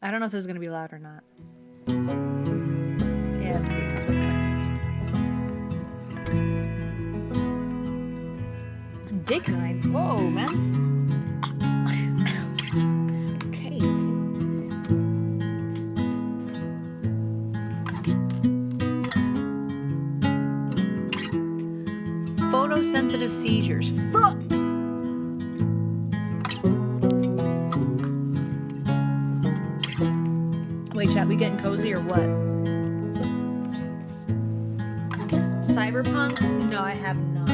I don't know if this is gonna be loud or not. Yeah, it's pretty fucking loud. Dick 9. Whoa, man. Okay. Photosensitive seizures. Fuck. Wait, chat, we getting cozy or what? Cyberpunk? No, I have not.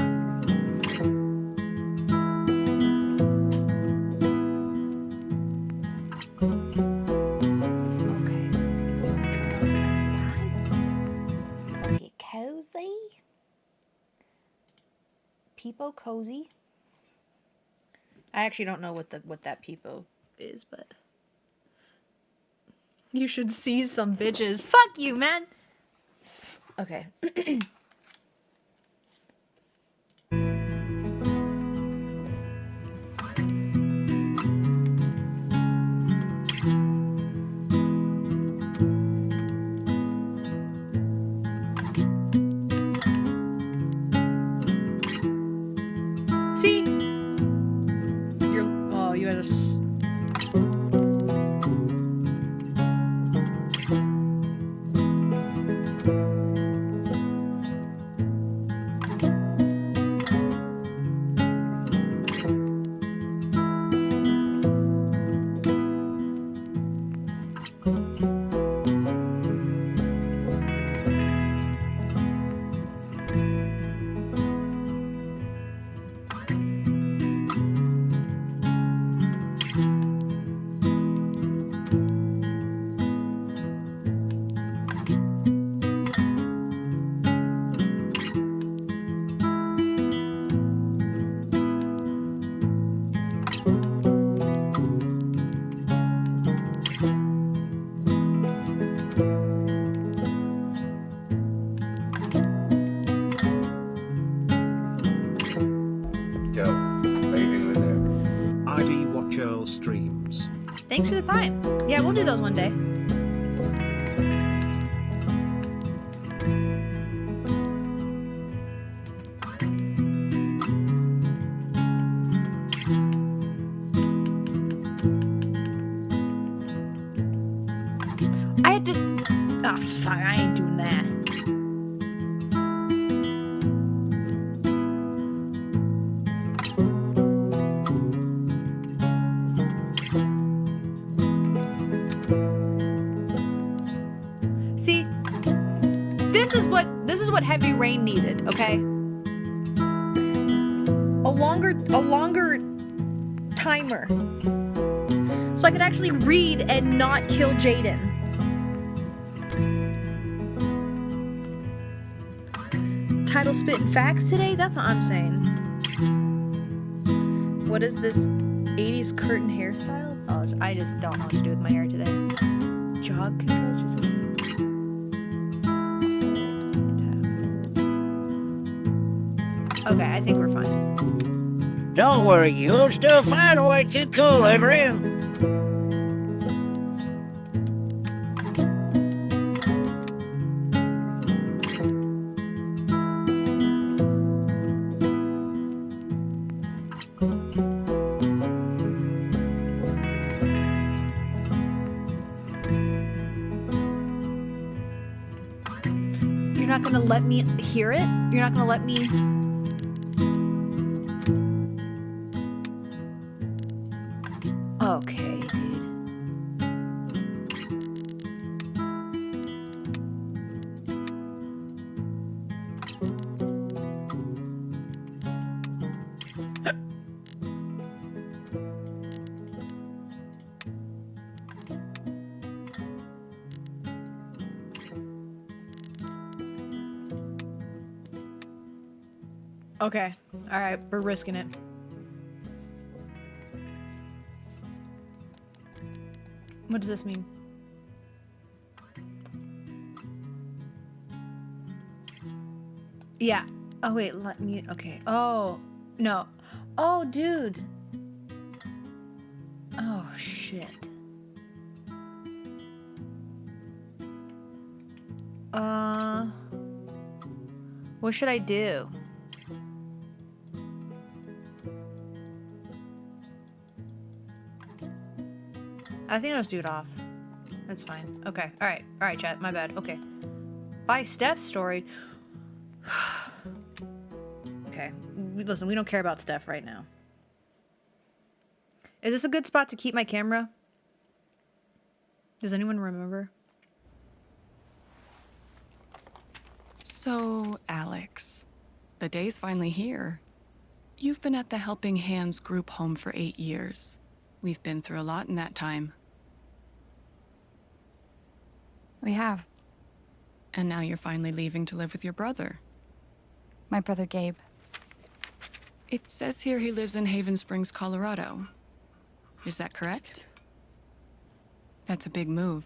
Okay. Okay, cozy. Peepo cozy. I actually don't know what that peepo is, but you should see some bitches. Fuck you, man. Okay. See? You guys are Streams. Thanks for the prime. Yeah, we'll do those one day. I had to... Oh, fuck, I ain't doing that. This is what Heavy Rain needed, okay? A longer timer. So I could actually read and not kill Jaden. Title spitting facts today? That's what I'm saying. What is this 80s curtain hairstyle? Oh, I just don't know what to do with my hair today. Jog controls? Okay, I think we're fine. Don't worry, you'll still find a way to cool everyone. You're not gonna let me hear it? You're not gonna let me... Okay, dude. Okay. All right, we're risking it. What does this mean? Yeah. Oh, wait, let me... Okay. Oh, no. Oh, dude. Oh, shit. What should I do? I think I'll just do it off. That's fine. Okay. Alright, chat. My bad. Okay. Buy Steph's story. Okay. Listen, we don't care about Steph right now. Is this a good spot to keep my camera? Does anyone remember? So, Alex, the day's finally here. You've been at the Helping Hands group home for 8 years. We've been through a lot in that time. We have. And now you're finally leaving to live with your brother. My brother Gabe. It says here he lives in Haven Springs, Colorado. Is that correct? That's a big move.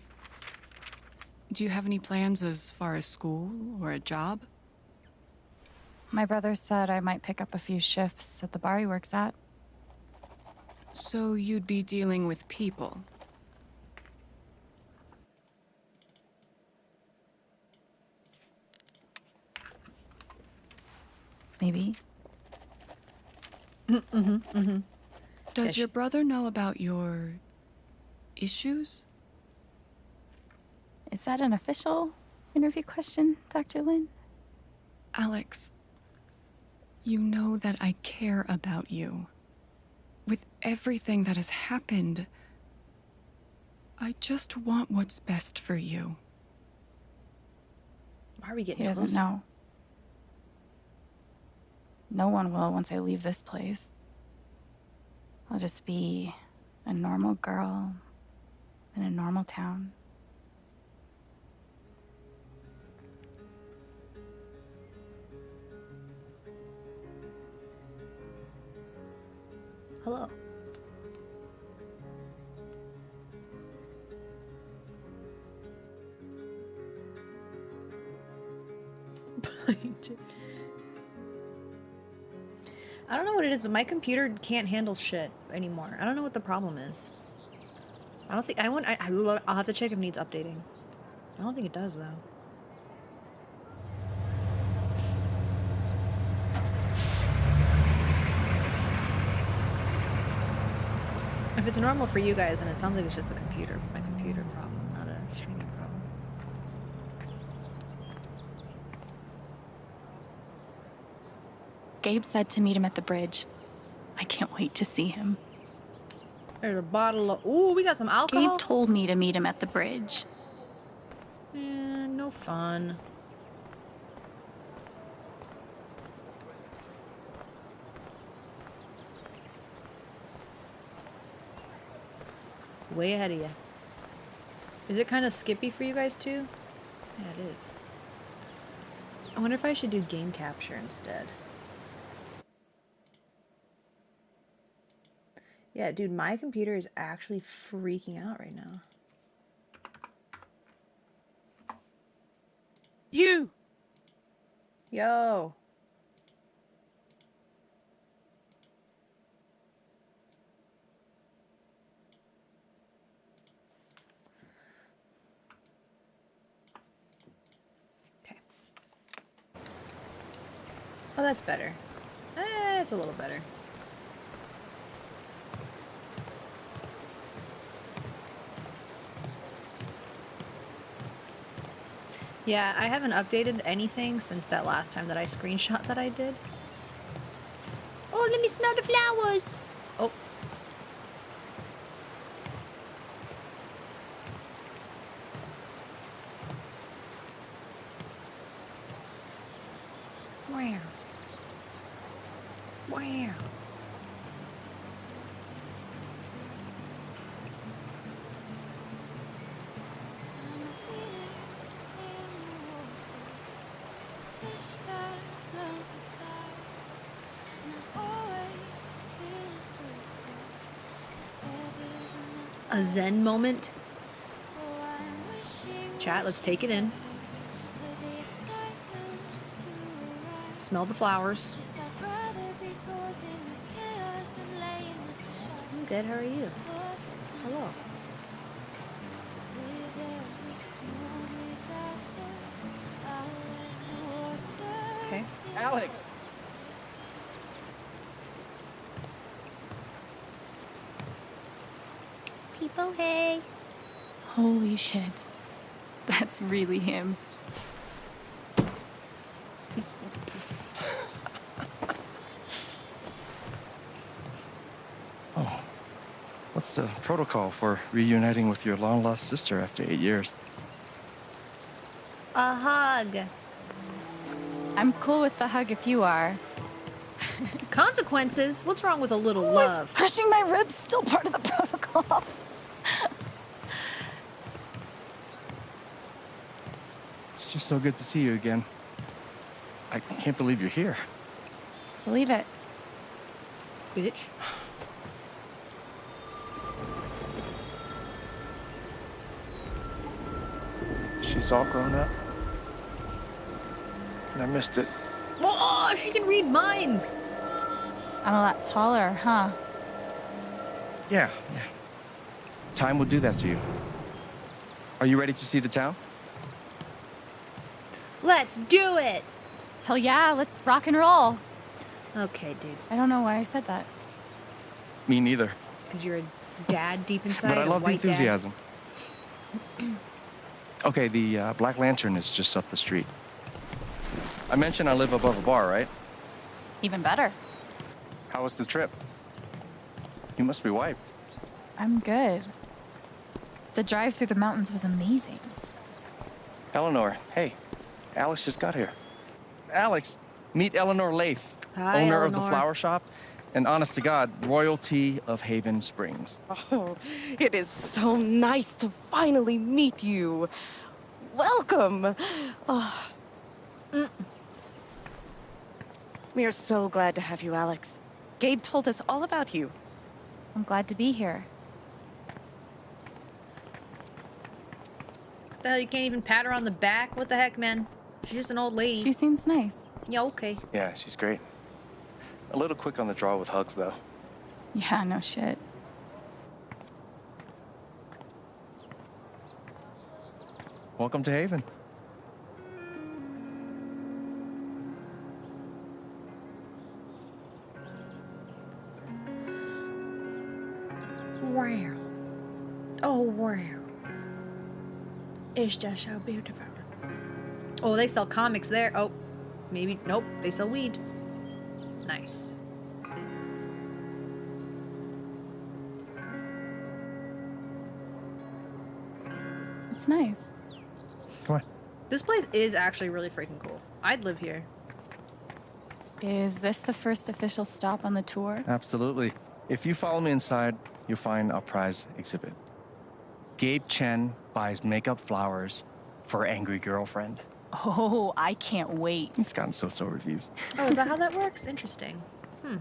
Do you have any plans as far as school or a job? My brother said I might pick up a few shifts at the bar he works at. So you'd be dealing with people? Maybe. Does your brother know about your issues? Is that an official interview question, Dr. Lin? Alex, you know that I care about you. With everything that has happened, I just want what's best for you. Why are we getting He doesn't closer? know. No one will once I leave this place. I'll just be a normal girl in a normal town. Hello. I don't know what it is, but my computer can't handle shit anymore. I don't know what the problem is. I don't think I want. I'll have to check if it needs updating. I don't think it does though. If it's normal for you guys, then it sounds like it's just a computer, my computer problem, not a streaming problem. Gabe said to meet him at the bridge. I can't wait to see him. There's a bottle of. Ooh, we got some alcohol. Gabe told me to meet him at the bridge. No fun. Way ahead of you. Is it kind of skippy for you guys too? Yeah, it is. I wonder if I should do game capture instead. Yeah, dude, my computer is actually freaking out right now. You! Yo! Okay. Oh, that's better. It's a little better. Yeah, I haven't updated anything since that last time that I screenshot that I did. Oh, let me smell the flowers! Oh. Wow. Wow. A zen moment. Chat, let's take it in. Smell the flowers. I'm good, how are you? Hello. Alex! People, hey. Holy shit. That's really him. Oh. What's the protocol for reuniting with your long-lost sister after 8 years? A hug. I'm cool with the hug if you are. Consequences? What's wrong with a little love? Crushing my ribs still part of the protocol. It's just so good to see you again. I can't believe you're here. Believe it. Bitch. She's all grown up. And I missed it. Oh, she can read minds. I'm a lot taller, huh? Yeah. Time will do that to you. Are you ready to see the town? Let's do it. Hell yeah, let's rock and roll. Okay, dude. I don't know why I said that. Me neither. Because you're a dad deep inside. But I a love the white dad. enthusiasm. Okay, the Black Lantern is just up the street. I mentioned I live above a bar, right? Even better. How was the trip? You must be wiped. I'm good. The drive through the mountains was amazing. Eleanor, hey, Alex just got here. Alex, meet Eleanor Lath, Hi, owner of the Eleanor. flower shop, and honest to God, royalty of Haven Springs. Oh, it is so nice to finally meet you. Welcome. Oh. We are so glad to have you, Alex. Gabe told us all about you. I'm glad to be here. The hell, you can't even pat her on the back? What the heck, man? She's just an old lady. She seems nice. Yeah, okay. Yeah, she's great. A little quick on the draw with hugs, though. Yeah, no shit. Welcome to Haven. Wow. Oh, wow. It's just so beautiful. Oh, they sell comics there. Oh, maybe. Nope, they sell weed. Nice. It's nice. Come on. This place is actually really freaking cool. I'd live here. Is this the first official stop on the tour? Absolutely. If you follow me inside, you'll find our prize exhibit. Gabe Chen buys makeup flowers for angry girlfriend. Oh, I can't wait. It's gotten so-so reviews. Oh, is that how that works? Interesting. I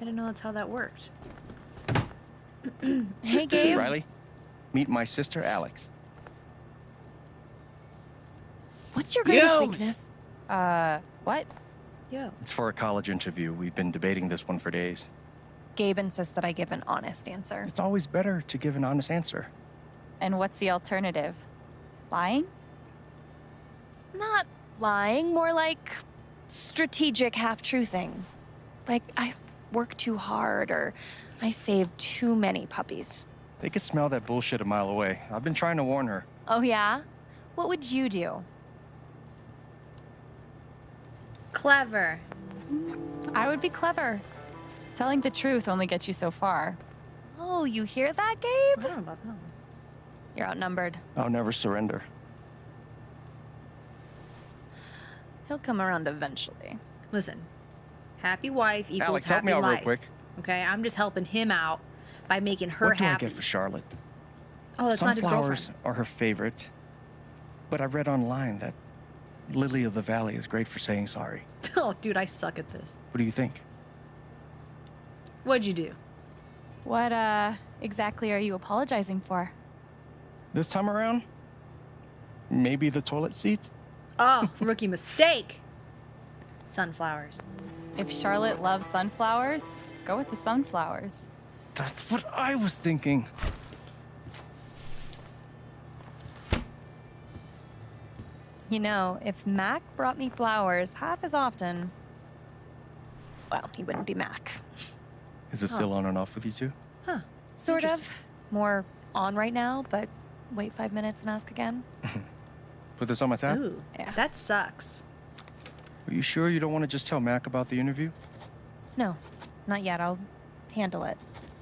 didn't know that's how that worked. Hey, Gabe. Riley, meet my sister, Alex. What's your greatest Yo! weakness? What? Yo. It's for a college interview. We've been debating this one for days. Gabe insists that I give an honest answer. It's always better to give an honest answer. And what's the alternative? Lying? Not lying, more like strategic half-truthing. Like, I work too hard or I save too many puppies. They could smell that bullshit a mile away. I've been trying to warn her. Oh, yeah? What would you do? Clever. I would be clever. Telling the truth only gets you so far. Oh, you hear that, I Gabe? don't know about that. You're outnumbered. I'll never surrender. He'll come around eventually. Listen, happy wife equals Alex, happy help me out life. real quick. Okay, I'm just helping him out by making her What do I happy. get for Charlotte? Oh, that's not his Sunflowers girlfriend. are her favorite. But I read online that Lily of the Valley is great for saying sorry. Oh, dude, I suck at this. What do you think? What'd you do? What, exactly are you apologizing for? This time around, maybe the toilet seat? Oh, rookie mistake. Sunflowers. If Charlotte loves sunflowers, go with the sunflowers. That's what I was thinking. You know, if Mac brought me flowers half as often, well, he wouldn't be Mac. Is it still on and off with you two? Huh. Sort of. More on right now, but wait 5 minutes and ask again. Put this on my tab? Ooh, Yeah. that sucks. Are you sure you don't want to just tell Mac about the interview? No, not yet. I'll handle it.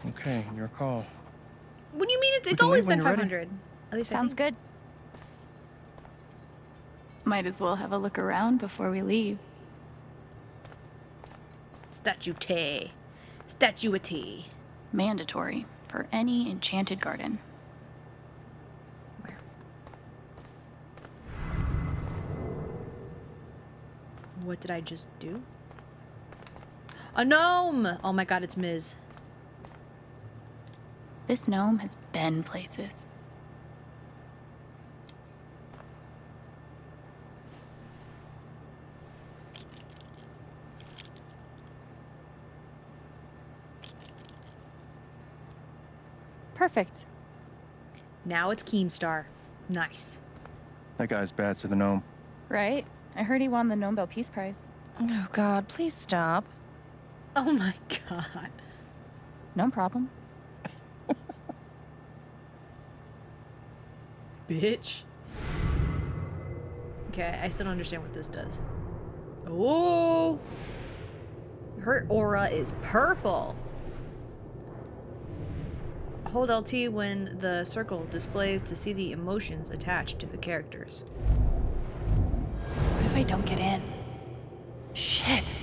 Okay, your call. What do you mean? It's can always leave when been you're ready. 500. At least I Sounds think. good. Might as well have a look around before we leave. Statuette. Statuette. Mandatory for any enchanted garden. Where? What did I just do? A gnome! Oh my god, it's Ms. This gnome has been places. Perfect. Now it's Keemstar. Nice. That guy's bad to the gnome. Right? I heard he won the Nobel Peace Prize. Oh, God, please stop. Oh my god. No problem. Bitch. Okay, I still don't understand what this does. Oh! Her aura is purple. Hold LT when the circle displays to see the emotions attached to the characters. What if I don't get in? Shit.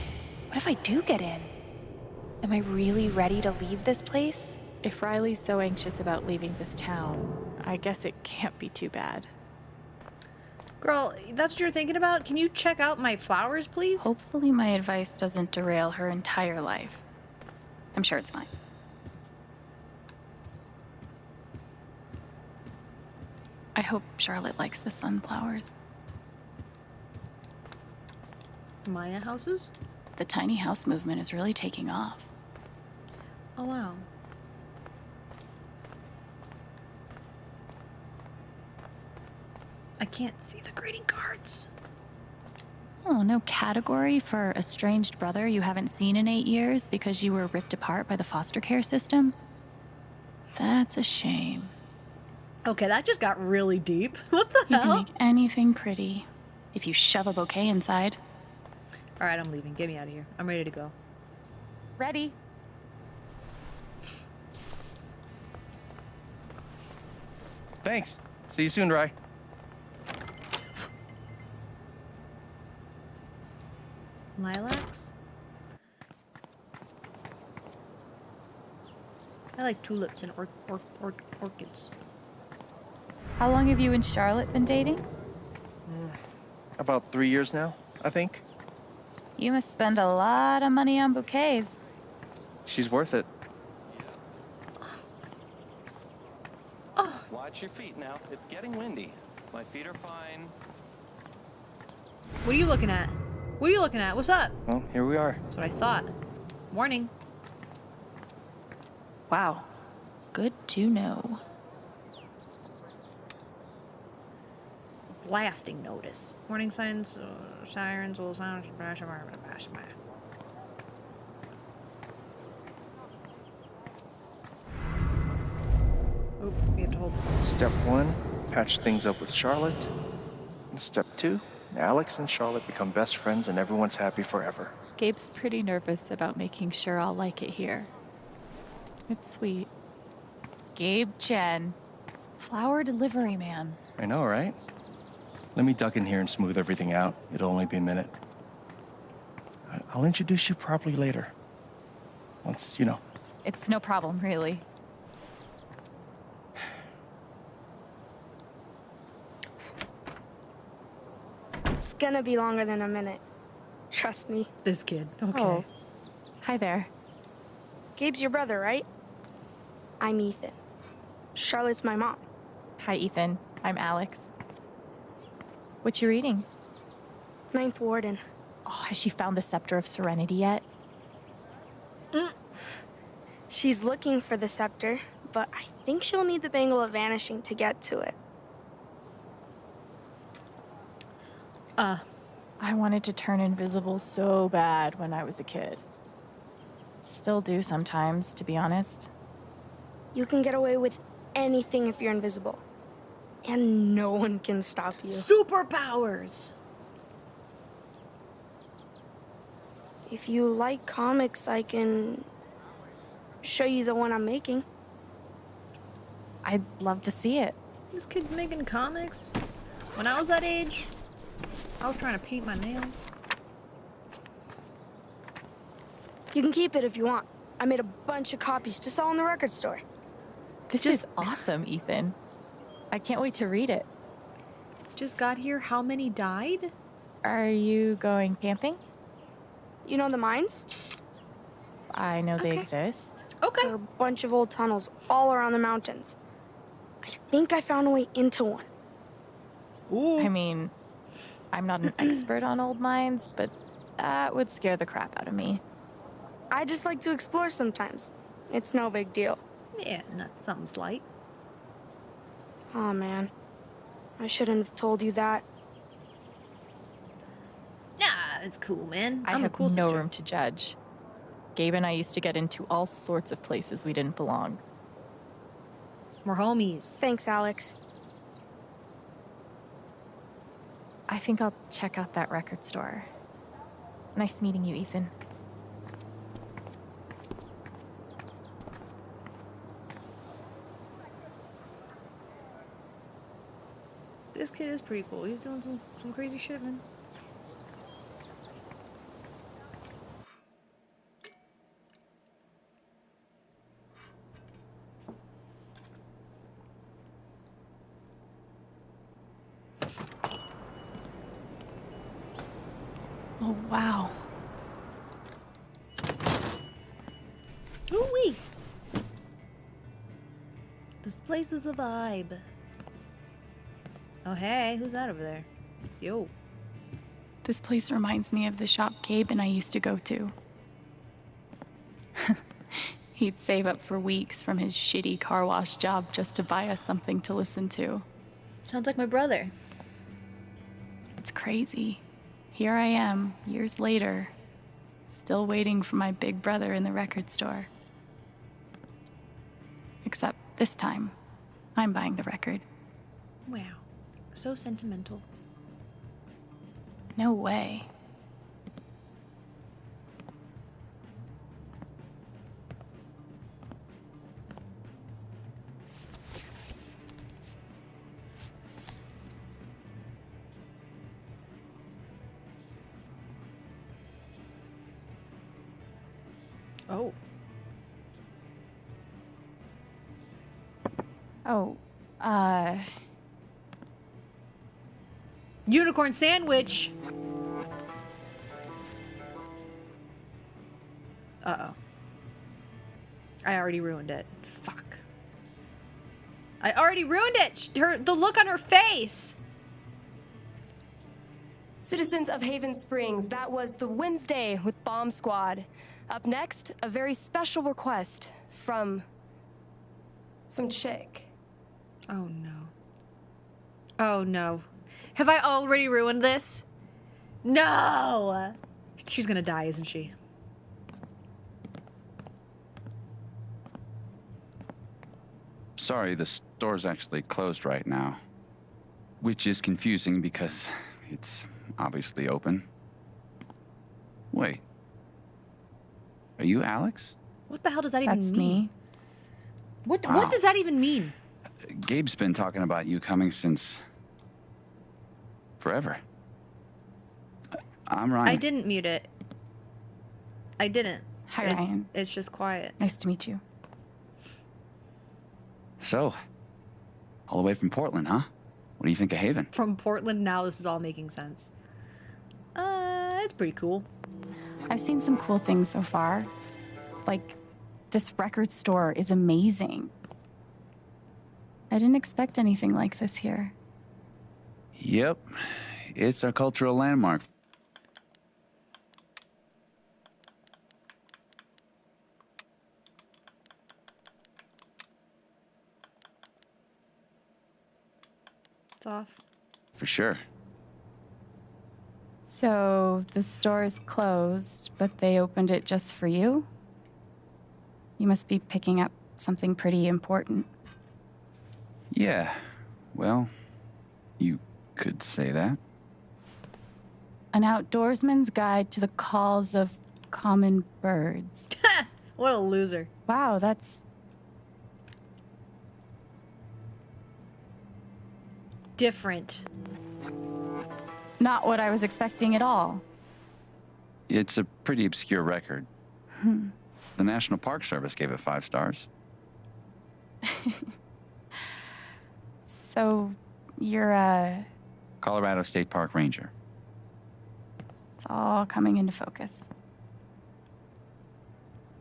What if I do get in? Am I really ready to leave this place? If Riley's so anxious about leaving this town, I guess it can't be too bad. Girl, that's what you're thinking about? Can you check out my flowers, please? Hopefully my advice doesn't derail her entire life. I'm sure it's fine. I hope Charlotte likes the sunflowers. Maya houses? The tiny house movement is really taking off. Oh, wow. I can't see the greeting cards. Oh, no category for estranged brother you haven't seen in 8 years because you were ripped apart by the foster care system? That's a shame. Okay, that just got really deep. What the You hell? can make anything pretty if you shove a bouquet inside. All right, I'm leaving. Get me out of here. I'm ready to go. Ready? Thanks. See you soon, Rye. Lilacs? I like tulips and orchids. How long have you and Charlotte been dating? About 3 years now, I think. You must spend a lot of money on bouquets. She's worth it. Watch your feet now. It's getting windy. My feet are fine. What are you looking at? What are you looking at? What's up? Well, here we are. That's what I thought. Warning. Wow. Good to know. Blasting notice. Warning signs, sirens will sound. Oh, we have to hold. Step 1, patch things up with Charlotte. Step 2, Alex and Charlotte become best friends and everyone's happy forever. Gabe's pretty nervous about making sure I'll like it here. It's sweet. Gabe Chen. Flower delivery man. I know, right? Let me duck in here and smooth everything out. It'll only be a minute. I'll introduce you properly later. Once, you know. It's no problem, really. It's gonna be longer than a minute. Trust me. This kid. Okay. Oh. Hi there. Gabe's your brother, right? I'm Ethan. Charlotte's my mom. Hi, Ethan. I'm Alex. What you reading? Ninth Warden. Oh, has she found the Scepter of Serenity yet? She's looking for the scepter, but I think she'll need the Bangle of Vanishing to get to it. I wanted to turn invisible so bad when I was a kid. Still do sometimes, to be honest. You can get away with anything if you're invisible. And no one can stop you. Superpowers! If you like comics, I can show you the one I'm making. I'd love to see it. This kid's making comics. When I was that age, I was trying to paint my nails. You can keep it if you want. I made a bunch of copies to sell in the record store. This is awesome, Ethan. I can't wait to read it. Just got here. How many died? Are you going camping? You know the mines? I know they exist. Okay. There are a bunch of old tunnels all around the mountains. I think I found a way into one. Ooh. I mean, I'm not an expert on old mines, but that would scare the crap out of me. I just like to explore sometimes. It's no big deal. Yeah, not something slight. Oh man, I shouldn't have told you that. Nah, it's cool, man. I I'm have a cool no sister. room to judge. Gabe and I used to get into all sorts of places we didn't belong. We're homies. Thanks, Alex. I think I'll check out that record store. Nice meeting you, Ethan. This kid is pretty cool. He's doing some crazy shit, man. Oh, wow. Ooh-wee. This place is a vibe. Oh, hey, who's that over there? Yo. This place reminds me of the shop Gabe and I used to go to. He'd save up for weeks from his shitty car wash job just to buy us something to listen to. Sounds like my brother. It's crazy. Here I am, years later, still waiting for my big brother in the record store. Except this time, I'm buying the record. Wow. So sentimental. No way. Oh. Oh, Unicorn sandwich! Uh-oh. I already ruined it. Fuck. I already ruined it! The look on her face! Citizens of Haven Springs, that was the Wednesday with Bomb Squad. Up next, a very special request from some chick. Oh no. Oh no. Have I already ruined this? No! She's gonna die, isn't she? Sorry, the store's actually closed right now. Which is confusing because it's obviously open. Wait. Are you Alex? What the hell does that even that's mean? me. What Wow. does that even mean? Gabe's been talking about you coming since... forever. I'm Ryan. I didn't mute it. I didn't. Hi, Ryan. It's just quiet. Nice to meet you. So, all the way from Portland, huh? What do you think of Haven? From Portland, now this is all making sense. It's pretty cool. I've seen some cool things so far. Like, this record store is amazing. I didn't expect anything like this here. Yep. It's our cultural landmark. It's off. For sure. So, the store is closed, but they opened it just for you? You must be picking up something pretty important. Yeah, well, you could say that. An outdoorsman's guide to the calls of common birds. What a loser. Wow, that's different. Not what I was expecting at all. It's a pretty obscure record. The National Park Service gave it 5 stars. So, you're a... Colorado State Park Ranger. It's all coming into focus.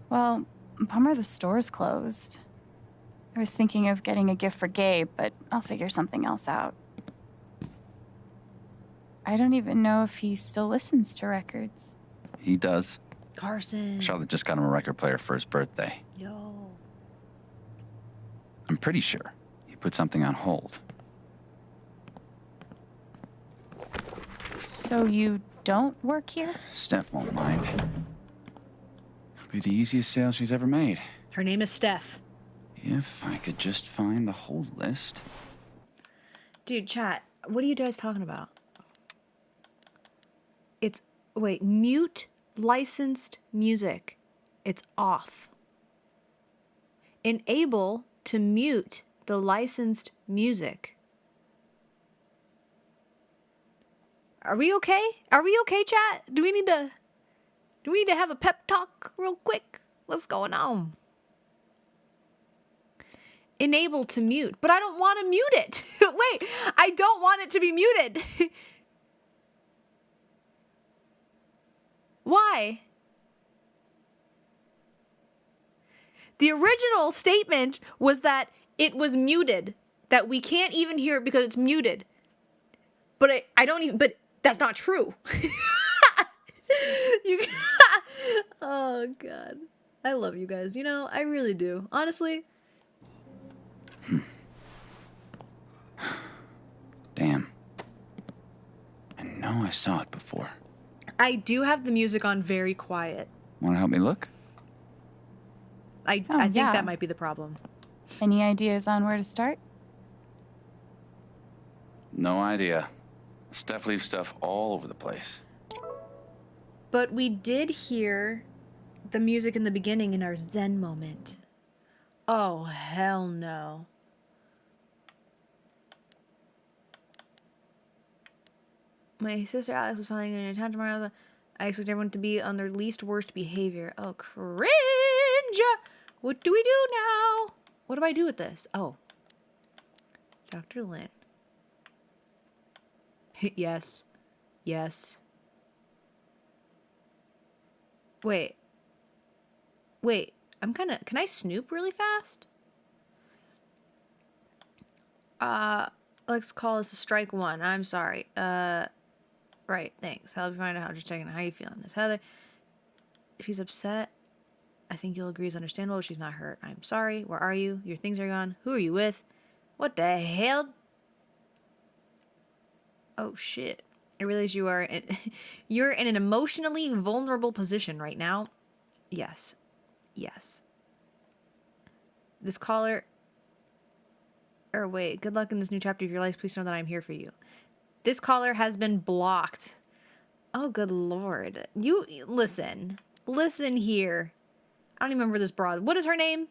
Well, bummer the store's closed. I was thinking of getting a gift for Gabe, but I'll figure something else out. I don't even know if he still listens to records. He does. Carson. Charlotte just got him a record player for his birthday. Yo. I'm pretty sure he put something on hold. So you don't work here? Steph won't mind. It'll be the easiest sale she's ever made. Her name is Steph. If I could just find the whole list. Dude, chat, what are you guys talking about? It's, wait, mute licensed music. It's off. Enable to mute the licensed music. Are we okay? Are we okay, chat? Do we need to have a pep talk real quick? What's going on? Enable to mute, but I don't want to mute it. Wait, I don't want it to be muted. Why? The original statement was that it was muted, that we can't even hear it because it's muted. But I don't even, but that's not true. Oh, God. I love you guys. You know, I really do. Honestly. Damn. I know I saw it before. I do have the music on very quiet. Want to help me look? I think that might be the problem. Any ideas on where to start? No idea. Steph leaves stuff all over the place. But we did hear the music in the beginning in our Zen moment. Oh, hell no. My sister Alex was filing an attack tomorrow. I expect everyone to be on their least worst behavior. Oh, cringe! What do we do now? What do I do with this? Oh. Dr. Lynn. Yes. Yes. Wait. Wait. I'm kind of... Can I snoop really fast? Let's call this a strike one. I'm sorry. Right, thanks. I'll be fine out. Just checking. How you feeling? Miss Heather. If she's upset, I think you'll agree it's understandable if she's not hurt. I'm sorry. Where are you? Your things are gone. Who are you with? What the hell? Oh, shit. I realize you are you're in an emotionally vulnerable position right now. Yes. Yes. This caller... Or wait, good luck in this new chapter of your life. Please know that I'm here for you. This caller has been blocked. Oh, good lord. You, listen. Listen here. I don't even remember this broad. What is her name?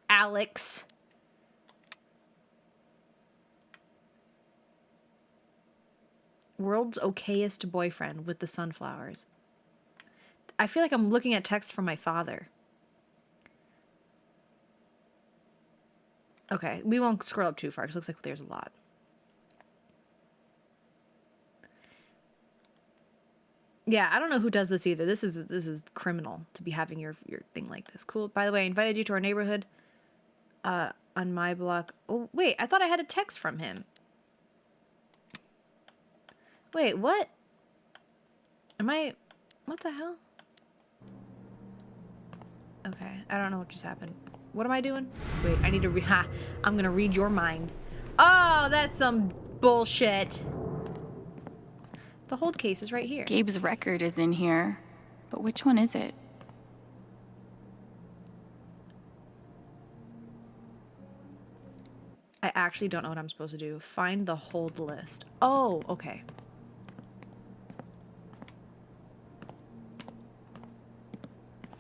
Alex. World's okayest boyfriend with the sunflowers. I feel like I'm looking at texts from my father. Okay, we won't scroll up too far because it looks like there's a lot. Yeah, I don't know who does this either. This is criminal to be having your thing like this. Cool. By the way, I invited you to our neighborhood on my block. Oh, wait, I thought I had a text from him. Wait, what? What the hell? Okay, I don't know what just happened. What am I doing? Wait, I need to I'm gonna read your mind. Oh, that's some bullshit. The hold case is right here. Gabe's record is in here, but which one is it? actually don't know what I'm supposed to do. Find the hold list. Oh, okay.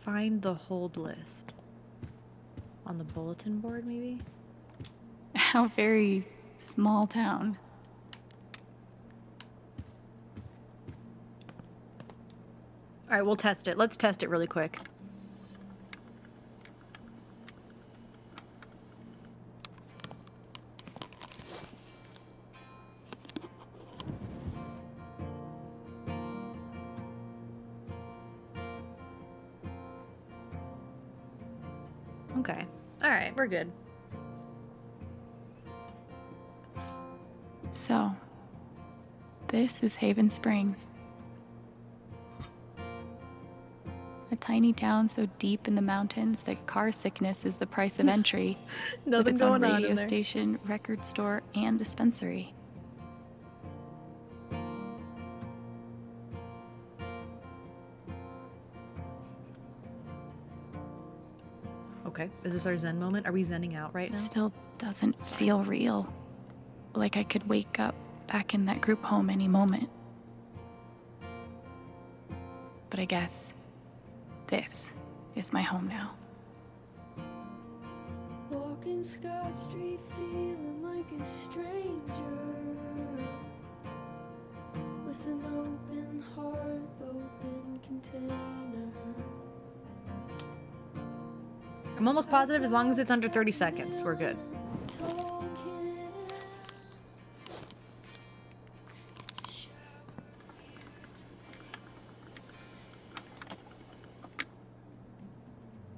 Find the hold list. On the bulletin board, maybe? How very small town. All right, we'll test it. Let's test it really quick. Okay. All right, we're good. So, this is Haven Springs. A tiny town so deep in the mountains that car sickness is the price of entry. Nothing with its own going on in radio there. station, record store, and dispensary. Okay. Is this our zen moment? Are we zenning out right It now? still doesn't feel real. Like I could wake up back in that group home any moment. But I guess this is my home now. Walking Scott Street feeling like a stranger, with an open heart, open container. I'm almost positive as long as it's under 30 seconds, we're good.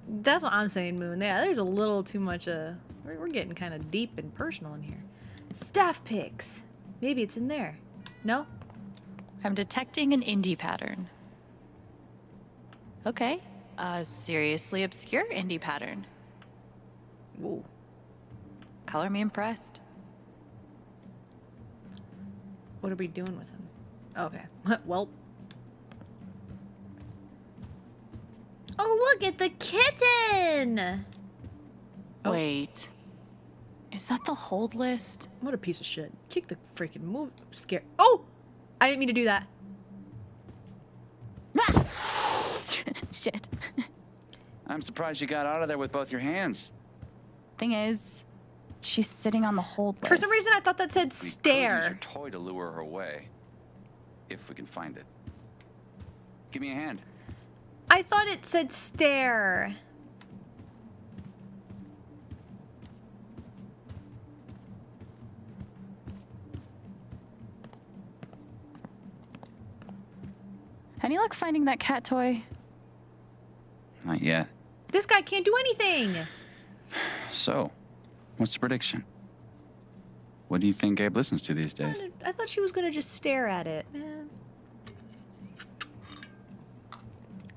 That's what I'm saying, Moon. Yeah, there's a little too much, we're getting kind of deep and personal in here. Staff picks. Maybe it's in there. No? I'm detecting an indie pattern. Okay. A seriously obscure indie pattern. Ooh. Color me impressed. What are we doing with him? Okay. Well. Oh, look at the kitten! Oh. Wait. Is that the hold list? What a piece of shit. Kick the freaking move. Scare. Oh! I didn't mean to do that. Shit. I'm surprised you got out of there with both your hands. Thing is, she's sitting on the hold list. For some reason, I thought that said We could use stare. your toy to lure her away, if we can find it. Give me a hand. I thought it said stare. Any luck finding that cat toy? Not yet. This guy can't do anything. So, what's the prediction? What do you think Gabe listens to these days? I thought she was gonna just stare at it, man.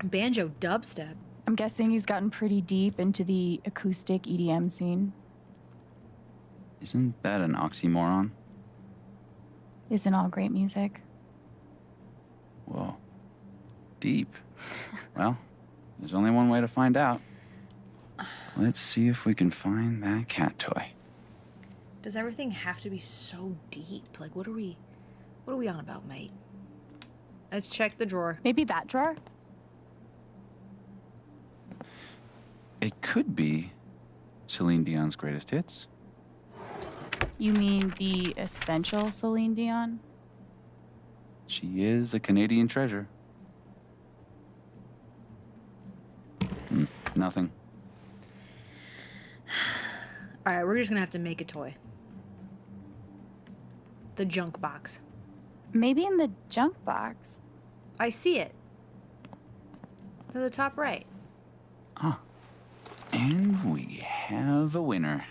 Banjo dubstep. I'm guessing he's gotten pretty deep into the acoustic EDM scene. Isn't that an oxymoron? Isn't all great music? Whoa. Deep. Well, there's only one way to find out. Let's see if we can find that cat toy. Does everything have to be so deep? Like, what are we on about, mate? Let's check the drawer. Maybe that drawer? It could be Celine Dion's greatest hits. You mean the essential Celine Dion? She is a Canadian treasure. Nothing. All right, we're just gonna have to make a toy. The junk box. Maybe in the junk box. I see it. To the top right. Ah. And we have a winner.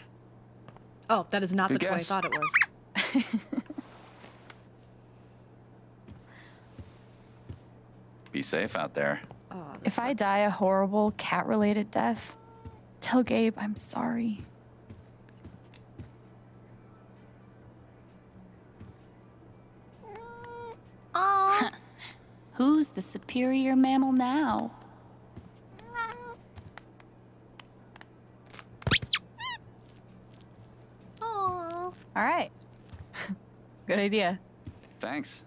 Oh, that is not Good the toy I guess. thought it was. Be safe out there. Oh, If I die a horrible cat-related death, tell Gabe I'm sorry. oh. Who's the superior mammal now? Aw. right. Good idea. Thanks.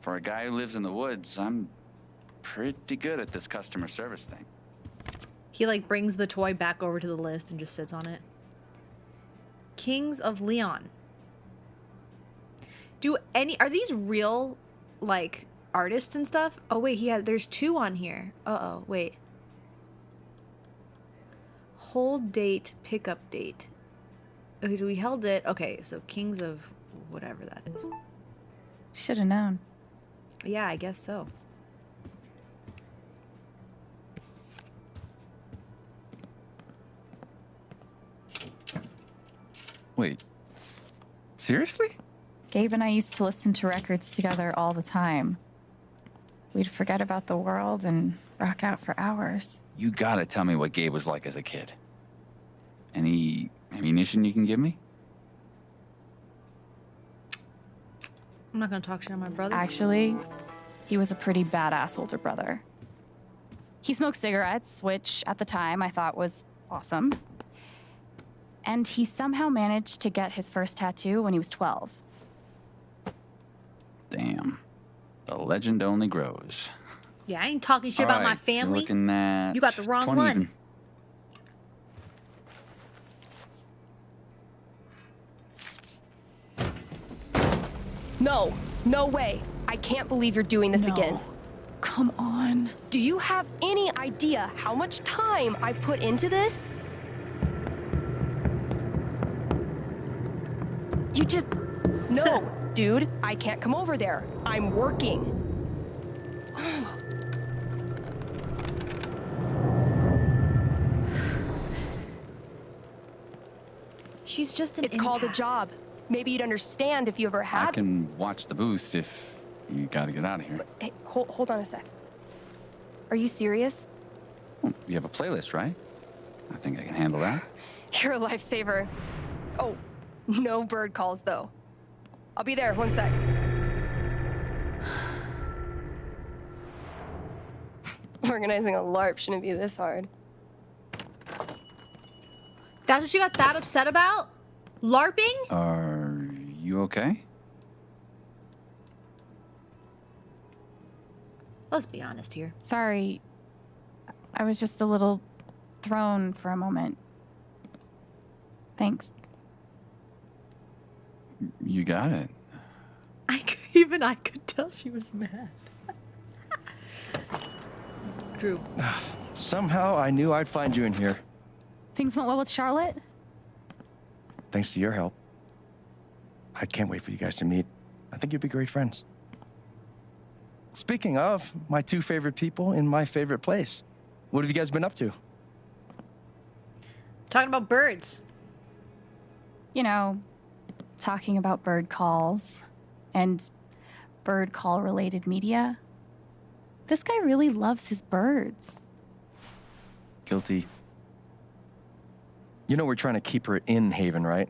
For a guy who lives in the woods, I'm pretty good at this customer service thing. He like brings the toy back over to the list and just sits on it. Kings of Leon. Are these real like artists and stuff? Oh wait, there's 2 on here. Uh-oh, wait. Hold date, pickup date. Okay, so we held it. Okay, so Kings of whatever that is. Should have known. Yeah, I guess so. Wait. Seriously? Gabe and I used to listen to records together all the time. We'd forget about the world and rock out for hours. You gotta tell me what Gabe was like as a kid. Any ammunition you can give me? I'm not gonna talk shit on my brother. Actually, he was a pretty badass older brother. He smoked cigarettes, which at the time I thought was awesome. And he somehow managed to get his first tattoo when he was 12. Damn. The legend only grows. Yeah, I ain't talking shit about my family. Looking at You got the wrong 20 one. even. No, no way. I can't believe you're doing this again. Come on. Do you have any idea how much time I put into this? You just... No, dude, I can't come over there. I'm working. She's just an It's called a job. Maybe you'd understand if you ever had... I can watch the booth if you gotta get out of here. Hey, hold on a sec. Are you serious? Well, you have a playlist, right? I think I can handle that. You're a lifesaver. Oh, no bird calls, though. I'll be there, 1 sec. Organizing a LARP shouldn't be this hard. That's what you got that upset about? LARPing? Are you okay? Let's be honest here. Sorry. I was just a little thrown for a moment. Thanks. You got it. Even I could tell she was mad. Drew. Somehow I knew I'd find you in here. Things went well with Charlotte? Thanks to your help. I can't wait for you guys to meet. I think you'd be great friends. Speaking of, my 2 favorite people in my favorite place. What have you guys been up to? Talking about birds. You know, talking about bird calls and bird call related media. This guy really loves his birds. Guilty. You know we're trying to keep her in Haven, right?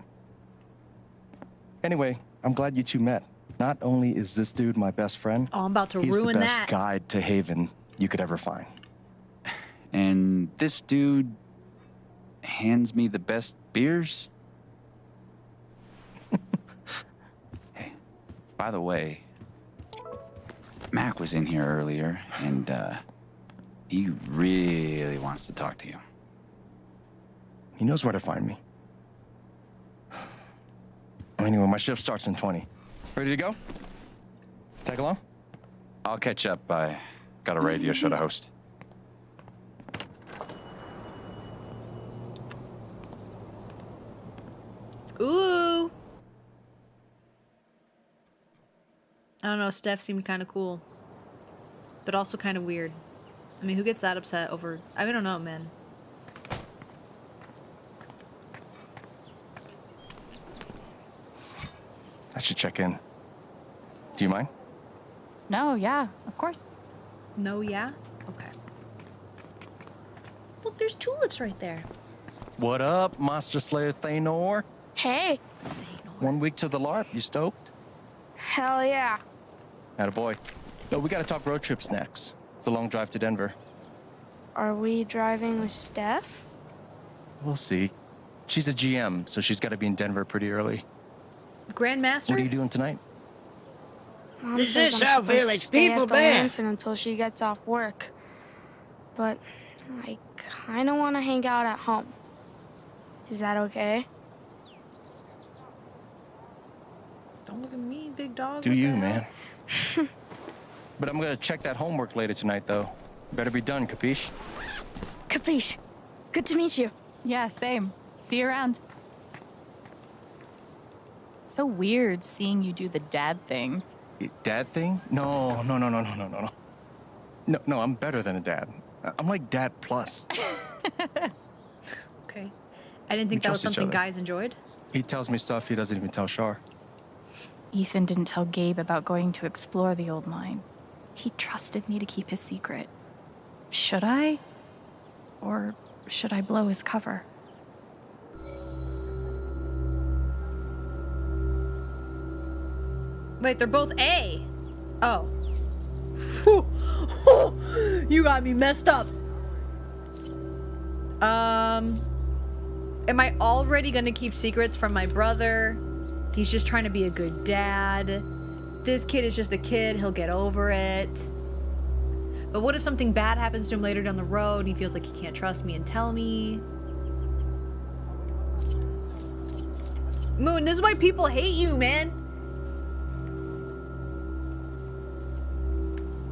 Anyway, I'm glad you 2 met. Not only is this dude my best friend, Oh, I'm about to he's ruin the best that. guide to Haven you could ever find. And this dude hands me the best beers? Hey, by the way, Mac was in here earlier, and he really wants to talk to you. He knows where to find me. Anyway, my shift starts in 20. Ready to go? Tag along? I'll catch up. I got a radio show to host. Ooh. I don't know, Steph seemed kind of cool. But also kind of weird. I mean, who gets that upset over... I don't know, man. I should check in. Do you mind? No, yeah, of course. No, yeah? Okay. Look, there's tulips right there. What up, Monster Slayer Thanor? Hey. 1 week to the LARP. You stoked? Hell yeah. Attaboy. No, we gotta talk road trips next. It's a long drive to Denver. Are we driving with Steph? We'll see. She's a GM, so she's gotta be in Denver pretty early. Grandmaster? What are you doing tonight? Mom Is says this I'm how supposed to Felix stay people at the been? lantern until she gets off work. But I kind of want to hang out at home. Is that okay? Don't look at me, big dog. Do What the you, hell? man? But I'm gonna check that homework later tonight, though. Better be done, capiche? Capiche. Good to meet you. Yeah, same. See you around. So weird seeing you do the dad thing. Dad thing? No. No, I'm better than a dad. I'm like dad plus. Okay. I didn't think We that was trust each something other. guys enjoyed. He tells me stuff he doesn't even tell Shar. Ethan didn't tell Gabe about going to explore the old mine. He trusted me to keep his secret. Should I? Or should I blow his cover? Wait, they're both A. Oh. You got me messed up. Am I already gonna keep secrets from my brother? He's just trying to be a good dad. This kid is just a kid. He'll get over it. But what if something bad happens to him later down the road and he feels like he can't trust me and tell me? Moon, this is why people hate you, man.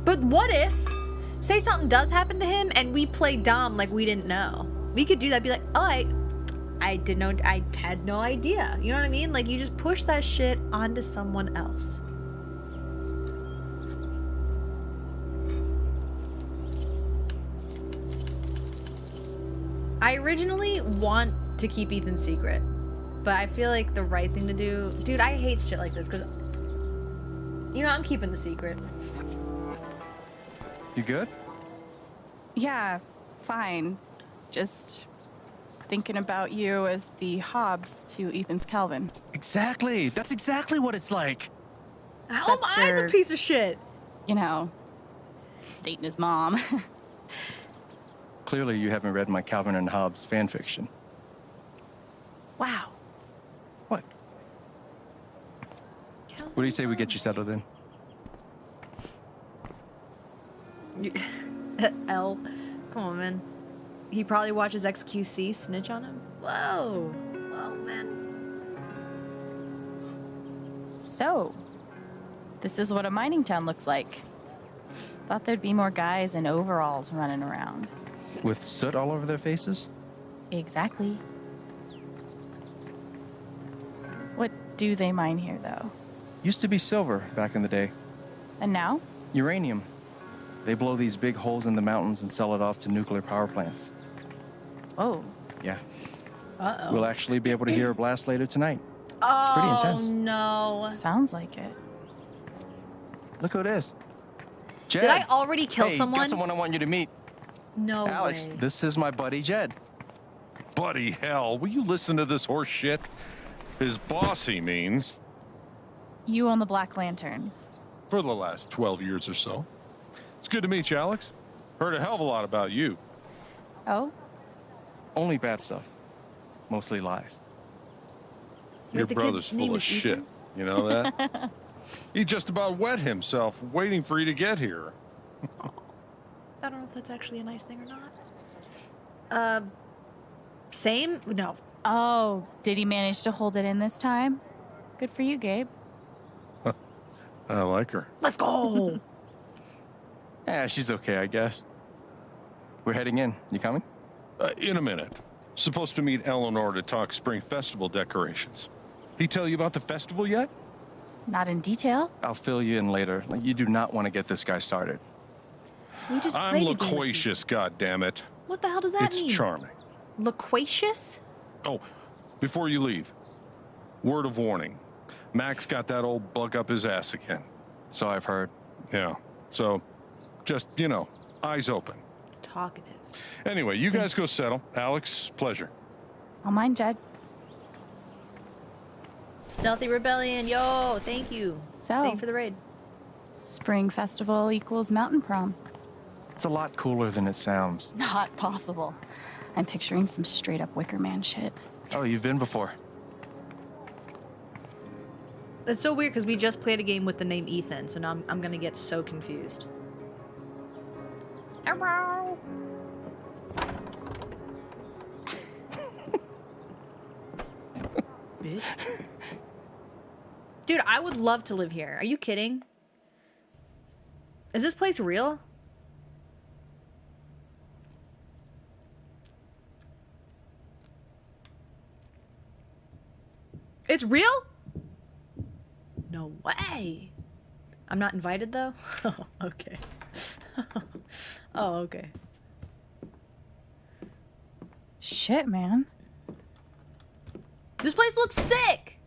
But what if, say something does happen to him and we play dumb like we didn't know? We could do that, be like, oh, I didn't know, I had no idea. You know what I mean? Like, you just push that shit onto someone else. I originally want to keep Ethan's secret, but I feel like the right thing to do, dude, I hate shit like this because, you know, I'm keeping the secret. You good? Yeah, fine. Just thinking about you as the Hobbs to Ethan's Calvin. Exactly. That's exactly what it's like. How am I the piece of shit? You know, dating his mom. Clearly, you haven't read my Calvin and Hobbes fan fiction. Wow. What? What do you say we get you settled in? L. Come on, man. He probably watches XQC snitch on him. Whoa. Whoa, man. So, this is what a mining town looks like. Thought there'd be more guys in overalls running around. With soot all over their faces? Exactly. What do they mine here, though? Used to be silver back in the day. And now? Uranium. They blow these big holes in the mountains and sell it off to nuclear power plants. Whoa. Yeah. Uh-oh. We'll actually be able to hear a blast later tonight. It's pretty intense. Oh, no. Sounds like it. Look who it is. Jed. Did I already kill Hey, someone? got someone I want you to meet. No Alex, way. this is my buddy Jed. Buddy hell, will you listen to this horse shit? His boss, he means. You own the Black Lantern. For the last 12 years or so. It's good to meet you, Alex. Heard a hell of a lot about you. Oh? Only bad stuff. Mostly lies. Your the brother's kid's name full of is shit. Ethan? You know that? He just about wet himself waiting for you to get here. I don't know if that's actually a nice thing or not. Same? No. Oh, did he manage to hold it in this time? Good for you, Gabe. I like her. Let's go. Yeah, she's okay, I guess. We're heading in. You coming? In a minute. Supposed to meet Eleanor to talk spring festival decorations. He tell you about the festival yet? Not in detail. I'll fill you in later. Like, you do not want to get this guy started. We just I'm played a game with you. loquacious, goddammit. What the hell does that It's mean? charming. Loquacious? Oh, before you leave, word of warning. Max got that old bug up his ass again. So I've heard. Yeah, so just, you know, eyes open. Talkative. Anyway, you guys go settle. Alex, pleasure. I'll mind Jed. Stealthy Rebellion, yo, thank you. So, Thank you for the raid. spring festival equals mountain prom. It's a lot cooler than it sounds. Not possible. I'm picturing some straight up Wicker Man shit. Oh, you've been before. That's so weird because we just played a game with the name Ethan, so now I'm gonna get so confused. Hello. Bitch. Dude, I would love to live here. Are you kidding? Is this place real? It's real? No way. I'm not invited though? Oh, okay. Oh, okay. Shit, man. This place looks sick!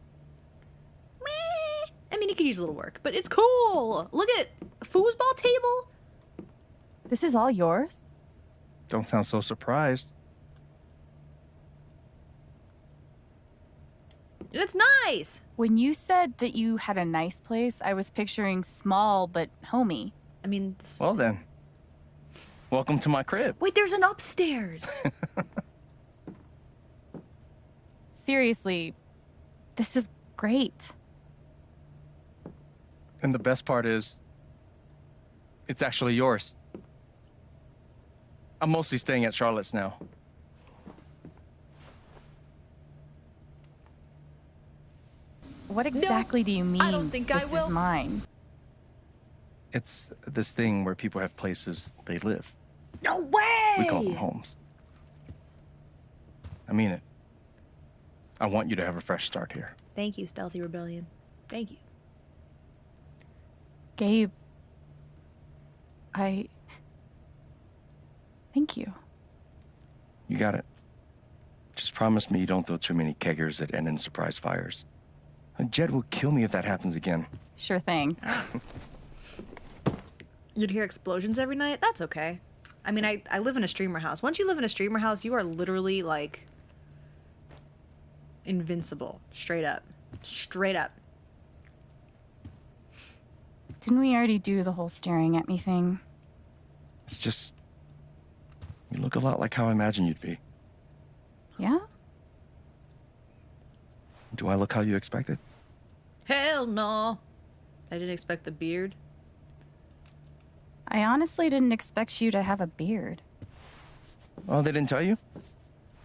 Meh. I mean, you could use a little work, but it's cool! Look at it! A foosball table? This is all yours? Don't sound so surprised. It's nice! When you said that you had a nice place, I was picturing small but homey. I mean... Well then. Welcome to my crib. Wait, there's an upstairs! Seriously, this is great. And the best part is, it's actually yours. I'm mostly staying at Charlotte's now. What exactly do you mean, I don't think this I will. is mine? It's this thing where people have places they live. No way! We call them homes. I mean it. I want you to have a fresh start here. Thank you, Stealthy Rebellion. Thank you. Gabe, thank you. You got it. Just promise me you don't throw too many keggers that end in surprise fires. Jed will kill me if that happens again. Sure thing. You'd hear explosions every night? That's okay. I mean, I live in a streamer house. Once you live in a streamer house, you are literally, like, invincible. Straight up. Straight up. Didn't we already do the whole staring at me thing? It's just... you look a lot like how I imagined you'd be. Yeah? Do I look how you expected? Hell no. I didn't expect the beard. I honestly didn't expect you to have a beard. Oh, they didn't tell you?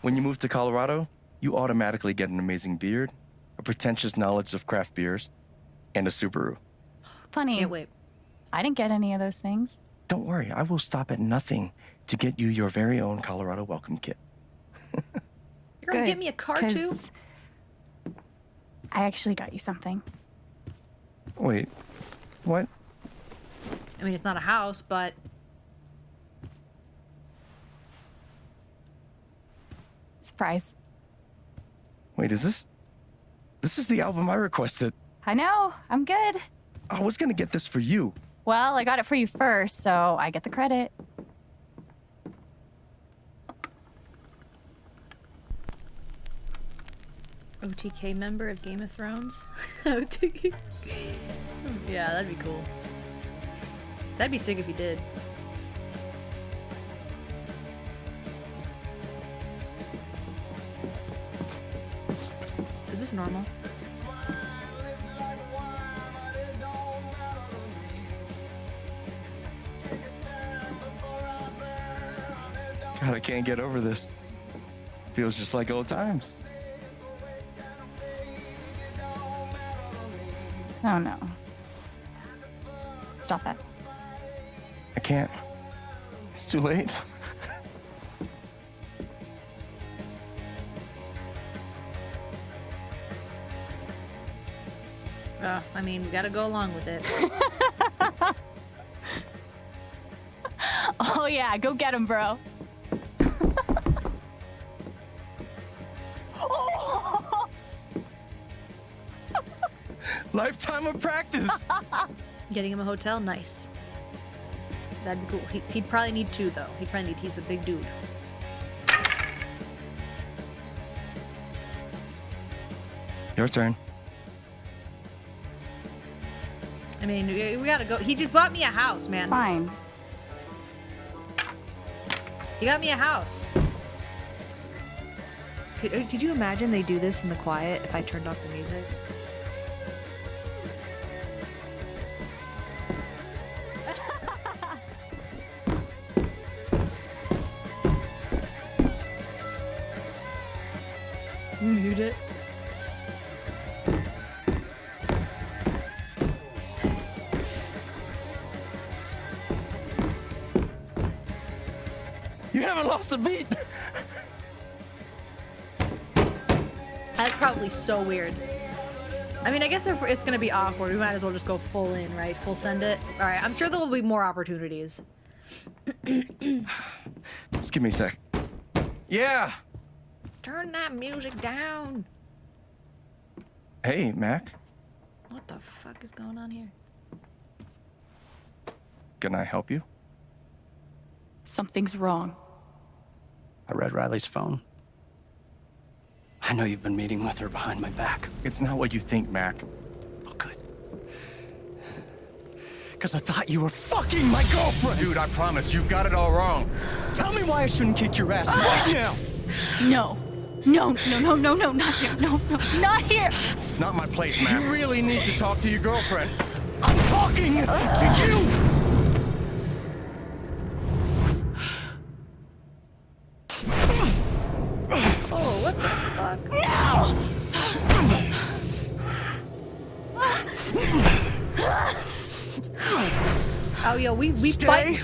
When you move to Colorado, you automatically get an amazing beard, a pretentious knowledge of craft beers, and a Subaru. Funny. Can't wait. I didn't get any of those things. Don't worry, I will stop at nothing to get you your very own Colorado welcome kit. You're gonna get me a car too? 'Cause I actually got you something. Wait, what? I mean, it's not a house, but... Surprise. Wait, is this... this is the album I requested. I know. I'm good. I was gonna get this for you. Well, I got it for you first, so I get the credit. OTK member of Game of Thrones? OTK. Yeah, that'd be cool. That'd be sick if he did. Is this normal? God, I can't get over this. Feels just like old times. Oh no. Stop that. I can't. It's too late. I mean, we gotta go along with it. Oh yeah, go get him, bro. Lifetime of practice. Getting him a hotel? Nice. That'd be cool. He'd probably need two, though. He's a big dude. Your turn. I mean, we gotta go. He just bought me a house, man. Fine. He got me a house. Could you imagine they do this in the quiet if I turned off the music? You haven't lost a beat. That's probably so weird. I mean, I guess if it's gonna be awkward, we might as well just go full in, right? Full send it. All right, I'm sure there will be more opportunities. Just give me a sec. Yeah. Turn that music down. Hey, Mac. What the fuck is going on here? Can I help you? Something's wrong. I read Riley's phone. I know you've been meeting with her behind my back. It's not what you think, Mac. Oh, good. Because I thought you were fucking my girlfriend! Dude, I promise, you've got it all wrong. Tell me why I shouldn't kick your ass right now! No. No, not here. No, not here. It's not my place, Mac. You really need to talk to your girlfriend. I'm talking to you! Oh, what the fuck? Oh, yo, we Stay. fight.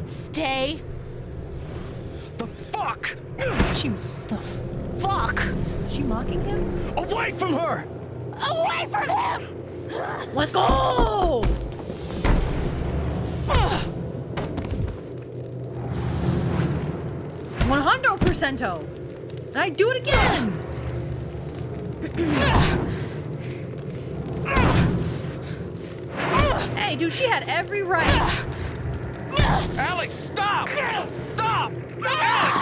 Stay. The fuck? The fuck? Is she mocking him? Away from her! Away from him! Let's go! 100%. And I do it again. Hey, dude, she had every right. Alex, stop! Stop! Alex!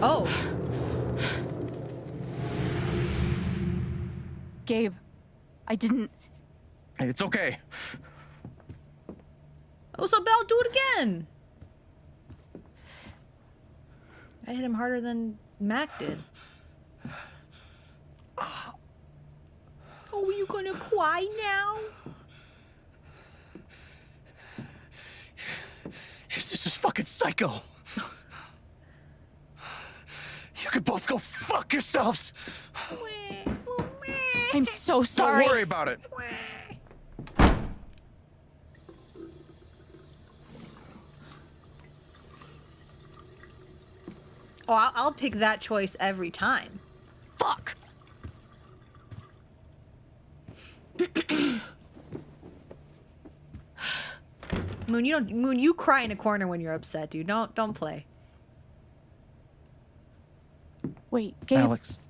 Oh. Gabe, I didn't. Hey, it's okay. Oh, so Belle, do it again. I hit him harder than Mac did. Oh, are you gonna cry now? This is fucking psycho. You could both go fuck yourselves. I'm so sorry. Don't worry about it. Oh, I'll pick that choice every time. Fuck. Moon, you cry in a corner when you're upset, dude. Don't play. Wait, Gabe. Alex.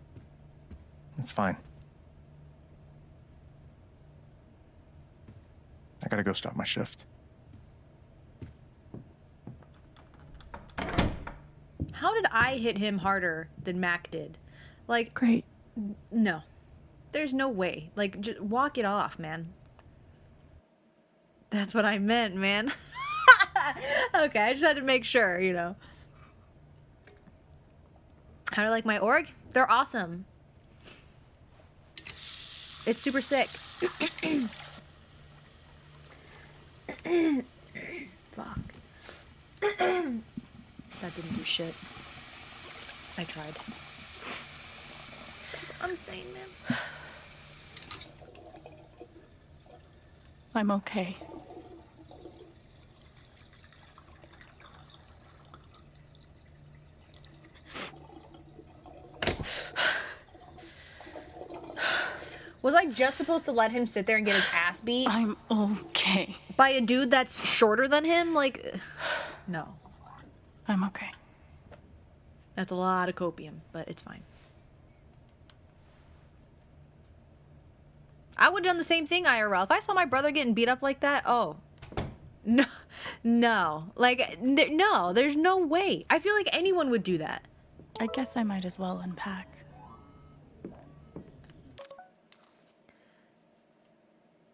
It's fine. I gotta go stop my shift. How did I hit him harder than Mac did? Like, Great. No. There's no way. Like, just walk it off, man. That's what I meant, man. Okay, I just had to make sure, you know. How do I like my org? They're awesome. It's super sick. Fuck. That didn't do shit. I tried. I'm saying, man. I'm okay. Was I just supposed to let him sit there and get his ass beat? I'm okay. By a dude that's shorter than him? Like, no. I'm okay. That's a lot of copium, but it's fine. I would have done the same thing, IRL. If I saw my brother getting beat up like that, oh. No. Like, no, there's no way. I feel like anyone would do that. I guess I might as well unpack.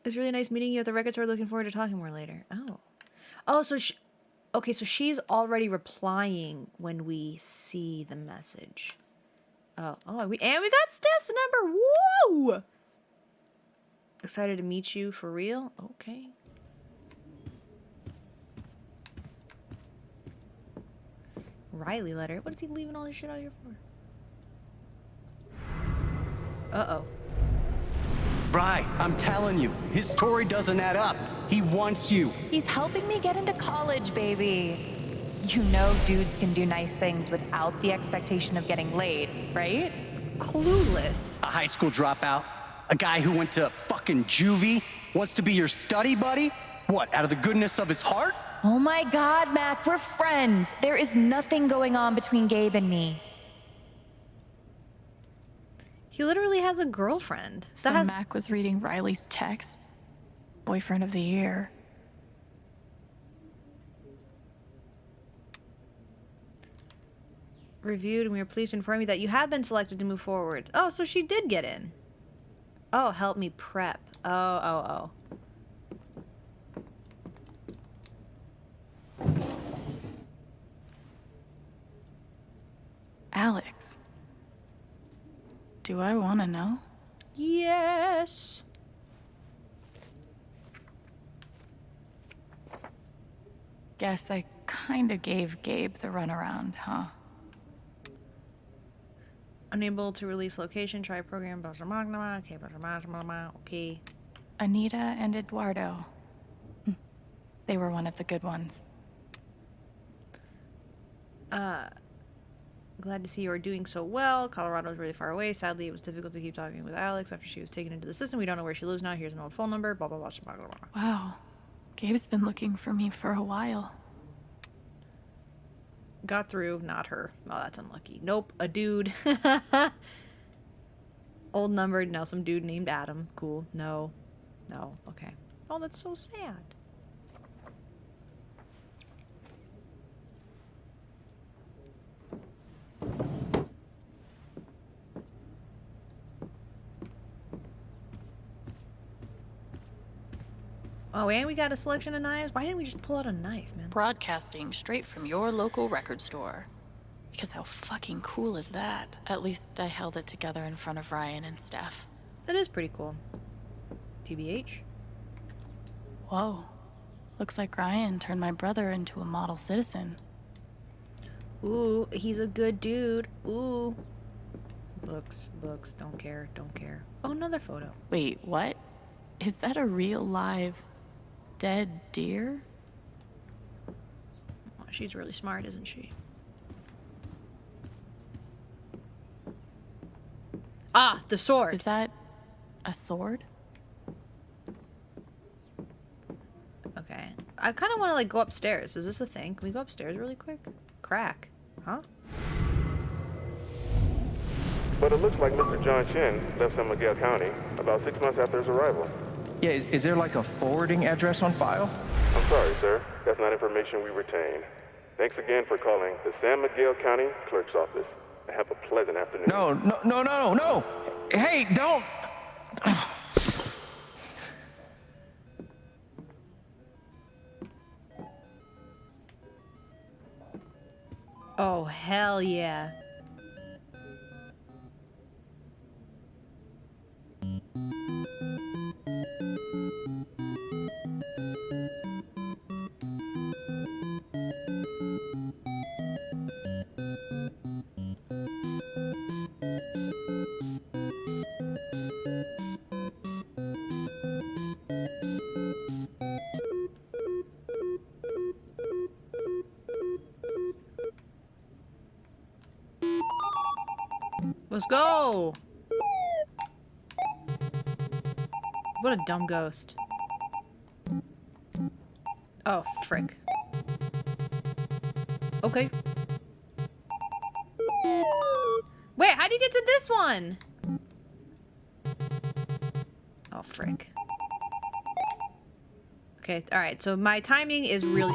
It's really nice meeting you at the record store. Looking forward to talking more later. Oh. Oh, so okay, so she's already replying when we see the message. Oh, and we got Steph's number. Whoa! Excited to meet you for real? Okay. Riley letter. What is he leaving all this shit out here for? Uh-oh. Bri, I'm telling you, his story doesn't add up. He wants you. He's helping me get into college, baby. You know dudes can do nice things without the expectation of getting laid, right? Clueless. A high school dropout? A guy who went to fucking juvie? Wants to be your study buddy? What, out of the goodness of his heart? Oh my God, Mac, we're friends. There is nothing going on between Gabe and me. He literally has a girlfriend. So Mac was reading Riley's text. Boyfriend of the year. Reviewed, and we are pleased to inform you that you have been selected to move forward. Oh, so she did get in. Oh, help me prep. Oh. Alex. Do I want to know? Yes. Guess I kind of gave Gabe the runaround, huh? Unable to release location, try program. Okay. Anita and Eduardo. They were one of the good ones. Glad to see you are doing so well. Colorado is really far away. Sadly, it was difficult to keep talking with Alex after she was taken into the system. We don't know where she lives now. Here's an old phone number. Blah, blah, blah, blah, blah, blah. Wow. Gabe's been looking for me for a while. Got through. Not her. Oh, that's unlucky. Nope. A dude. Old number. Now some dude named Adam. Cool. No. No. Okay. Oh, that's so sad. Oh, and we got a selection of knives? Why didn't we just pull out a knife, man? Broadcasting straight from your local record store. Because how fucking cool is that? At least I held it together in front of Ryan and Steph. That is pretty cool. TBH? Whoa. Looks like Ryan turned my brother into a model citizen. Ooh, he's a good dude. Ooh. Books, don't care. Oh, another photo. Wait, what? Is that a real live dead deer? Oh, she's really smart, isn't she? Ah, the sword. Is that a sword? Okay. I kind of want to, like, go upstairs. Is this a thing? Can we go upstairs really quick? Crack. Huh? But it looks like Mr. John Chen left San Miguel County about 6 months after his arrival. Yeah, is there like a forwarding address on file? I'm sorry, sir. That's not information we retain. Thanks again for calling the San Miguel County Clerk's Office. And have a pleasant afternoon. No. Hey, don't. Oh, hell yeah. Let's go! What a dumb ghost. Oh, frick. Okay. Wait, how do you get to this one? Oh, frick. Okay, alright, so my timing is really...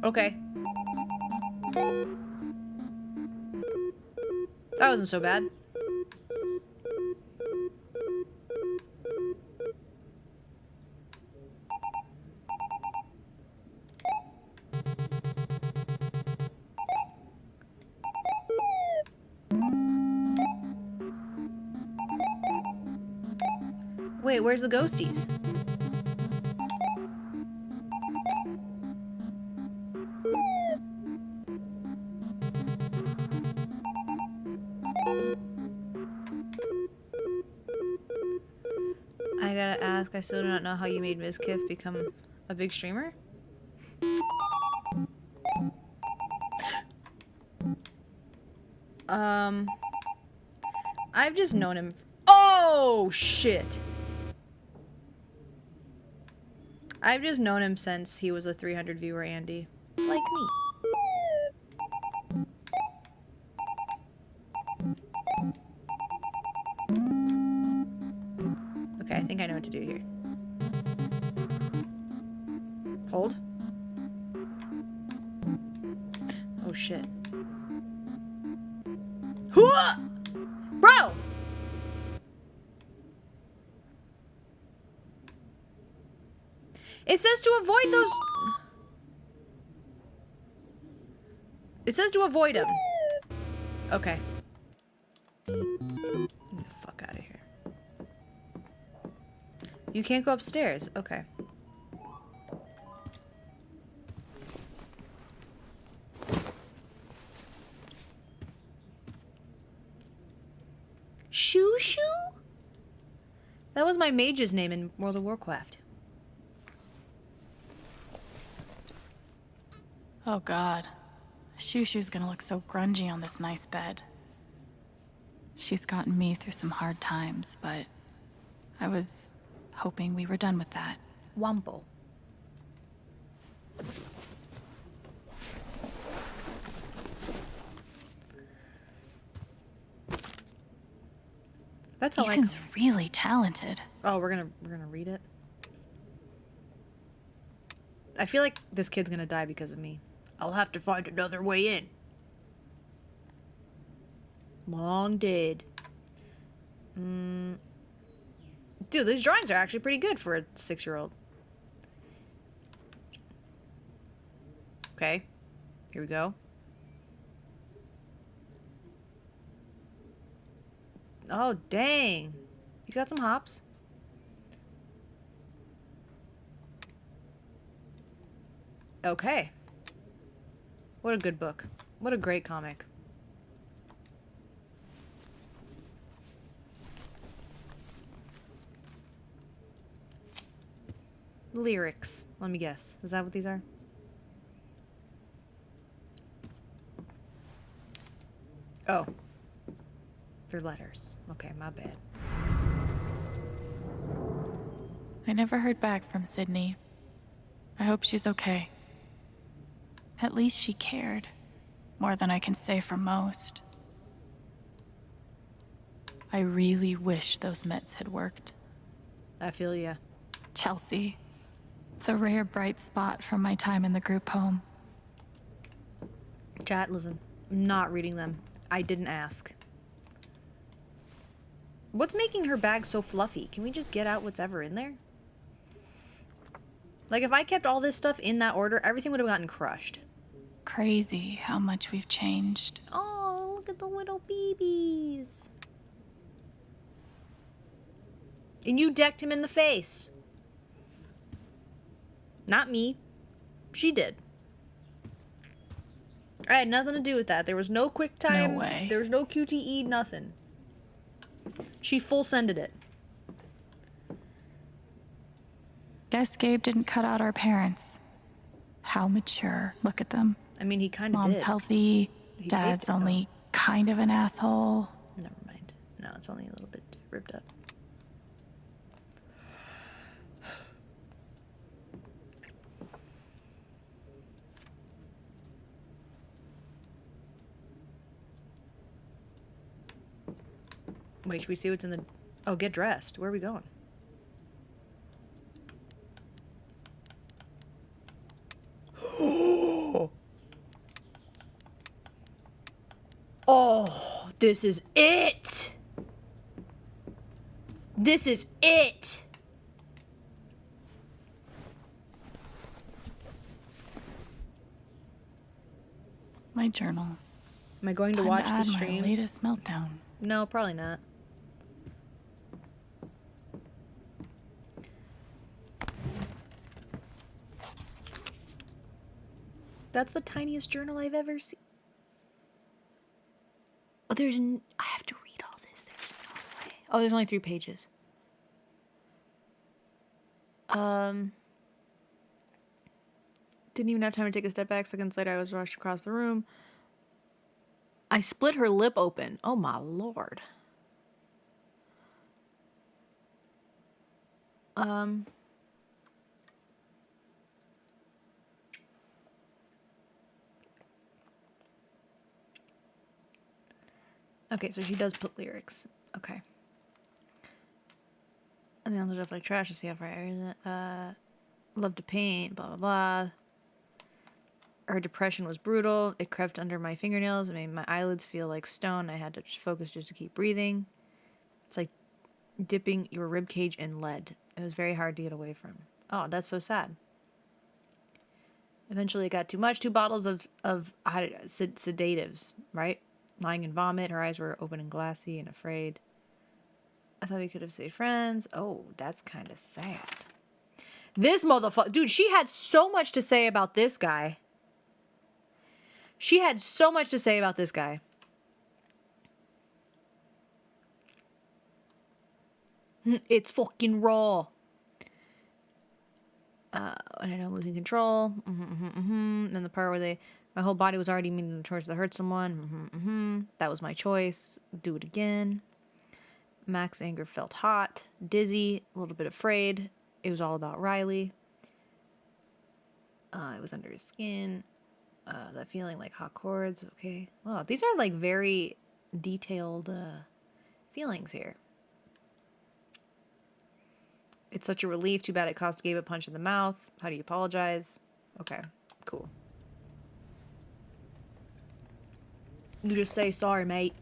Okay. That wasn't so bad. Wait, where's the ghosties? I still do not know how you made Ms. Kiff become a big streamer. I've just known him. Oh, shit. I've just known him since he was a 300 viewer Andy. Like me. Okay, I think I know what to do here. Hold. Oh shit. Hooah! Bro! It says to avoid those... It says to avoid them. Okay. Get the fuck out of here. You can't go upstairs. Okay. Shoo Shoo? That was my mage's name in World of Warcraft. Oh god. Shushu's gonna look so grungy on this nice bed. She's gotten me through some hard times, but I was hoping we were done with that. Wampo. That's all Ethan's really talented. Oh, we're gonna read it. I feel like this kid's gonna die because of me. I'll have to find another way in. Long dead. Dude, these drawings are actually pretty good for a 6-year-old. Okay. Here we go. Oh, dang. He's got some hops. Okay. What a good book. What a great comic. Lyrics. Let me guess. Is that what these are? Oh. They're letters. Okay, my bad. I never heard back from Sydney. I hope she's okay. At least she cared. More than I can say for most. I really wish those meds had worked. I feel ya. Chelsea. The rare bright spot from my time in the group home. Chat, listen. I'm not reading them. I didn't ask. What's making her bag so fluffy? Can we just get out what's ever in there? Like, if I kept all this stuff in that order, everything would have gotten crushed. Crazy how much we've changed. Oh, look at the little babies. And you decked him in the face. Not me. She did. I had nothing to do with that. There was no quick time. No way. There was no QTE, nothing. She full sended it. Guess Gabe didn't cut out our parents. How mature. Look at them. I mean, he kind of did. Mom's healthy. He Dad's taped it, only kind of an asshole. Never mind. No, it's only a little bit ripped up. Wait, should we see what's in the... Oh, get dressed. Where are we going? Oh, this is it! This is it! My journal. Am I going to Time watch add the stream? My latest meltdown. No, probably not. That's the tiniest journal I've ever seen. Oh, I have to read all this. There's no way. Oh, there's only 3 pages. Didn't even have time to take a step back. Seconds later, I was rushed across the room. I split her lip open. Oh my lord. Okay, so she does put lyrics. Okay. And then I'll look up like trash to see how far I is it. Love to paint, blah blah blah. Her depression was brutal. It crept under my fingernails. It made my eyelids feel like stone. I had to focus just to keep breathing. It's like dipping your rib cage in lead. It was very hard to get away from. Oh, that's so sad. Eventually it got too much. 2 bottles of sedatives, right? Lying in vomit. Her eyes were open and glassy and afraid. I thought we could have stayed friends. Oh, that's kind of sad. This motherfucker. Dude, she had so much to say about this guy. She had so much to say about this guy. It's fucking raw. And I'm losing control. Then the part where my whole body was already moving towards to hurt someone. That was my choice. Do it again. Mac's anger felt hot, dizzy, a little bit afraid. It was all about Riley. It was under his skin. That feeling like hot cords. Okay. Oh, these are like very detailed feelings here. It's such a relief. Too bad it cost Gabe a punch in the mouth. How do you apologize? Okay, cool. You just say sorry, mate.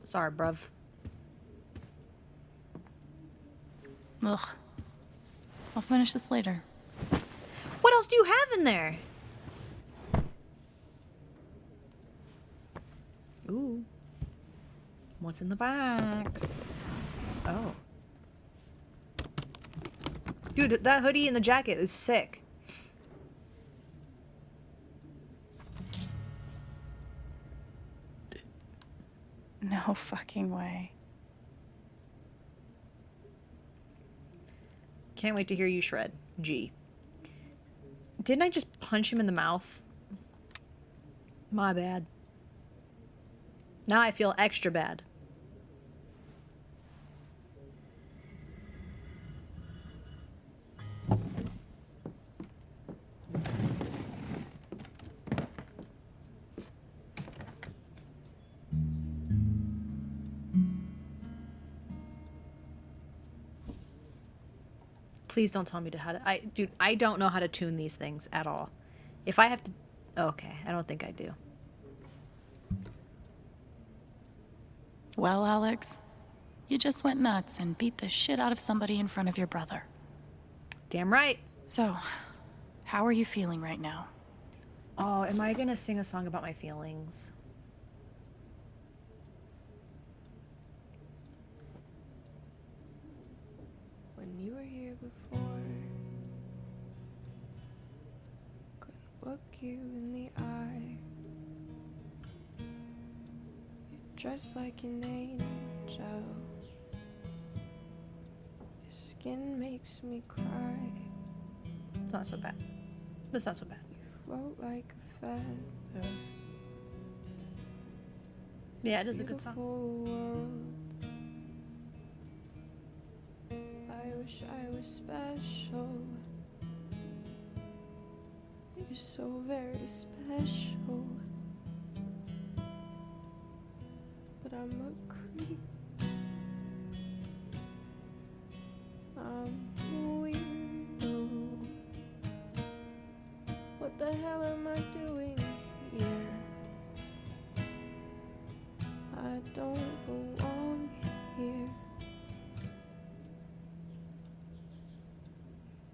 Sorry, bruv. Ugh. I'll finish this later. What else do you have in there? Ooh. What's in the box? Oh. Dude, that hoodie and the jacket is sick. No fucking way. Can't wait to hear you shred. G. Didn't I just punch him in the mouth? My bad. Now I feel extra bad. Please don't tell me how to... Dude, I don't know how to tune these things at all. If I have to... Okay, I don't think I do. Well, Alex, you just went nuts and beat the shit out of somebody in front of your brother. Damn right. So, how are you feeling right now? Oh, am I gonna sing a song about my feelings? When you were here before, couldn't look you in the eye. You're dressed like an angel. Your skin makes me cry. It's not so bad. It's not so bad. You float like a feather. Yeah, it is a good song. World. I wish I was special. You're so very special. But I'm a creep. I'm a weirdo. What the hell am I doing here? I don't belong here.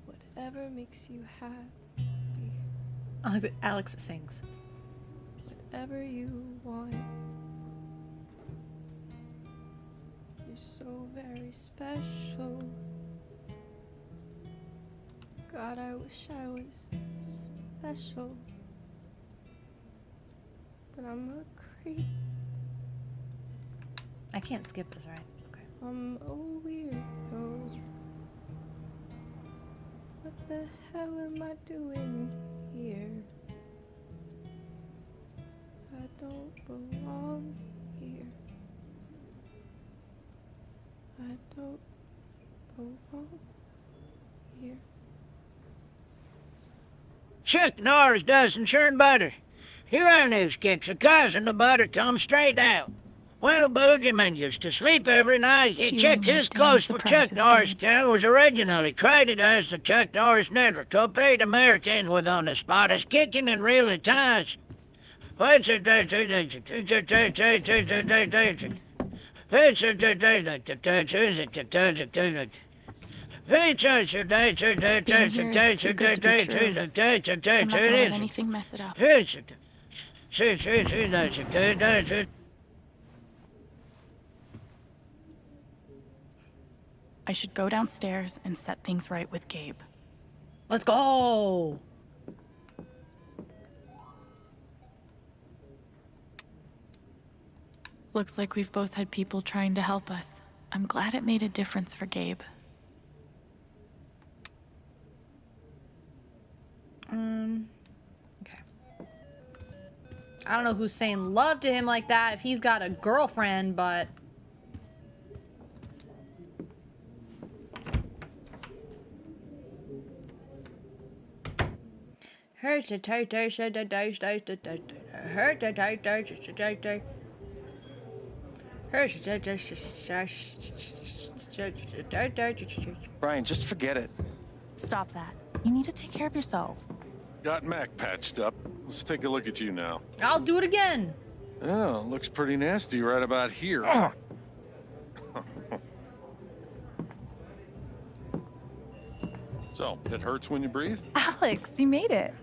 Whatever makes you happy. I like that Alex sings. Whatever you want. You're so very special. God, I wish I was special. But I'm a creep. I can't skip this, right? Okay. I'm a weirdo. the hell am I doing here? I don't belong here. I don't belong here. Chuck Norris doesn't churn butter. Here are news kicks a cousin the butter comes straight out. Well, Boogeyman used to sleep every night. He checked his clothes for Chuck Norris. It was originally created as the Chuck Norris Network to feed Americans with on the spot as kicking and really ties. Anything mess it up. I should go downstairs and set things right with Gabe. Let's go. Looks like we've both had people trying to help us. I'm glad it made a difference for Gabe. Okay. I don't know who's saying love to him like that if he's got a girlfriend, but... Brian, just forget it. Stop that. You need to take care of yourself. Got Mac patched up. Let's take a look at you now. I'll do it again. Oh, looks pretty nasty right about here. So, it hurts when you breathe? Alex, you made it.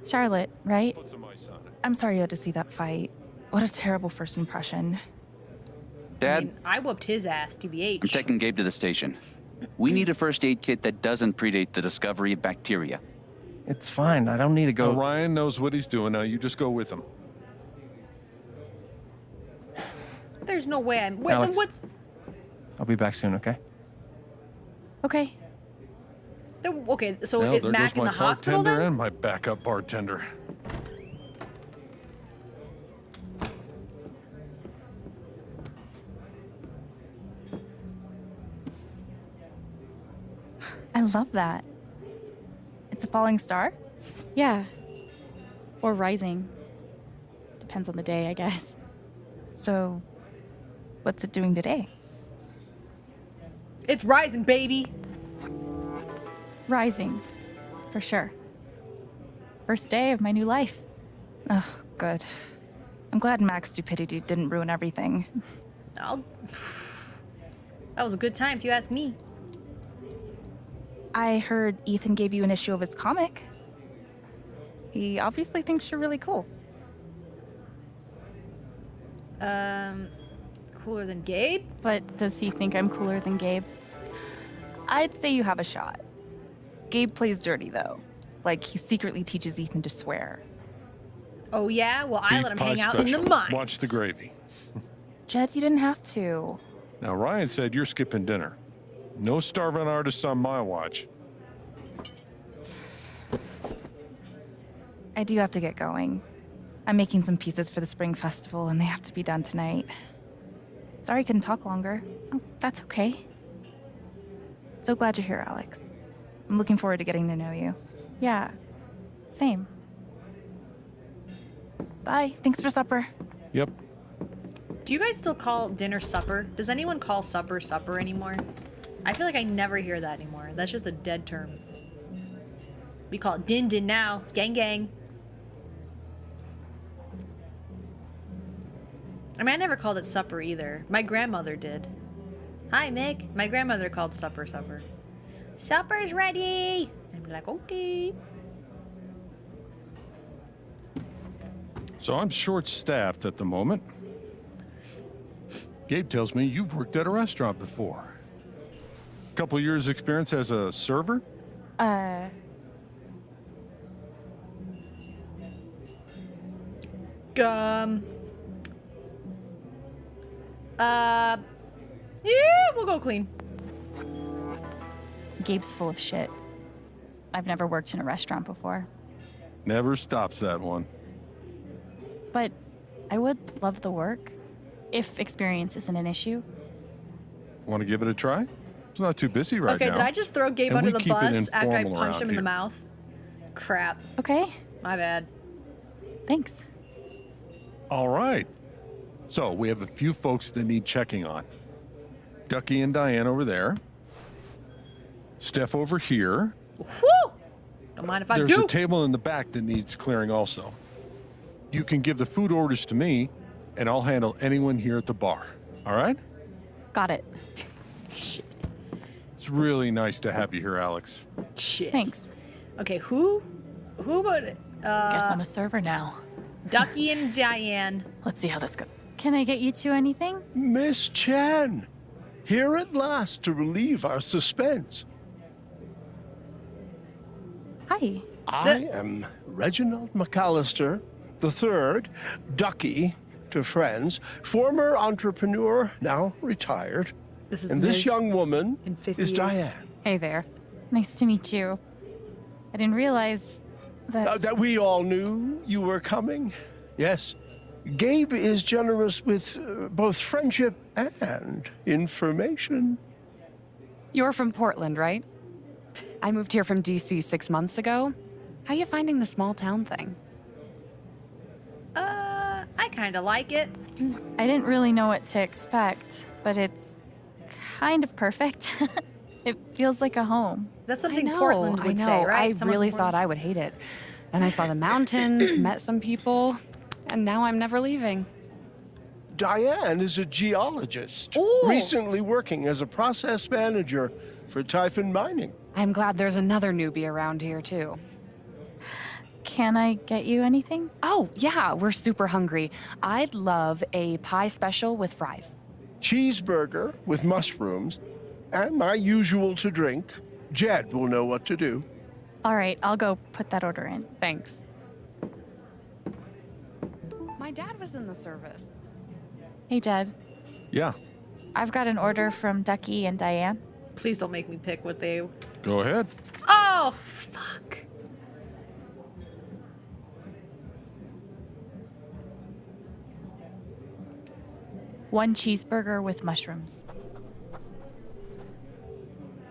Charlotte, right? Put some ice on it. I'm sorry you had to see that fight. What a terrible first impression. Dad, I whooped his ass, TBH. I'm taking Gabe to the station. We need a first aid kit that doesn't predate the discovery of bacteria. It's fine. I don't need to go. Now, Ryan knows what he's doing. Now you just go with him. There's no way I'm... Wait, then Alex. what's... I'll be back soon, okay? Okay. Okay, so Well, is there Mac goes in my the hospital bartender then? and my backup bartender. I love that. It's a falling star? Yeah. Or rising. Depends on the day, I guess. So, what's it doing today? It's rising, baby. Rising. For sure. First day of my new life. Oh, good. I'm glad Mac's stupidity didn't ruin everything. That was a good time, if you ask me. I heard Ethan gave you an issue of his comic. He obviously thinks you're really cool. Cooler than Gabe? But does he think I'm cooler than Gabe? I'd say you have a shot. Gabe plays dirty, though. Like, he secretly teaches Ethan to swear. Oh, yeah? Well, I Beef let him pie hang out special. in the mines. Watch the gravy. Jed, you didn't have to. Now, Ryan said you're skipping dinner. No starving artists on my watch. I do have to get going. I'm making some pieces for the spring festival, and they have to be done tonight. Sorry I couldn't talk longer. Oh, that's okay. So glad you're here, Alex. I'm looking forward to getting to know you. Yeah, same. Bye. Thanks for supper. Yep. Do you guys still call dinner supper? Does anyone call supper supper anymore? I feel like I never hear that anymore. That's just a dead term. We call it din din now. Gang gang. I mean, I never called it supper either. My grandmother did. Hi, Mick. My grandmother called supper supper. Supper's ready! I'm like, okay. So I'm short-staffed at the moment. Gabe tells me you've worked at a restaurant before. Couple years experience as a server? Yeah, we'll go clean. Gabe's full of shit. I've never worked in a restaurant before. Never stops that one. But I would love the work, if experience isn't an issue. Want to give it a try? It's not too busy right now. Okay, did I just throw Gabe And under we the keep it bus after I informal punched him around in the here. mouth? Crap. Okay, My bad. thanks. All right. So we have a few folks that need checking on. Ducky and Diane over there. Steph over here. Whew! Don't mind if I There's do. a table in the back that needs clearing also. You can give the food orders to me, and I'll handle anyone here at the bar. All right? Got it. Shit. It's really nice to have you here, Alex. Shit. Thanks. Okay, who would Guess I'm a server now. Ducky and Diane. Let's see how this goes. Can I get you two anything? Miss Chan, here at last to relieve our suspense. Hi. I am Reginald McAllister III, Ducky to friends, former entrepreneur, now retired. This is And this Liz young woman in 50 is years. Diane. Hey there. Nice to meet you. I didn't realize that... That we all knew you were coming. Yes. Gabe is generous with both friendship and information. You're from Portland, right? I moved here from DC 6 months ago. How you finding the small town thing? I kind of like it. I didn't really know what to expect, but it's kind of perfect. It feels like a home. That's something I know, Portland would say, right? I Someone really from thought I would hate it. Then I saw the mountains, met some people, and now I'm never leaving. Diane is a geologist, Ooh. recently working as a process manager for Typhon Mining. I'm glad there's another newbie around here, too. Can I get you anything? Oh, yeah, we're super hungry. I'd love a pie special with fries. Cheeseburger with mushrooms, and my usual to drink. Jed will know what to do. All right, I'll go put that order in. Thanks. My dad was in the service. Hey, Jed. Yeah, I've got an order from Ducky and Diane. Please don't make me pick what they... go ahead. Oh, fuck. One cheeseburger with mushrooms.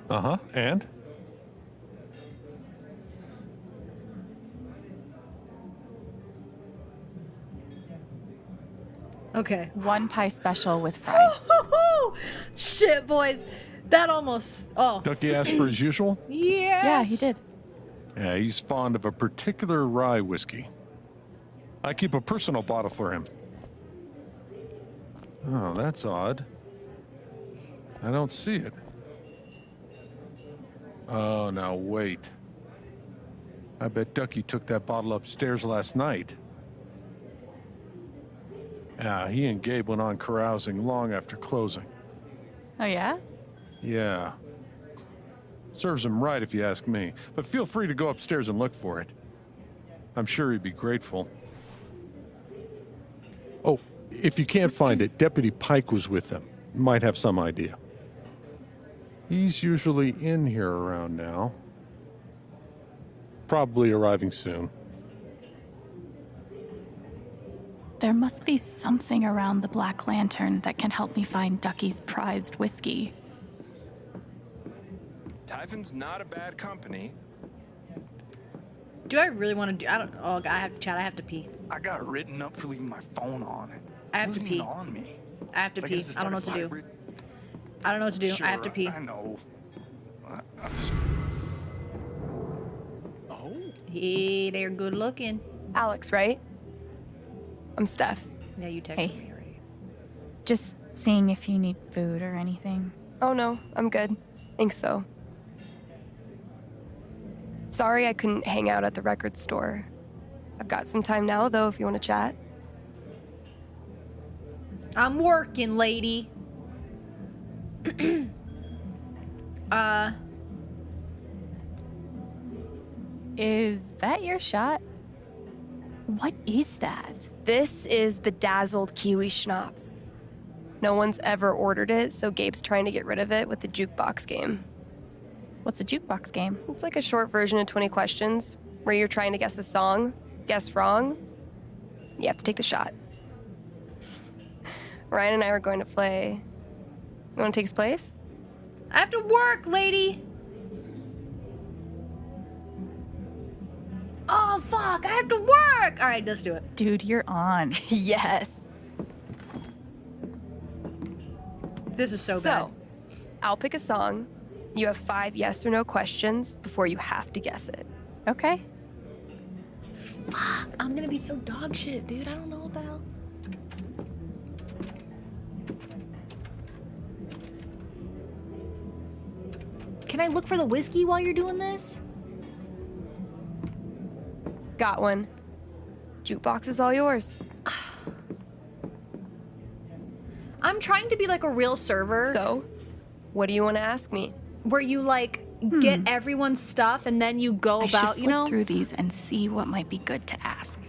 Uh-huh, and? Okay. One pie special with fries. Shit, boys. That almost... Oh. Ducky asked for his usual? Yes. Yeah, he did. Yeah, he's fond of a particular rye whiskey. I keep a personal bottle for him. Oh, that's odd. I don't see it. Oh, now wait. I bet Ducky took that bottle upstairs last night. Yeah, he and Gabe went on carousing long after closing. Oh, yeah? Yeah. Serves him right if you ask me, but feel free to go upstairs and look for it. I'm sure he'd be grateful. Oh, if you can't find it, Deputy Pike was with them. Might have some idea. He's usually in here around now. Probably arriving soon. There must be something around the Black Lantern that can help me find Ducky's prized whiskey. Typhon's not a bad company. Do I really want to do... I don't... Oh, I have to chat. I have to pee. I got written up for leaving my phone on. I have It to wasn't pee. even on me. I have to But pee. guess it I don't know what to started do. vibrating. I don't know what to do. I have to Sure, pee. I know. I'm just... Oh? Hey, they're good looking. Alex, right? I'm Steph. Yeah, you texted Hey. me already. Just seeing if you need food or anything. Oh no, I'm good. Thanks though. Sorry I couldn't hang out at the record store. I've got some time now though if you want to chat. I'm working, lady. Is that your shot? What is that? This is bedazzled kiwi schnapps. No one's ever ordered it, so Gabe's trying to get rid of it with the jukebox game. What's a jukebox game? It's like a short version of 20 questions where you're trying to guess a song. Guess wrong, you have to take the shot. Ryan and I were going to play. You want to take his place? I have to work, lady. Oh, fuck. I have to work. All right, let's do it. Dude, you're on. Yes. This is so bad. So, I'll pick a song. You have 5 yes or no questions before you have to guess it. Okay. Fuck. I'm gonna be so dog shit, dude. I don't know what the hell. Can I look for the whiskey while you're doing this? Got one. Jukebox is all yours. I'm trying to be like a real server. So, what do you want to ask me? Where you like get everyone's stuff and then you go I about, should you know? flip through these and see what might be good to ask.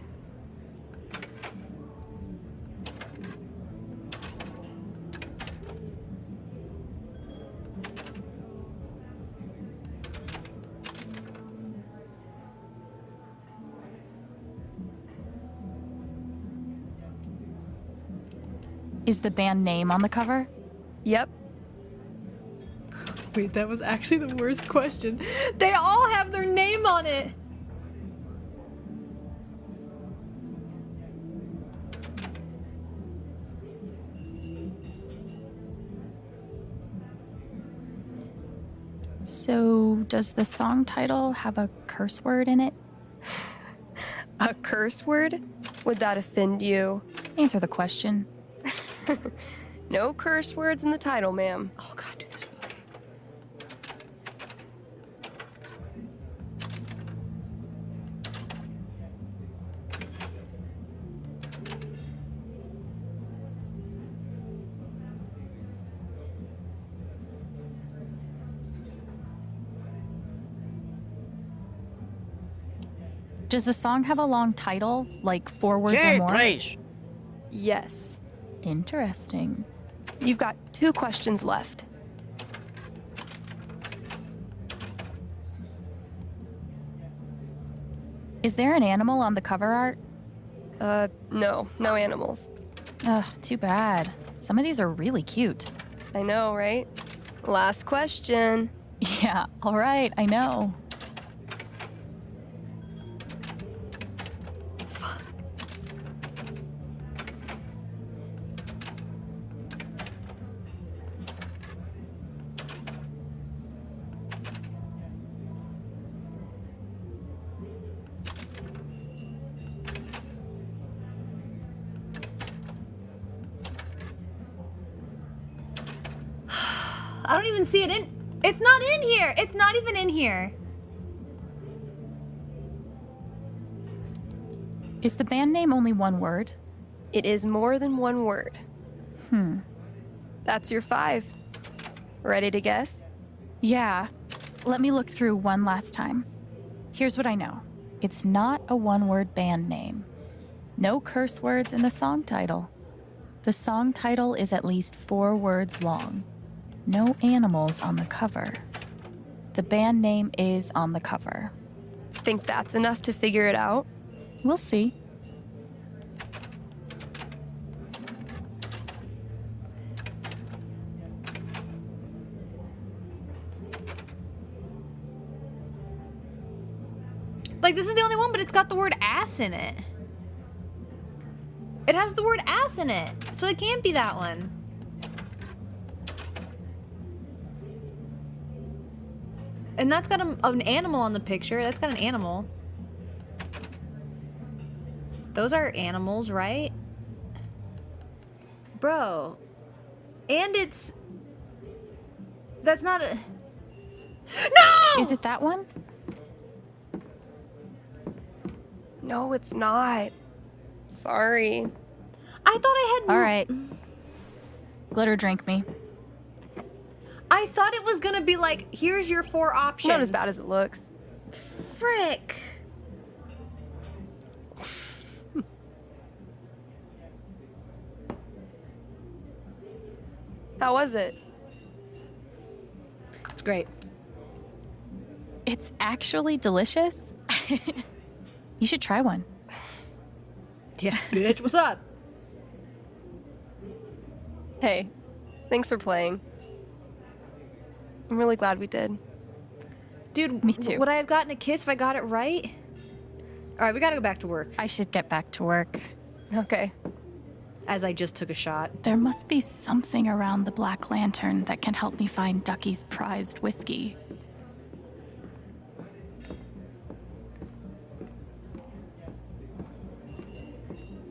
Is the band name on the cover? Yep. Wait, that was actually the worst question. They all have their name on it. So, does the song title have a curse word in it? A curse word? Would that offend you? Answer the question. No curse words in the title, ma'am. Oh god, do this. Does the song have a long title, like 4 words Jay, or more? please. Yes. Interesting. You've got 2 questions left. Is there an animal on the cover art? No animals. Ugh, too bad. Some of these are really cute. I know, right? Last question. Yeah, all right, I know. I don't even see it in. It's not in here. It's not even in here. Is the band name only 1 word? It is more than 1 word. That's your 5. Ready to guess? Yeah. Let me look through one last time. Here's what I know. It's not a 1-word band name. No curse words in the song title. The song title is at least 4 words long. No animals on the cover. The band name is on the cover. Think that's enough to figure it out? We'll see. Like, this is the only one, but it's got the word ass in it. It has the word ass in it. So it can't be that one. And that's got an animal on the picture. That's got an animal. Those are animals, right? Bro. And it's... That's not a... No! Is it that one? No, it's not. Sorry. I thought I had... All right. Glitter drink me. I thought it was gonna be like, here's your 4 options. Not as bad as it looks. Frick. How was it? It's great. It's actually delicious. You should try one. Yeah, bitch, what's up? Hey, thanks for playing. I'm really glad we did. Dude, Me too. Would I have gotten a kiss if I got it right? All right, we gotta go back to work. I should get back to work. Okay. As I just took a shot. There must be something around the Black Lantern that can help me find Ducky's prized whiskey.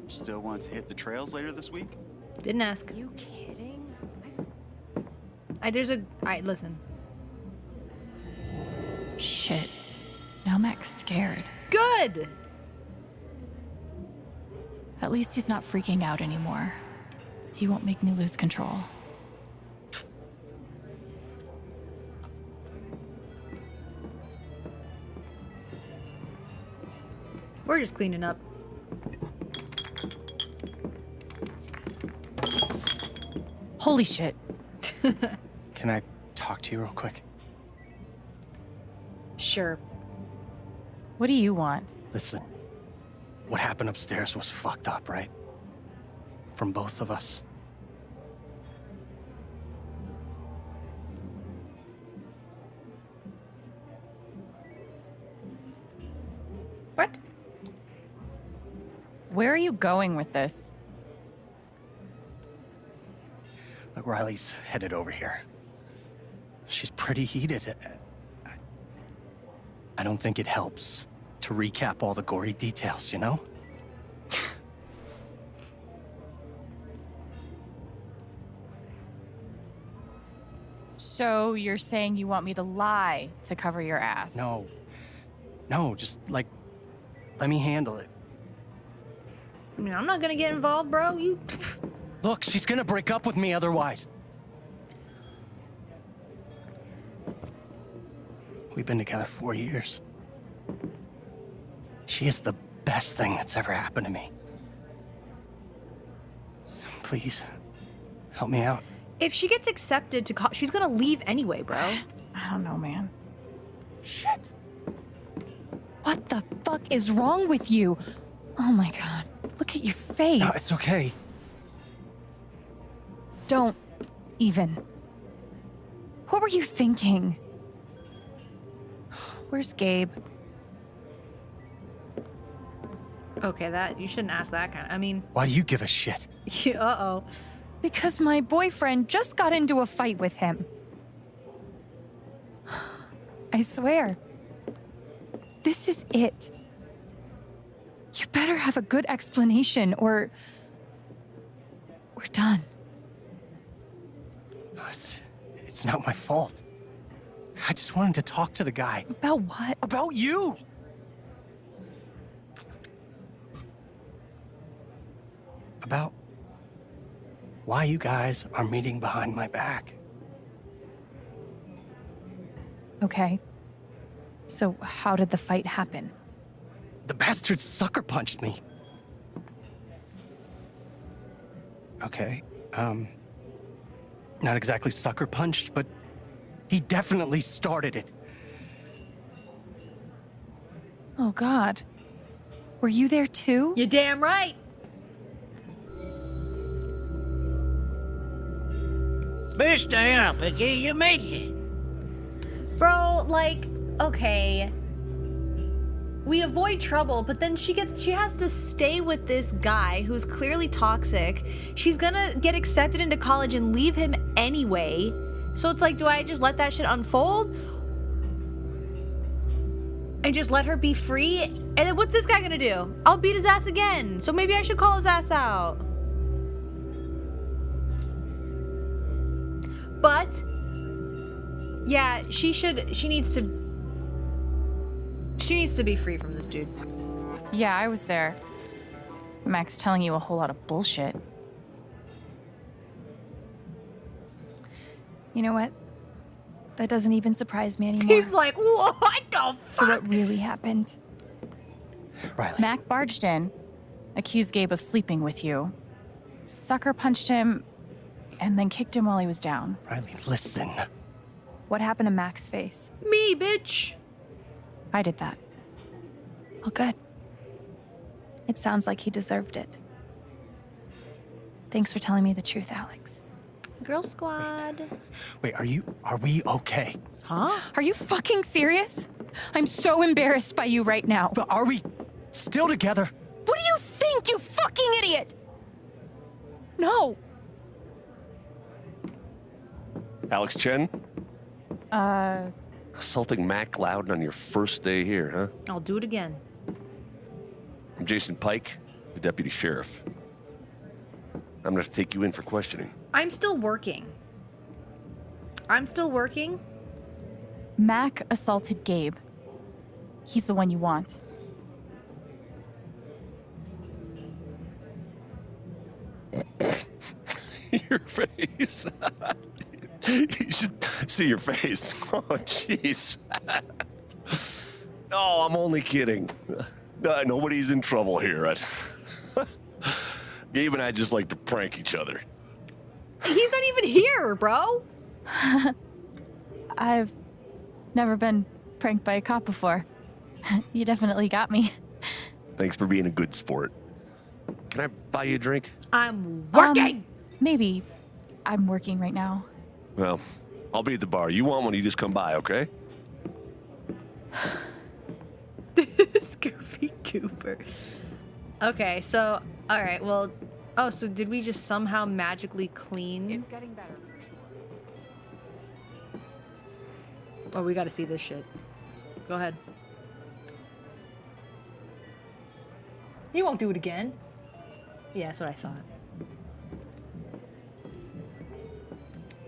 Still want to hit the trails later this week? Didn't ask. You kidding? Listen. Shit. Now Mac's scared. Good! At least he's not freaking out anymore. He won't make me lose control. We're just cleaning up. Holy shit. Can I talk to you real quick? Sure. What do you want? Listen, what happened upstairs was fucked up, right? From both of us. What? Where are you going with this? Look, Riley's headed over here. She's pretty heated. I don't think it helps to recap all the gory details, you know? So you're saying you want me to lie to cover your ass? No. No, just, like, let me handle it. I mean, I'm not gonna get involved, bro. You... Look, she's gonna break up with me otherwise. We've been together 4 years. She is the best thing that's ever happened to me. So please, help me out. If she gets accepted to she's gonna leave anyway, bro. I don't know, man. Shit. What the fuck is wrong with you? Oh my god. Look at your face. No, it's okay. Don't even. What were you thinking? Where's Gabe? Okay, you shouldn't ask that kind of... I mean... Why do you give a shit? Uh-oh. Because my boyfriend just got into a fight with him. I swear. This is it. You better have a good explanation or... we're done. It's not my fault. I just wanted to talk to the guy. About what? About you! About why you guys are meeting behind my back. Okay. So how did the fight happen? The bastard sucker punched me. Okay, not exactly sucker punched, but he definitely started it. Oh God. Were you there too? You're damn right. Bitch, Diana, Picky, you made it. Bro, like, okay. We avoid trouble, but then she has to stay with this guy who's clearly toxic. She's gonna get accepted into college and leave him anyway. So it's like, do I just let that shit unfold? And just let her be free? And then what's this guy gonna do? I'll beat his ass again. So maybe I should call his ass out. But, yeah, she needs to be free from this dude. Yeah, I was there. Mac's telling you a whole lot of bullshit. You know what? That doesn't even surprise me anymore. He's like, what the fuck? So what really happened? Riley. Mac barged in, accused Gabe of sleeping with you, sucker punched him, and then kicked him while he was down. Riley, listen. What happened to Mac's face? Me, bitch. I did that. Well, good. It sounds like he deserved it. Thanks for telling me the truth, Alex. Girl squad. Wait, are we okay? Huh? Are you fucking serious? I'm so embarrassed by you right now. But are we still together? What do you think, you fucking idiot? No. Alex Chen? Assaulting Mac Loudon on your first day here, huh? I'll do it again. I'm Jason Pike, the deputy sheriff. I'm gonna have to take you in for questioning. I'm still working. Mac assaulted Gabe. He's the one you want. Your face. You should see your face. Oh, jeez. Oh, I'm only kidding. Nobody's in trouble here. Gabe and I just like to prank each other. He's not even here, bro. I've never been pranked by a cop before. You definitely got me. Thanks for being a good sport. Can I buy you a drink? I'm working. Maybe. I'm working right now. Well, I'll be at the bar. You want one, you just come by, okay? Goofy Cooper. Okay, so, alright, well, oh, so did we just somehow magically clean? It's getting better for sure. Oh, we gotta see this shit. Go ahead. He won't do it again. Yeah, that's what I thought.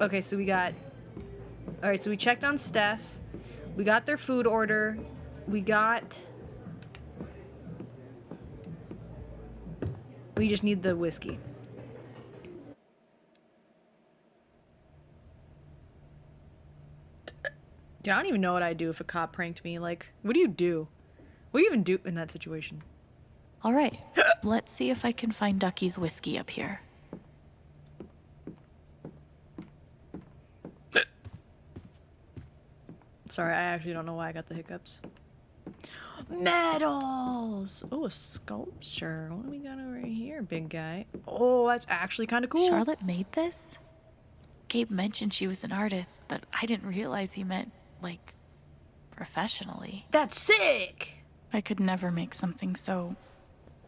Okay, so we got... Alright, so we checked on Steph. We got their food order. We got... We just need the whiskey. Dude, I don't even know what I'd do if a cop pranked me. Like, what do you do? What do you even do in that situation? All right, let's see if I can find Ducky's whiskey up here. Sorry, I actually don't know why I got the hiccups. Medals! Oh, a sculpture. What do we got over here, big guy? Oh, that's actually kind of cool. Charlotte made this? Gabe mentioned she was an artist, but I didn't realize he meant, like, professionally. That's sick! I could never make something so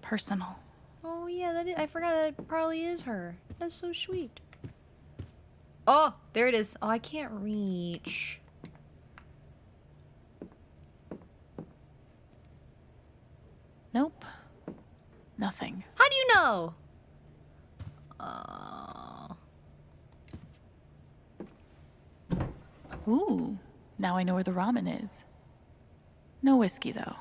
personal. Oh, yeah, I forgot that probably is her. That's so sweet. Oh, there it is. Oh, I can't reach. Nope. Nothing. How do you know? Ooh, now I know where the ramen is. No whiskey, though.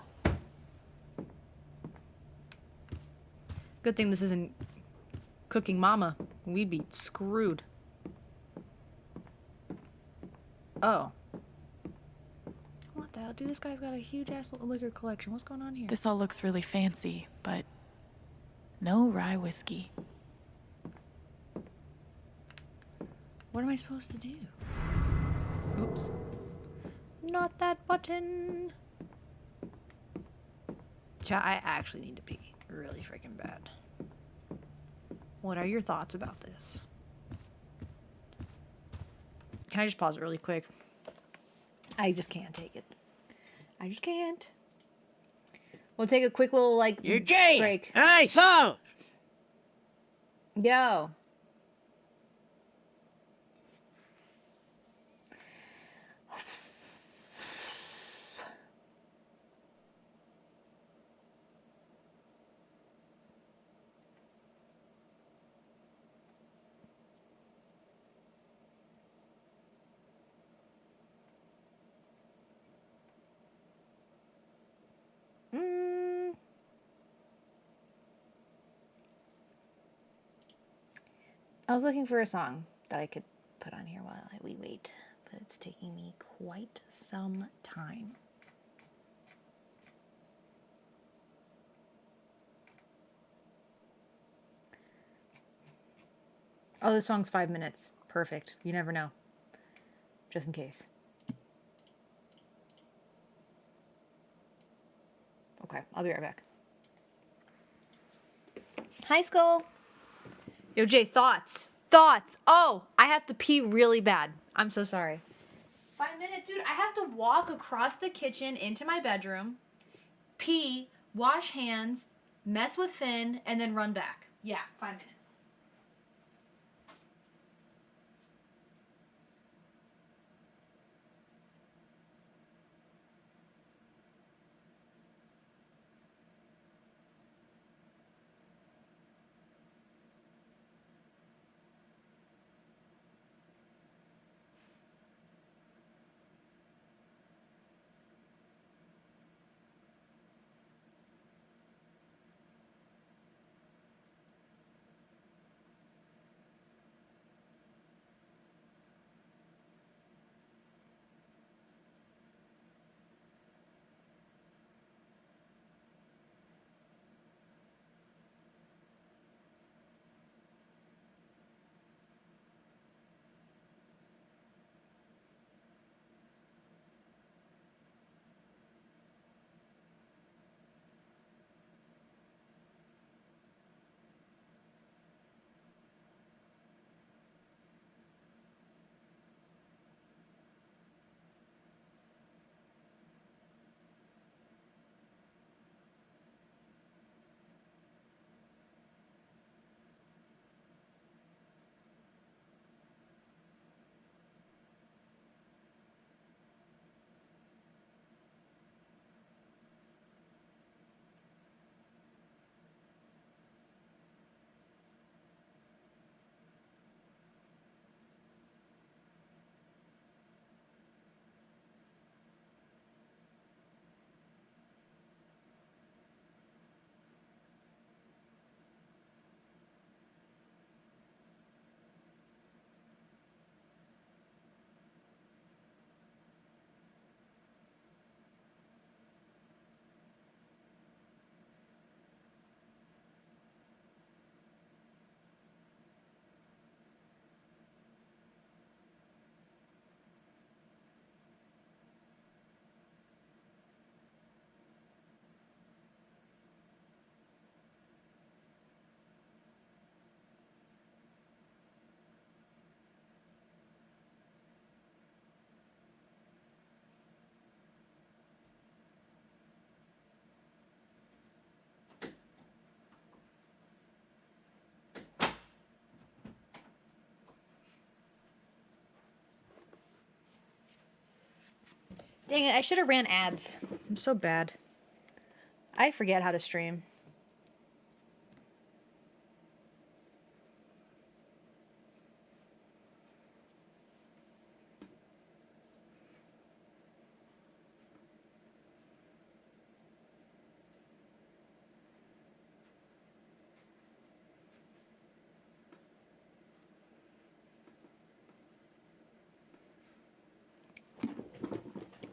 Good thing this isn't Cooking Mama. We'd be screwed. Oh. What the hell? Dude, this guy's got a huge ass liquor collection. What's going on here? This all looks really fancy, but no rye whiskey. What am I supposed to do? Oops. Not that button. Chat, I actually need to pee really freaking bad. What are your thoughts about this? Can I just pause it really quick? I just can't take it. I just can't. We'll take a quick little, like, You're Jay. break. Hey, folks. Yo. I was looking for a song that I could put on here while we wait, but it's taking me quite some time. Oh, this song's 5 minutes. Perfect. You never know. Just in case. Okay, I'll be right back. Hi, Skull. Yo, Jay, thoughts. Thoughts. Oh, I have to pee really bad. I'm so sorry. 5 minutes, dude. I have to walk across the kitchen into my bedroom, pee, wash hands, mess with Finn, and then run back. Yeah, 5 minutes. Dang it, I should have ran ads. I'm so bad. I forget how to stream.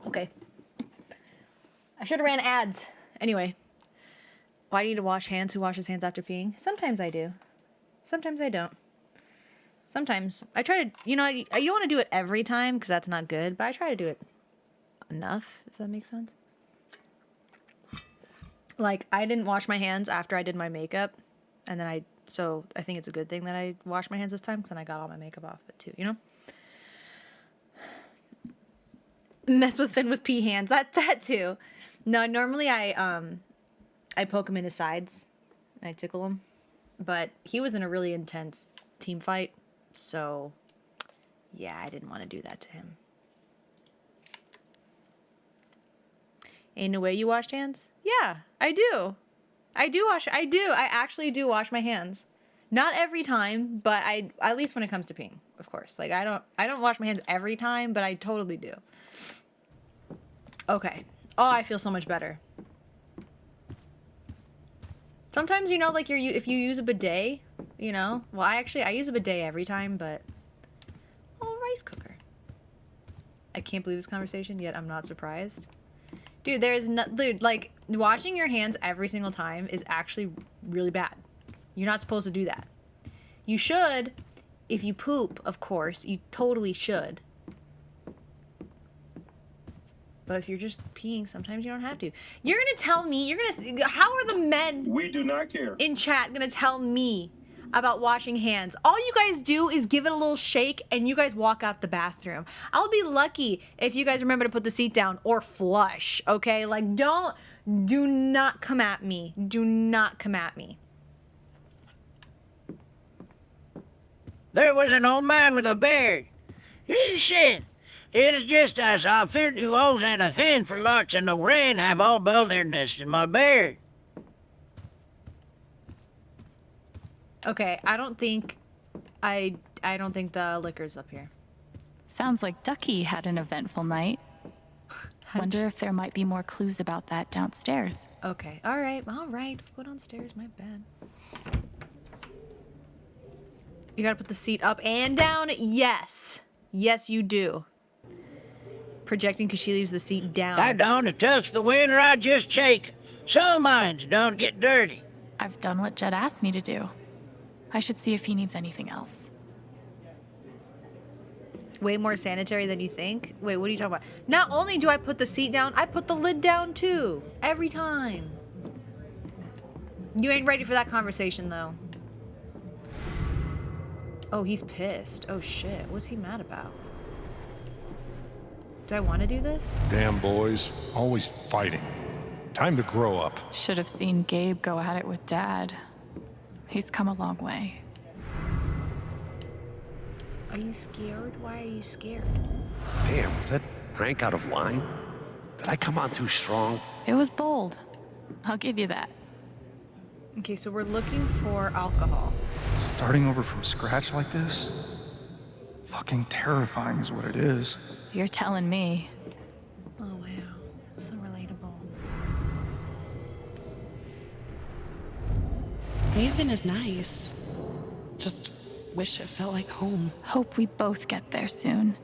Okay. I should have ran ads. Anyway. Why do you need to wash hands? Who washes hands after peeing? Sometimes I do. Sometimes I don't. Sometimes. I try to, you know, you don't want to do it every time because that's not good, but I try to do it enough, if that makes sense. Like, I didn't wash my hands after I did my makeup, and then so I think it's a good thing that I washed my hands this time because then I got all my makeup off it too, you know? Mess with Finn with pee hands. That too. No, normally I poke him in his sides and I tickle him, but he was in a really intense team fight, so yeah, I didn't want to do that to him. Ain't no way you washed hands? Yeah, I do. I actually do wash my hands. Not every time, but at least when it comes to peeing, of course. Like I don't wash my hands every time, but I totally do. Okay. Oh, I feel so much better. Sometimes, you know, like if you use a bidet, you know, well, I use a bidet every time, but oh, rice cooker. I can't believe this conversation, yet I'm not surprised. Dude, dude, like washing your hands every single time is actually really bad. You're not supposed to do that. You should, if you poop, of course, you totally should. But if you're just peeing, sometimes you don't have to. You're gonna tell me, how are the men We do not care. in chat gonna tell me about washing hands? All you guys do is give it a little shake and you guys walk out the bathroom. I'll be lucky if you guys remember to put the seat down or flush, okay? Like, do not come at me. Do not come at me. There was an old man with a beard. He said, "It is just as I feared you always and a hen for lots and the rain have all built their nest in my beard." Okay, I don't think the liquor's up here. Sounds like Ducky had an eventful night. Wonder if there might be more clues about that downstairs. Okay, all right. Go downstairs, my bad. You gotta put the seat up and down? Yes. Yes, you do. Projecting because she leaves the seat down. I don't touch the wind or I just shake. Some minds don't get dirty. I've done what Jed asked me to do. I should see if he needs anything else. Way more sanitary than you think? Wait, what are you talking about? Not only do I put the seat down, I put the lid down too. Every time. You ain't ready for that conversation though. Oh, he's pissed. Oh shit, what's he mad about? Do I want to do this? Damn boys, always fighting. Time to grow up. Should have seen Gabe go at it with Dad. He's come a long way. Are you scared? Why are you scared? Damn, was that prank out of line? Did I come on too strong? It was bold. I'll give you that. Okay, so we're looking for alcohol. Starting over from scratch like this? Fucking terrifying is what it is. You're telling me. Oh wow, so relatable. Haven is nice. Just wish it felt like home. Hope we both get there soon.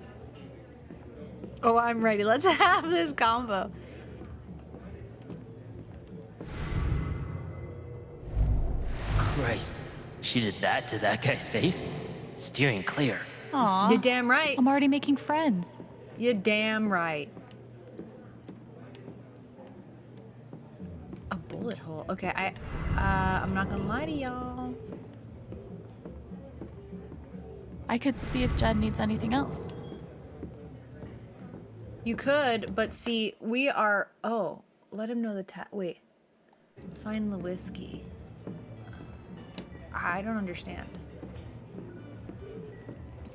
Oh, I'm ready. Let's have this combo. Christ, she did that to that guy's face? Steering clear. Aw. You're damn right. I'm already making friends. You're damn right. A bullet hole. Okay, I'm not gonna lie to y'all. I could see if Jed needs anything else. You could, but see, we are. Oh, let him know the wait. Find the whiskey. I don't understand.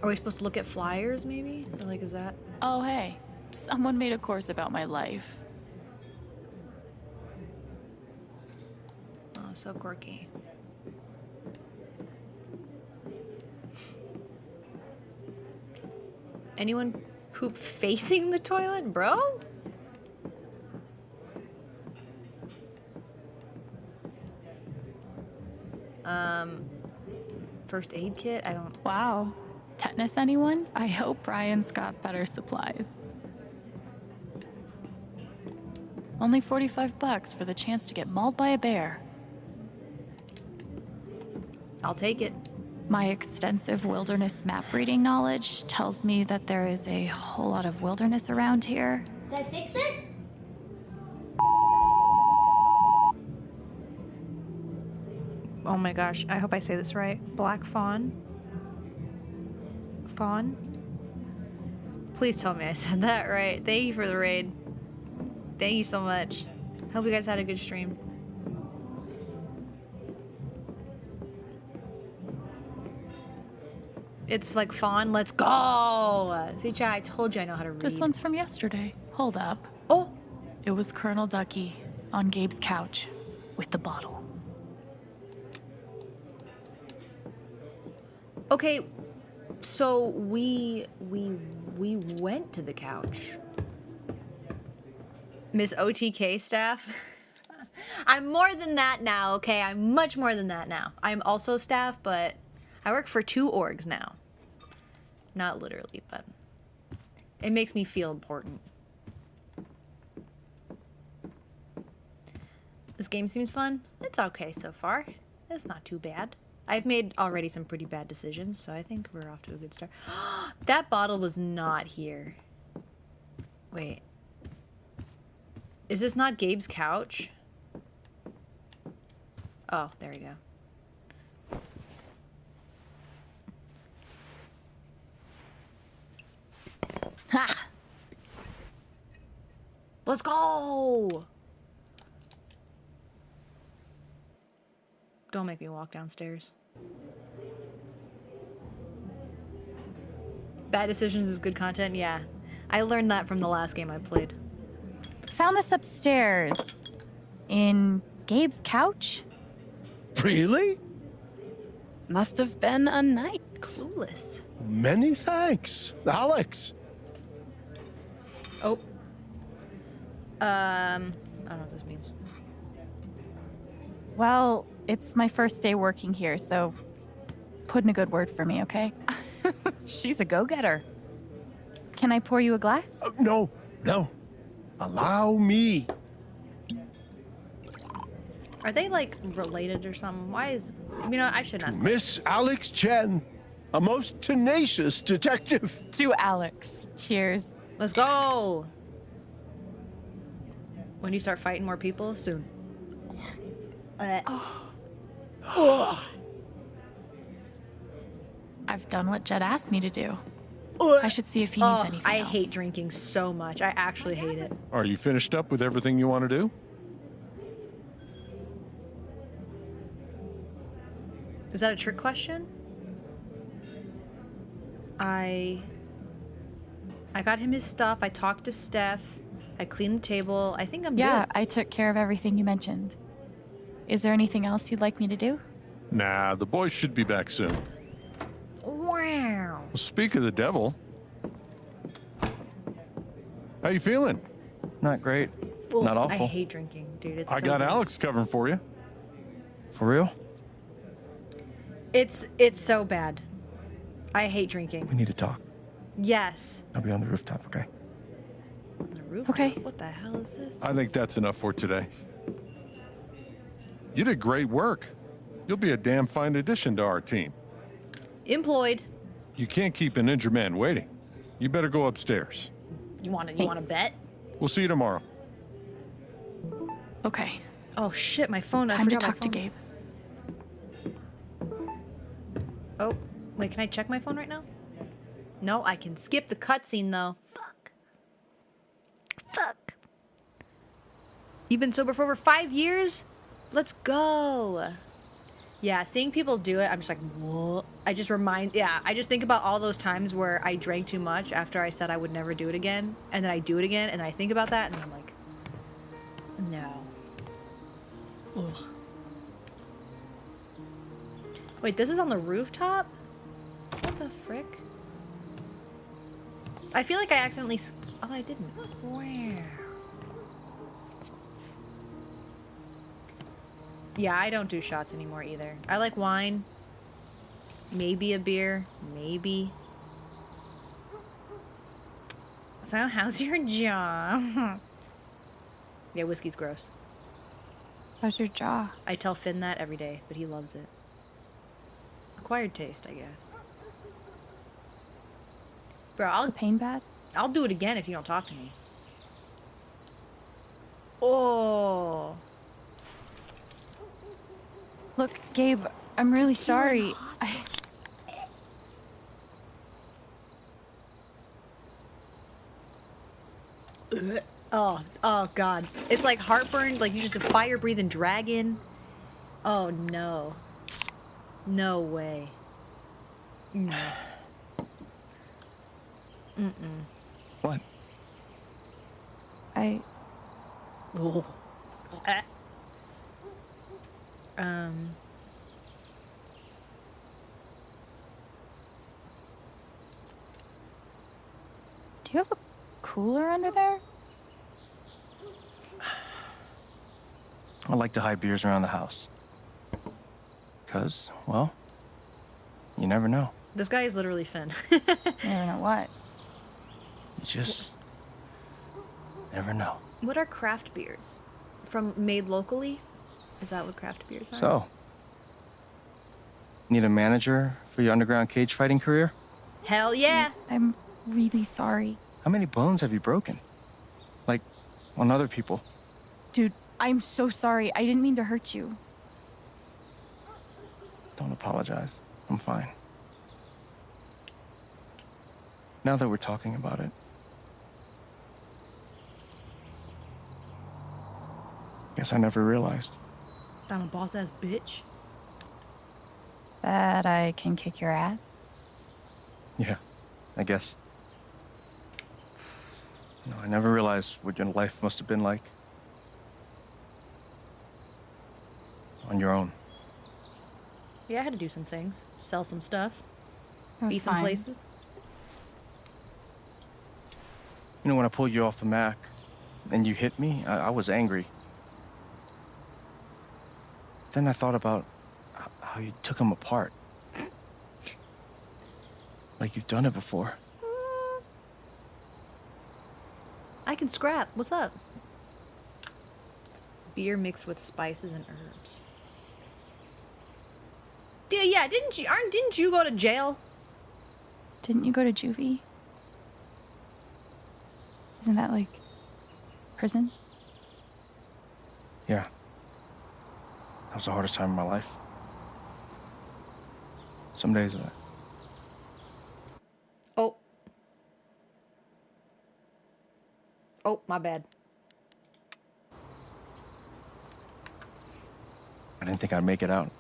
Are we supposed to look at flyers, maybe? Or like, is that? Oh, hey. Someone made a course about my life. Oh, so quirky. Anyone poop facing the toilet, bro? First aid kit? I don't... Wow. Tetanus, anyone? I hope Brian's got better supplies. Only $45 for the chance to get mauled by a bear. I'll take it. My extensive wilderness map reading knowledge tells me that there is a whole lot of wilderness around here. Did I fix it? Oh my gosh, I hope I say this right. Black fawn? Fawn? Please tell me I said that right. Thank you for the raid. Thank you so much. Hope you guys had a good stream. It's like fawn. Let's go! See, chat, I told you I know how to read. This one's from yesterday. Hold up. Oh! It was Colonel Ducky on Gabe's couch with the bottle. Okay, so we went to the couch. Miss OTK staff. I'm more than that now, okay? I'm much more than that now. I'm also staff, but I work for 2 orgs now. Not literally, but it makes me feel important. This game seems fun. It's okay so far. It's not too bad. I've made already some pretty bad decisions, so I think we're off to a good start. That bottle was not here. Wait. Is this not Gabe's couch? Oh, there we go. Ha! Let's go! Don't make me walk downstairs. Bad decisions is good content? Yeah. I learned that from the last game I played. Found this upstairs. In Gabe's couch? Really? Must have been a night. Clueless. Many thanks, Alex. Oh. I don't know what this means. Well, it's my first day working here, so put in a good word for me, okay? She's a go-getter. Can I pour you a glass? No. Allow me. Are they like related or something? Why is, you know, I shouldn't ask. Miss Alex Chen, a most tenacious detective. To Alex. Cheers. Let's go. When you start fighting more people, soon. I've done what Jed asked me to do. I should see if he needs anything I else. hate drinking so much. I actually hate it. Are you finished up with everything you want to do? Is that a trick question? I got him his stuff. I talked to Steph. I cleaned the table. I think I'm Yeah, good. I took care of everything you mentioned. Is there anything else you'd like me to do? Nah, the boys should be back soon. Wow. Well, speak of the devil. How you feeling? Not great. Not I awful. hate drinking, dude. It's I so got bad. Alex covering for you. For real? It's so bad. I hate drinking. We need to talk. Yes. I'll be on the rooftop, okay? On the roof? Okay. What the hell is this? I think that's enough for today. You did great work. You'll be a damn fine addition to our team. Employed. You can't keep an injured man waiting. You better go upstairs. You want to bet? We'll see you tomorrow. Okay. Oh shit, my phone. I Time to forgot my talk to phone. Gabe. Oh, wait, can I check my phone right now? No, I can skip the cutscene though. Fuck. You've been sober for over 5 years? Let's go. Yeah, seeing people do it, I'm just like, whoa. I just think about all those times where I drank too much after I said I would never do it again. And then I do it again, and I think about that, and I'm like, no. Ugh. Wait, this is on the rooftop? What the frick? I feel like I accidentally... Oh, I didn't. Where? Yeah, I don't do shots anymore either. I like wine. Maybe a beer. Maybe. So, how's your jaw? Yeah, whiskey's gross. How's your jaw? I tell Finn that every day, but he loves it. Acquired taste, I guess. Bro, Is the pain bad? I'll do it again if you don't talk to me. Oh. Look, Gabe, I'm really sorry. Oh god. It's like heartburn, like you're just a fire-breathing dragon. Oh no. No way. No. Mm-mm. What? Oh. Do you have a cooler under there? I like to hide beers around the house. Because, well, you never know. This guy is literally Finn. Never know what. You just never know. What are craft beers? Made locally? Is that what craft beers are? So, need a manager for your underground cage fighting career? Hell yeah! I'm really sorry. How many bones have you broken? Like, on other people? Dude, I'm so sorry. I didn't mean to hurt you. Don't apologize. I'm fine. Now that we're talking about it, guess I never realized. I'm a boss ass bitch. That I can kick your ass? Yeah, I guess. No, I never realized what your life must have been like. On your own. Yeah, I had to do some things. Sell some stuff. It was Be some fine. places. You know, when I pulled you off the Mac and you hit me, I was angry. Then I thought about how you took him apart. Like you've done it before. I can scrap. What's up? Beer mixed with spices and herbs. Yeah, didn't you go to jail? Didn't you go to juvie? Isn't that like prison? Yeah. That was the hardest time of my life. Some days Oh. Oh, my bad. I didn't think I'd make it out.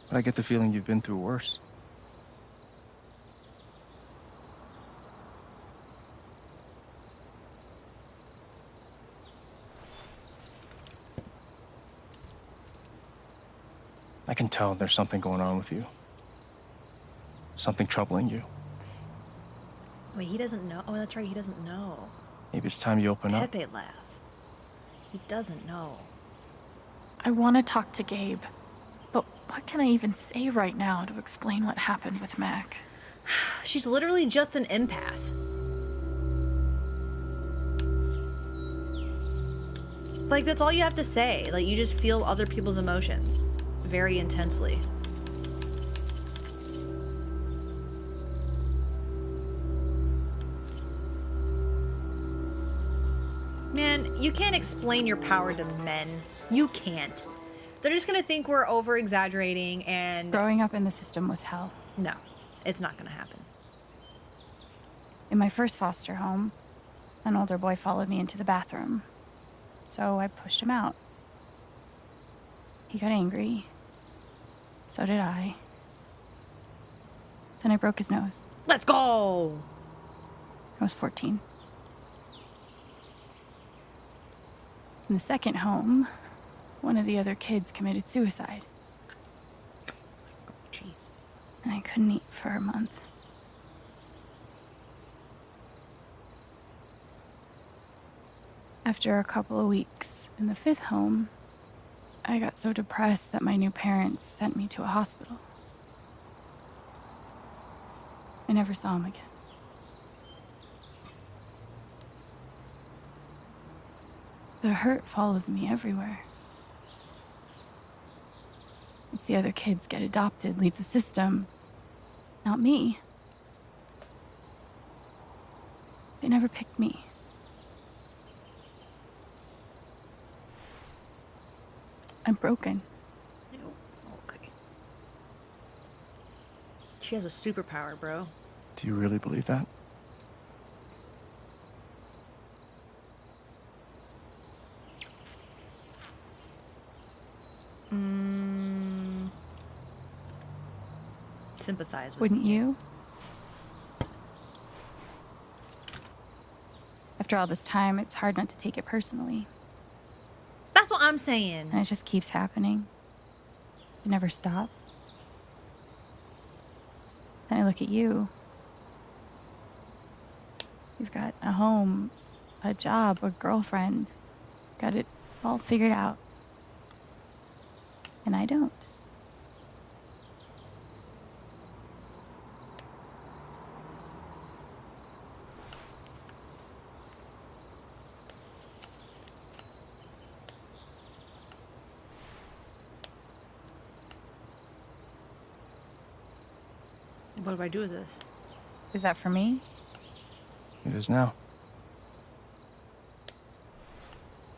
But I get the feeling you've been through worse. I can tell there's something going on with you. Something troubling you. Wait, he doesn't know. Oh, that's right. He doesn't know. Maybe it's time you open up. Pepe laugh. He doesn't know. I want to talk to Gabe, but what can I even say right now to explain what happened with Mac? She's literally just an empath. Like, that's all you have to say. Like, you just feel other people's emotions very intensely. Man, you can't explain your power to men. You can't. They're just gonna think we're over-exaggerating and... Growing up in the system was hell. No, it's not gonna happen. In my first foster home, an older boy followed me into the bathroom. So I pushed him out. He got angry. So did I. Then I broke his nose. Let's go! I was 14. In the second home, one of the other kids committed suicide. Jeez. And I couldn't eat for a month. After a couple of weeks in the fifth home, I got so depressed that my new parents sent me to a hospital. I never saw him again. The hurt follows me everywhere. It's the other kids get adopted, leave the system. Not me. They never picked me. I'm broken. Okay. She has a superpower, bro. Do you really believe that? Sympathize with Wouldn't you? After all this time, it's hard not to take it personally. That's what I'm saying. And it just keeps happening. It never stops. Then I look at you. You've got a home, a job, a girlfriend. Got it all figured out. And I don't. What do I do with this? Is that for me? It is now.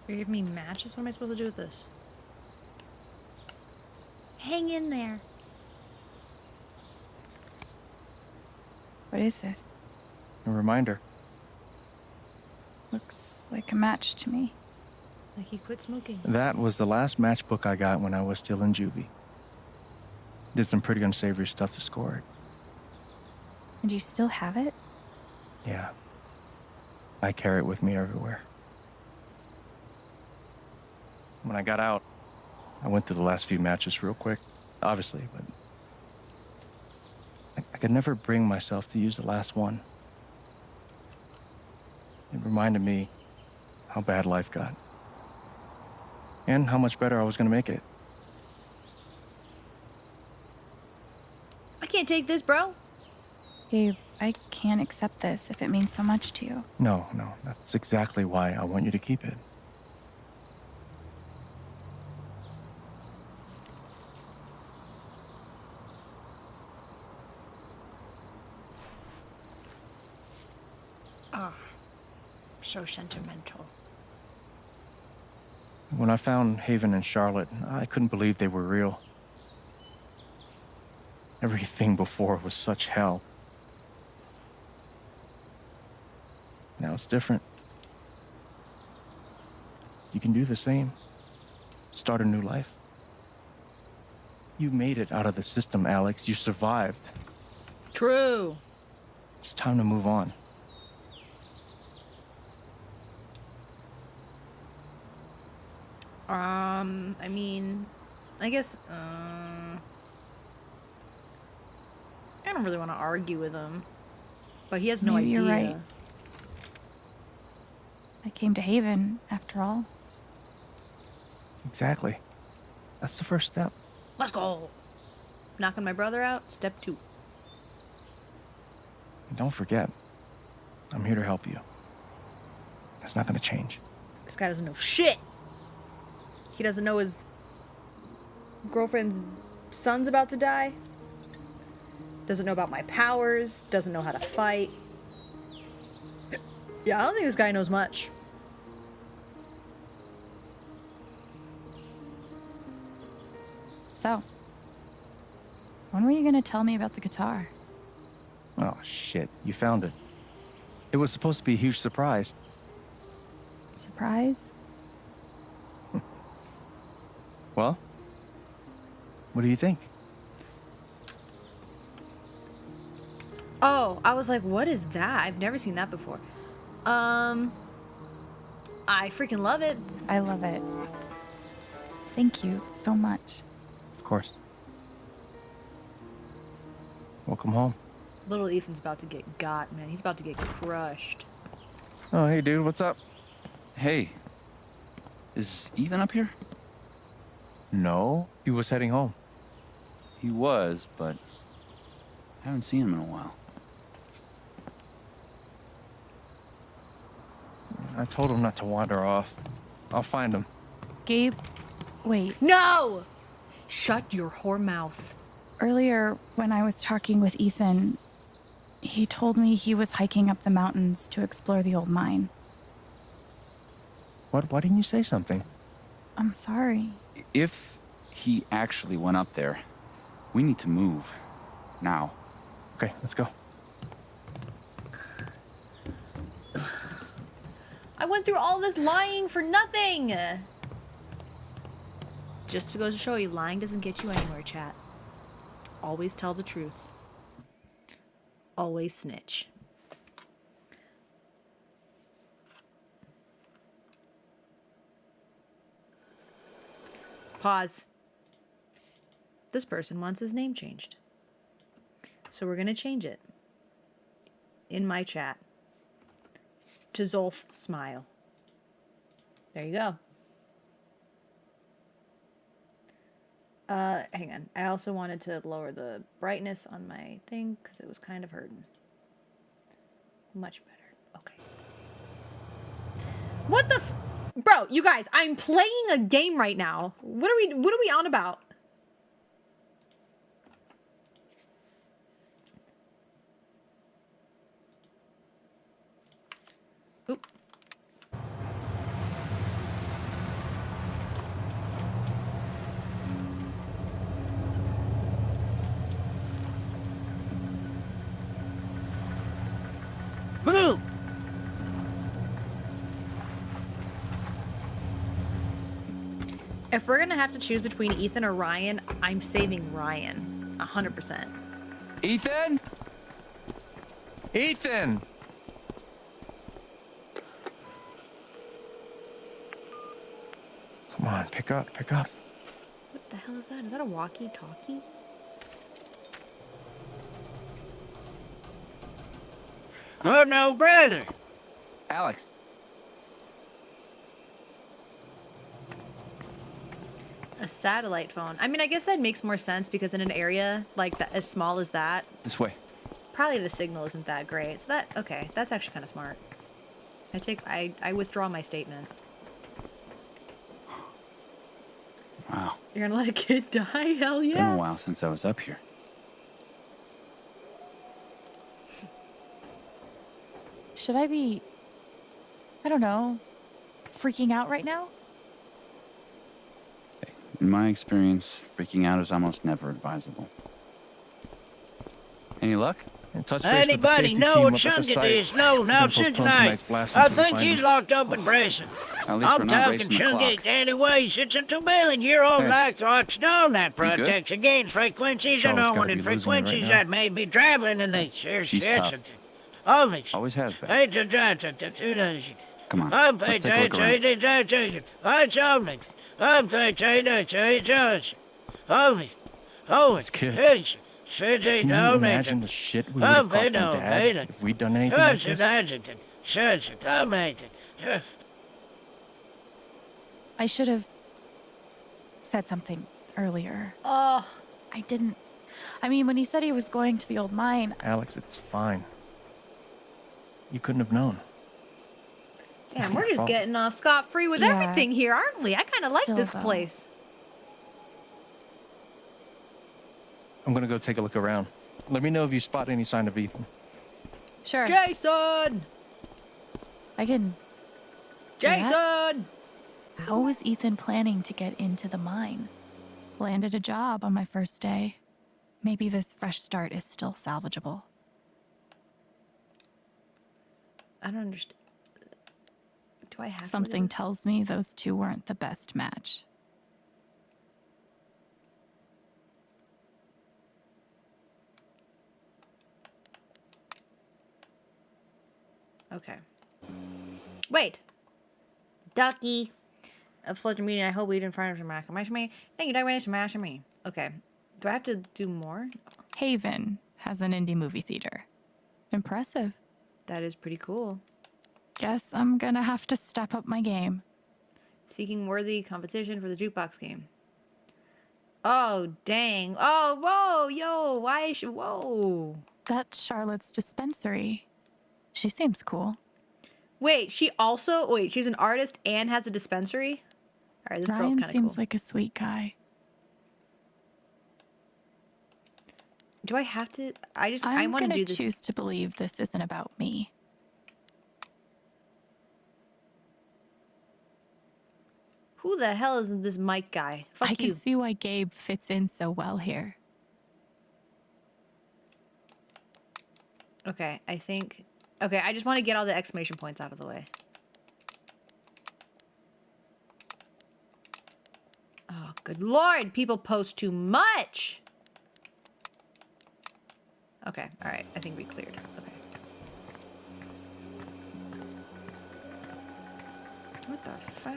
You give me matches? What am I supposed to do with this? Hang in there. What is this? A reminder. Looks like a match to me. Like he quit smoking. That was the last matchbook I got when I was still in juvie. Did some pretty unsavory stuff to score it. And you still have it? Yeah. I carry it with me everywhere. When I got out, I went through the last few matches real quick, obviously, but I could never bring myself to use the last one. It reminded me how bad life got. And how much better I was gonna make it. I can't take this, bro. Gabe, I can't accept this if it means so much to you. No, that's exactly why I want you to keep it. Oh, so sentimental. When I found Haven and Charlotte, I couldn't believe they were real. Everything before was such hell. Now it's different. You can do the same. Start a new life. You made it out of the system, Alex. You survived. True. It's time to move on. I mean, I guess, I don't really want to argue with him, but he has no Maybe idea. you're right. I came to Haven, after all. Exactly. That's the first step. Let's go. Knocking my brother out, step 2. And don't forget, I'm here to help you. That's not gonna change. This guy doesn't know shit. He doesn't know his girlfriend's son's about to die. Doesn't know about my powers. Doesn't know how to fight. Yeah, I don't think this guy knows much. So, when were you gonna tell me about the guitar? Oh, shit. You found it. It was supposed to be a huge surprise. Surprise? Well, what do you think? Oh, I was like, what is that? I've never seen that before. I freaking love it. I love it. Thank you so much. Of course. Welcome home. Little Ethan's about to get got, man. He's about to get crushed. Oh, hey, dude. What's up? Hey. Is Ethan up here? No. He was heading home. He was, but I haven't seen him in a while. I told him not to wander off. I'll find him. Gabe, wait. No! Shut your whore mouth. Earlier, when I was talking with Ethan, he told me he was hiking up the mountains to explore the old mine. What? Why didn't you say something? I'm sorry. If he actually went up there, we need to move. Now. Okay, let's go. I went through all this lying for nothing. Just to go to show you, lying doesn't get you anywhere, chat. Always tell the truth. Always snitch. Pause. This person wants his name changed. So we're going to change it in my chat to Zolf Smile. There you go. Hang on. I also wanted to lower the brightness on my thing because it was kind of hurting. Much better. Okay. What the Bro, you guys, I'm playing a game right now. What are we on about? Oop. If we're gonna have to choose between Ethan or Ryan, I'm saving Ryan. 100%. Ethan? Ethan! Come on, pick up, pick up. What the hell is that? Is that a walkie-talkie? Oh, no, brother. Alex. A satellite phone. I mean, I guess that makes more sense because in an area like that, as small as that, This way. probably the signal isn't that great. So that, okay, that's actually kind of smart. I withdraw my statement. Wow. You're gonna let a kid die? Hell Been a yeah. while since I was up here. Should I be, I don't know, freaking out right now? In my experience, freaking out is almost never advisable. Any luck? Touch base with the Anybody safety know team what up at the chunk it site. is? No, We're not gonna since postpone tonight. tonight's blast I until we think find he's him. locked up in prison. At least we're I'm not talking racing the chunk clock. it anyways. It's a 2 million-year-old Hey. life watch known that You good? protects against frequencies Charlotte's gotta unknown be and losing it right frequencies now. that may be traveling in the She's tough. Only. Always has been. Come on, let's take a look around. This kid. Can you imagine the shit we would have caught from Dad if we'd done anything like this? I should have said something earlier. Oh, I didn't. I mean, when he said he was going to the old mine, Alex, it's fine. You couldn't have known. damn, not we're your just fault. getting off scot-free with Yeah. everything here, aren't we? I kind of like Still, this though. place. I'm gonna go take a look around. Let me know if you spot any sign of Ethan. sure, Jason! I can. do that. Jason! How was Ethan planning to get into the mine? Landed a job on my first day. Maybe this fresh start is still salvageable. I don't understand. Do I have to look at Something this? tells me those two weren't the best match. Okay. Wait. Ducky. A pleasure meeting. I hope we didn't find some me. Thank you, Ducky, for me. Okay. Do I have to do more? Haven has an indie movie theater. Impressive. That is pretty cool. Guess I'm gonna have to step up my game. Seeking worthy competition for the jukebox game. Oh, dang. Oh, whoa, yo. Why is she... Whoa. That's Charlotte's dispensary. She seems cool. Wait, she also... Wait, she's an artist and has a dispensary? All right, this girl's Ryan kind of cool. seems like a sweet guy. Do I have to... I I'm want to gonna do this... choose to believe this isn't about me. Who the hell is this Mike guy? Fuck I can you. see why Gabe fits in so well here. Okay, I think... Okay, I just want to get all the exclamation points out of the way. Oh, good lord. People post too much. Okay, all right. I think we cleared. Okay. What the fuck?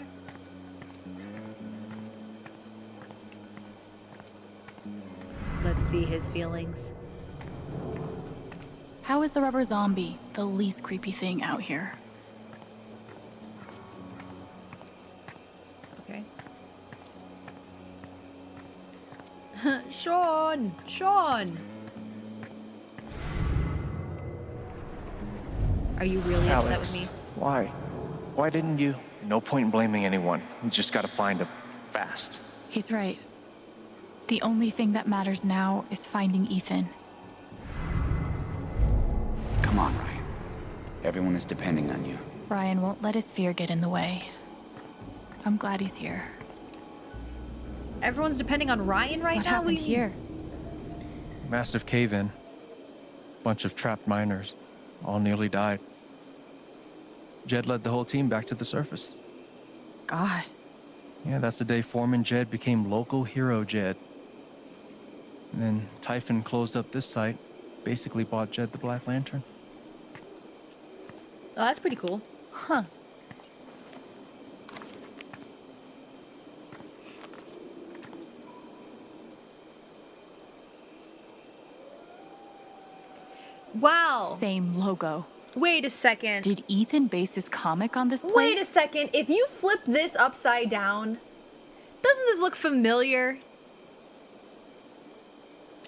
Let's see his feelings. How is the rubber zombie the least creepy thing out here? Okay. Sean! Sean! Are you really upset with me? Why? Why didn't you? No point in blaming anyone. You just gotta find him. Fast. He's right. The only thing that matters now is finding Ethan. Come on, Ryan. Everyone is depending on you. Ryan won't let his fear get in the way. I'm glad he's here. Everyone's depending on Ryan right What now? happened here? Massive cave-in. Bunch of trapped miners. All nearly died. Jed led the whole team back to the surface. God. Yeah, that's the day Foreman Jed became local hero Jed. And then Typhon closed up this site, basically bought Jed the Black Lantern. Oh, that's pretty cool. Huh. Wow. Same logo. Wait a second. Did Ethan base his comic on this place? Wait a second. If you flip this upside down, doesn't this look familiar?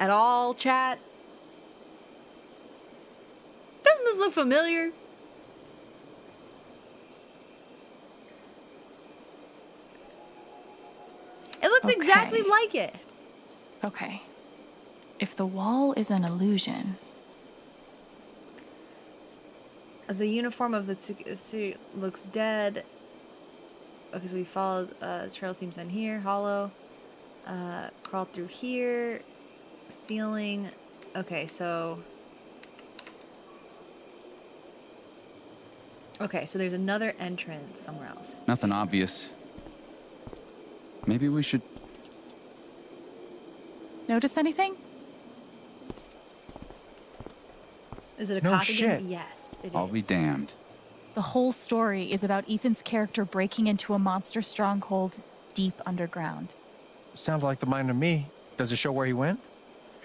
At all, chat? Doesn't this look familiar? It looks exactly like it. Okay. If the wall is an illusion... The uniform of the suit looks dead. Okay, so we followed, trail seems in here, hollow. Crawled through here. Ceiling. Okay, so... Okay, so there's another entrance somewhere else. Nothing obvious. Maybe we should... Notice anything? Is it a No cock shit. again? Yes, it I'll is. be damned. The whole story is about Ethan's character breaking into a monster stronghold deep underground. Sounds like the mine to me. Does it show where he went?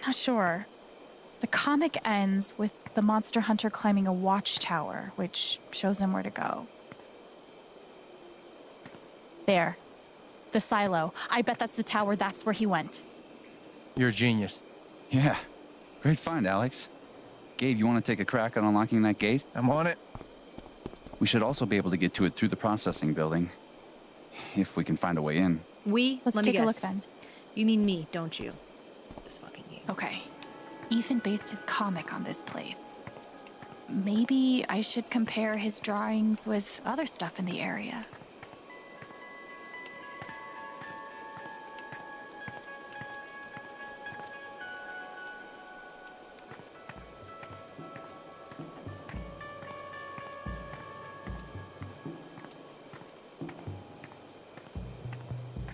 Not sure. The comic ends with the monster hunter climbing a watchtower, which shows him where to go. There. The silo. I bet that's the tower. That's where he went. You're a genius. Yeah. Great find, Alex. Gabe, you want to take a crack at unlocking that gate? I'm on it. We should also be able to get to it through the processing building. If we can find a way in. We? Let's Let me take a look guess. then. You mean me, don't you? This fucking game. Okay. Ethan based his comic on this place. Maybe I should compare his drawings with other stuff in the area.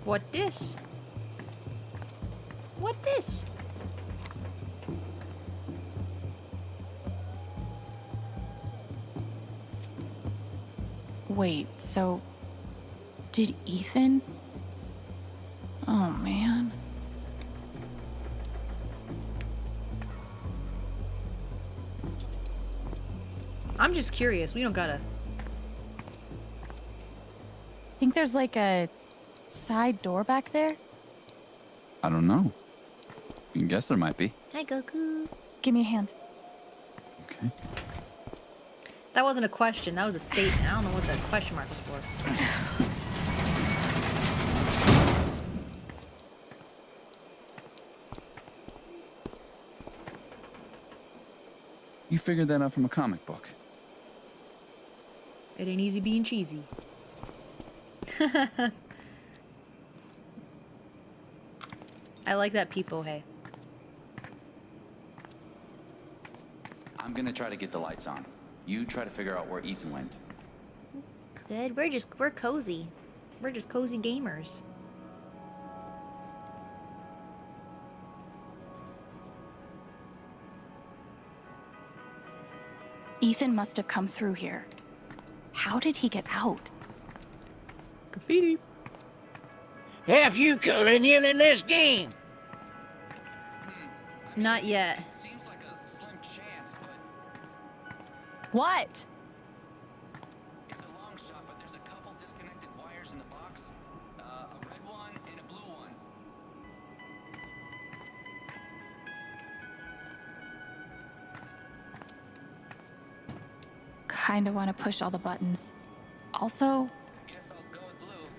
What this? What this? Wait, so... Did Ethan... Oh, man. I'm just curious. We don't gotta... Think there's like a side door back there? I don't know. You can guess there might be. Hi, Goku. Give me a hand. Okay. That wasn't a question. That was a statement. I don't know what the question mark was for. You figured that out from a comic book. It ain't easy being cheesy. I like that peepo, hey. I'm gonna try to get the lights on. You try to figure out where Ethan went. It's good. We're cozy. We're just cozy gamers. Ethan must have come through here. How did he get out? Graffiti. Have you colored in this game? Not yet. What? It's a long shot, but there's a couple disconnected wires in the box. A red one and a blue one. Kinda wanna push all the buttons. Also,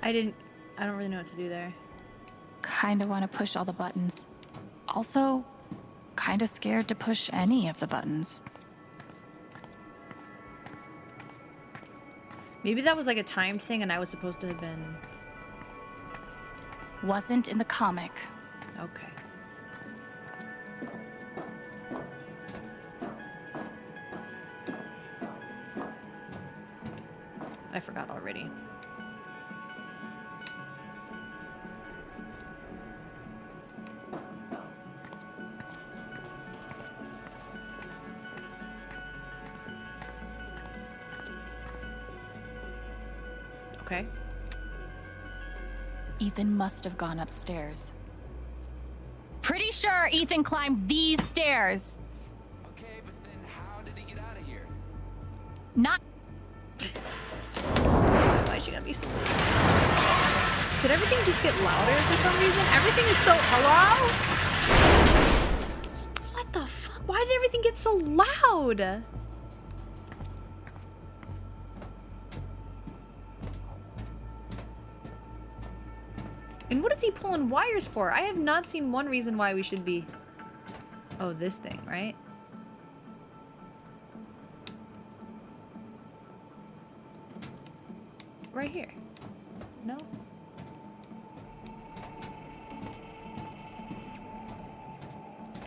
I don't really know what to do there. kinda wanna push all the buttons. Also, kinda scared to push any of the buttons. Maybe that was like a timed thing and I was supposed to have been... Wasn't in the comic. Okay. I forgot already. Okay. Ethan must have gone upstairs. Pretty sure Ethan climbed these stairs. Okay, but then how did he get out of here? Not. Why is she gonna be so loud? Did everything just get louder for some reason? Everything is so... Hello? What the fuck? Why did everything get so loud? And what is he pulling wires for? I have not seen one reason why we should be... Oh, this thing, right? Right here. No?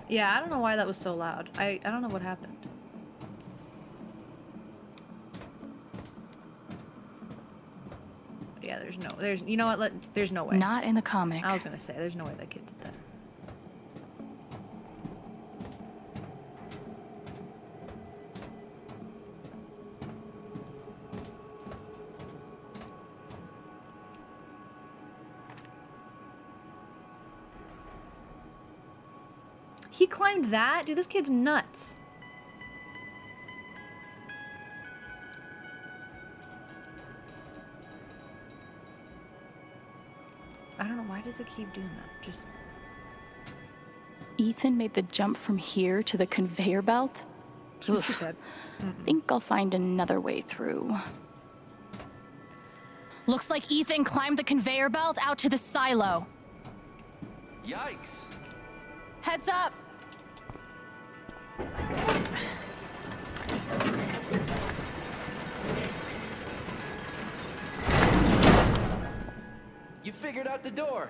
Yeah, I don't know why that was so loud. I don't know what happened. Yeah, there's you know what, there's no way. Not in the comic. I was gonna say, there's no way that kid did that. He climbed that? Dude, this kid's nuts. I don't know, why does it keep doing that? Just... Ethan made the jump from here to the conveyor belt? She said. Think I'll find another way through. Looks like Ethan climbed the conveyor belt out to the silo. Yikes! Heads up! You figured out the door.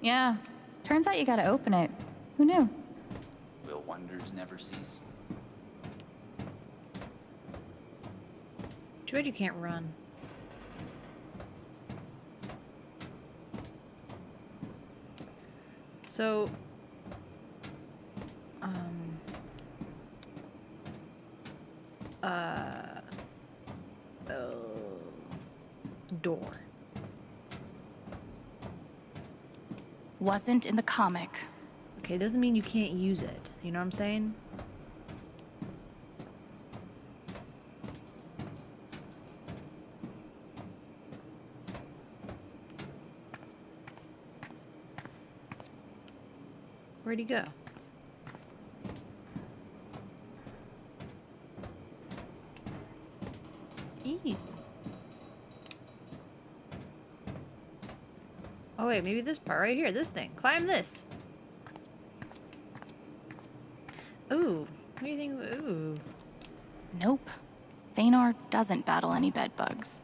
Yeah. Turns out you gotta open it. Who knew? Will wonders never cease? Too bad you can't run. So... door. Wasn't in the comic. Okay, doesn't mean you can't use it. You know what I'm saying? Where'd he go? Ew. Oh wait, maybe this part right here, this thing. Climb this. Ooh, what do you think? Ooh. Nope. Thanor doesn't battle any bed bugs.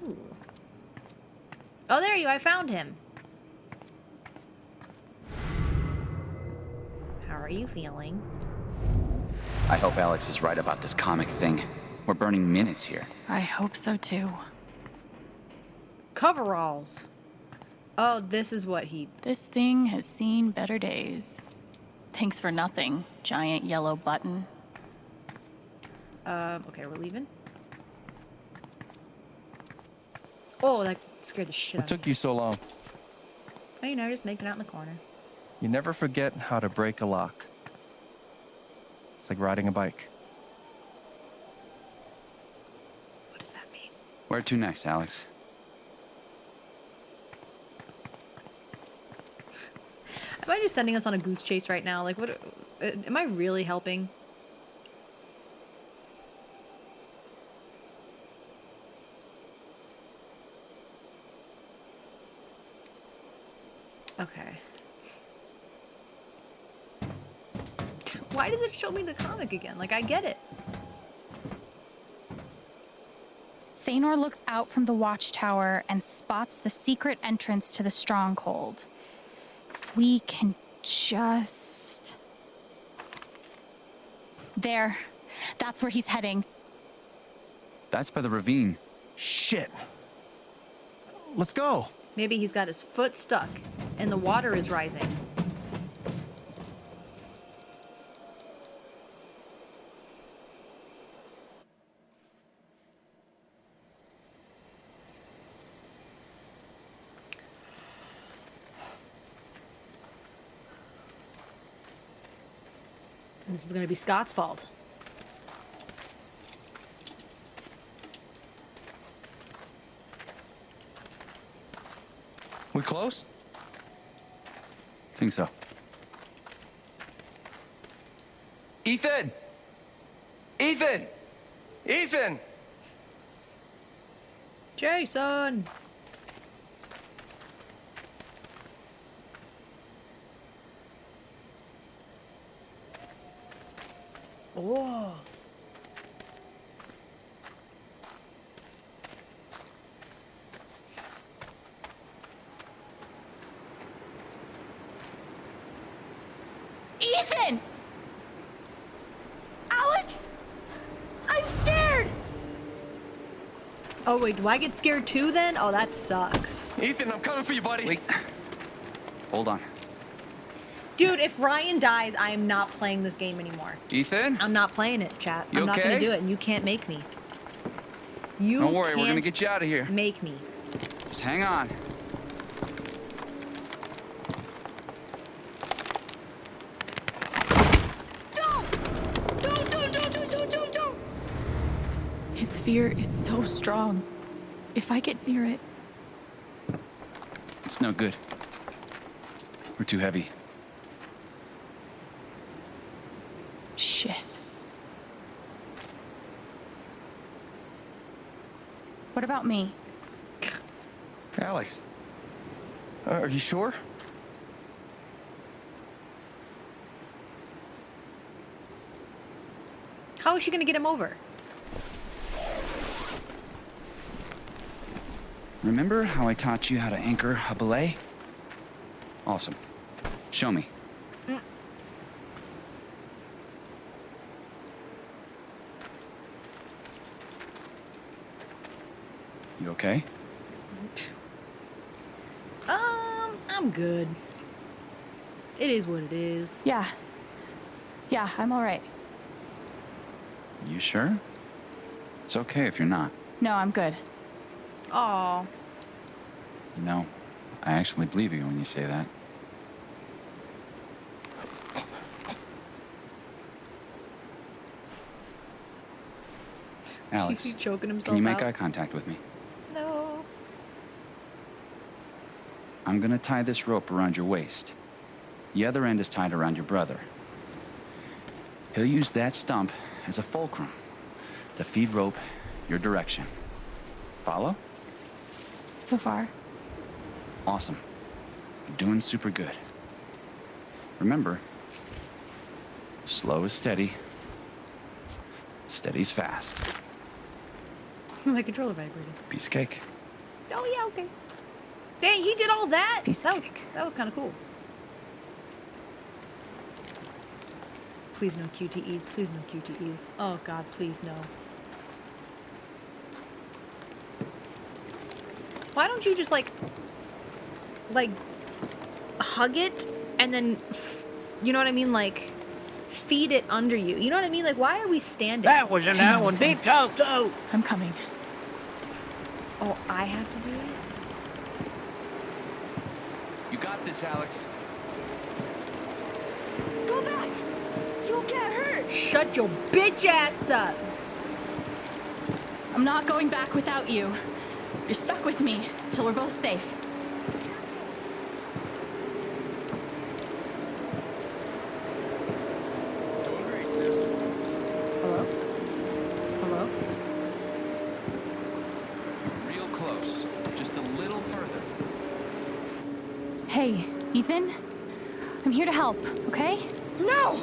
Ooh. Oh, there you! I found him. How are you feeling? I hope Alex is right about this comic thing. We're burning minutes here. I hope so too. Coveralls. Oh, this is what he... This thing has seen better days. Thanks for nothing, giant yellow button. Okay, we're leaving. Oh, that scared the shit What out of me. took you so long? Oh, you know, just making out in the corner. You never forget how to break a lock. It's like riding a bike. What does that mean? Where to next, Alex? Am I just sending us on a goose chase right now? Like, what? Am I really helping? Okay. Why does it show me the comic again? Like, I get it. Thanor looks out from the watchtower and spots the secret entrance to the stronghold. If we can just... There. That's where he's heading. That's by the ravine. Shit. Let's go. Maybe he's got his foot stuck and the water is rising. This is gonna be Scott's fault. We close? Think so. Ethan! Ethan! Ethan! Jason! Oh. Ethan! Alex! I'm scared! Oh wait, do I get scared too then? Oh, that sucks. Ethan, I'm coming for you, buddy. Wait. Hold on. Dude, if Ryan dies, I am not playing this game anymore. Ethan? I'm not playing it, chat. You I'm not okay? gonna do it, and you can't make me. You Don't worry, we're gonna can't get you out of here. Make me. Just hang on. Don't! His fear is so strong. If I get near it... It's no good. We're too heavy. Shit. What about me? Alex. Are you sure? How is she gonna get him over? Remember how I taught you how to anchor a belay? Awesome. Show me. You okay? I'm good. It is what it is. Yeah. Yeah, I'm all right. You sure? It's okay if you're not. No, I'm good. Aw. You know, I actually believe you when you say that. Alex, He's choking himself can you make out. eye contact with me? No. I'm gonna tie this rope around your waist. The other end is tied around your brother. He'll use that stump as a fulcrum to feed rope your direction. Follow? So far. Awesome. You're doing super good. Remember, slow is steady. Steady's fast. My controller vibrated. Piece of cake. Oh yeah, okay. Dang, he did all that? Piece of cake. That was kind of cool. Please no QTEs. Please no QTEs. Oh god, please no. Why don't you just like hug it and then, you know what I mean? Like feed it under you. You know what I mean? Like why are we standing? That was an hour and beep talk too. I'm coming. Oh, I have to do it? You got this, Alex. Go back! You'll get hurt! Shut your bitch ass up! I'm not going back without you. You're stuck with me till we're both safe. Doing great, sis. Hello? Hello? Real close. Just a little further. Hey, Ethan? I'm here to help, okay? No!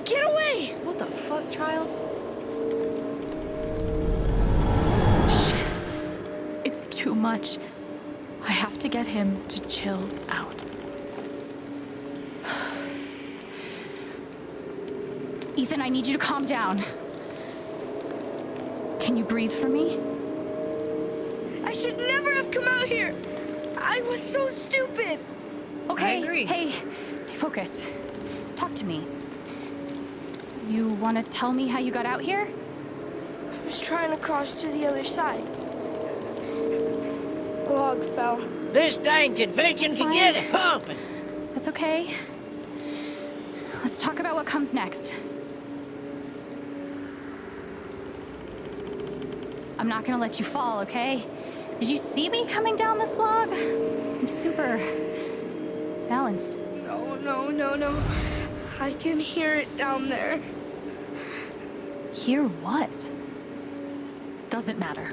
Get away! What the fuck, child? It's too much. I have to get him to chill out. Ethan, I need you to calm down. Can you breathe for me? I should never have come out here! I was so stupid! Okay, I agree. hey, focus. Talk to me. You want to tell me how you got out here? I was trying to cross to the other side. The log fell. This dang convention can get it pumping. That's okay. Let's talk about what comes next. not gonna let you fall, okay? Did you see me coming down this log? I'm super balanced. No. I can hear it down there. Hear what? Doesn't matter.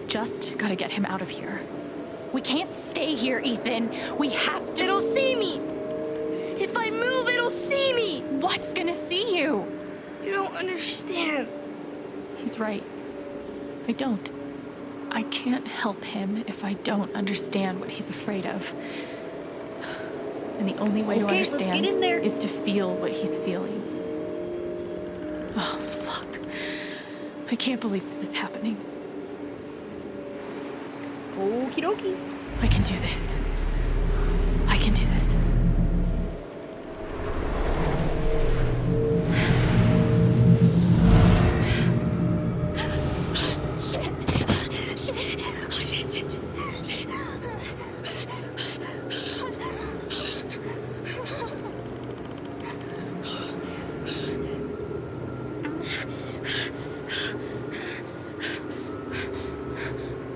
Just gotta get him out of here. We can't stay here, Ethan. We have to. It'll see me. If I move, it'll see me. What's gonna see you? You don't understand. He's right. I don't. I can't help him if I don't understand what he's afraid of. And the only way to Okay, let's understand get in there. is to feel what he's feeling. Oh, fuck. I can't believe this is happening. Okie dokie. I can do this. I can do this.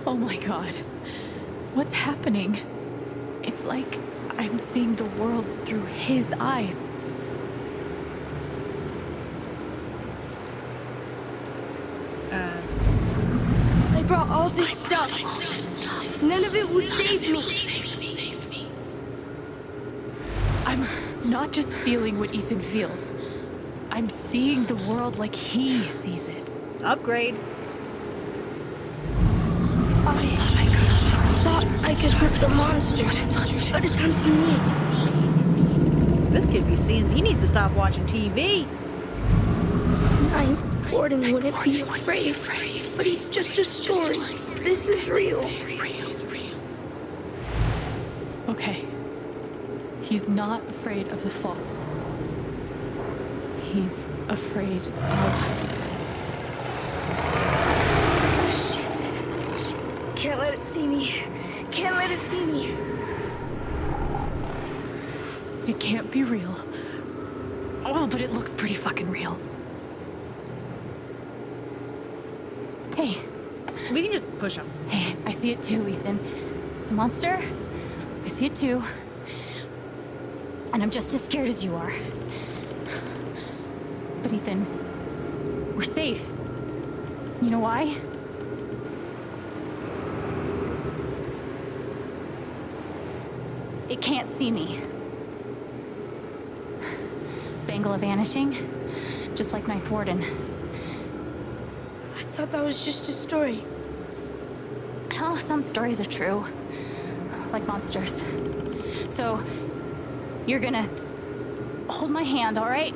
Oh my God. What's happening? It's like I'm seeing the world through his eyes. I brought all this stuff. None of it will save me. I'm not just feeling what Ethan feels. I'm seeing the world like he sees it. Upgrade. I thought I could hurt the monster, but it's hunting me. This kid be seeing. He needs to stop watching TV. Gordon wouldn't be afraid, but he's just a story. This is real. Okay. He's not afraid of the fall. He's afraid of... Shit. Can't let it see me. Can't let it see me. It can't be real. Oh, but it looks pretty fucking real. Hey. We can just push him. Hey, I see it too, Ethan. The monster, I see it too. And I'm just as scared as you are. But Ethan, we're safe. You know why? It can't see me. Bangle vanishing, just like Ninth Warden. I thought that was just a story. Well, some stories are true. Like monsters. So, you're gonna hold my hand, all right?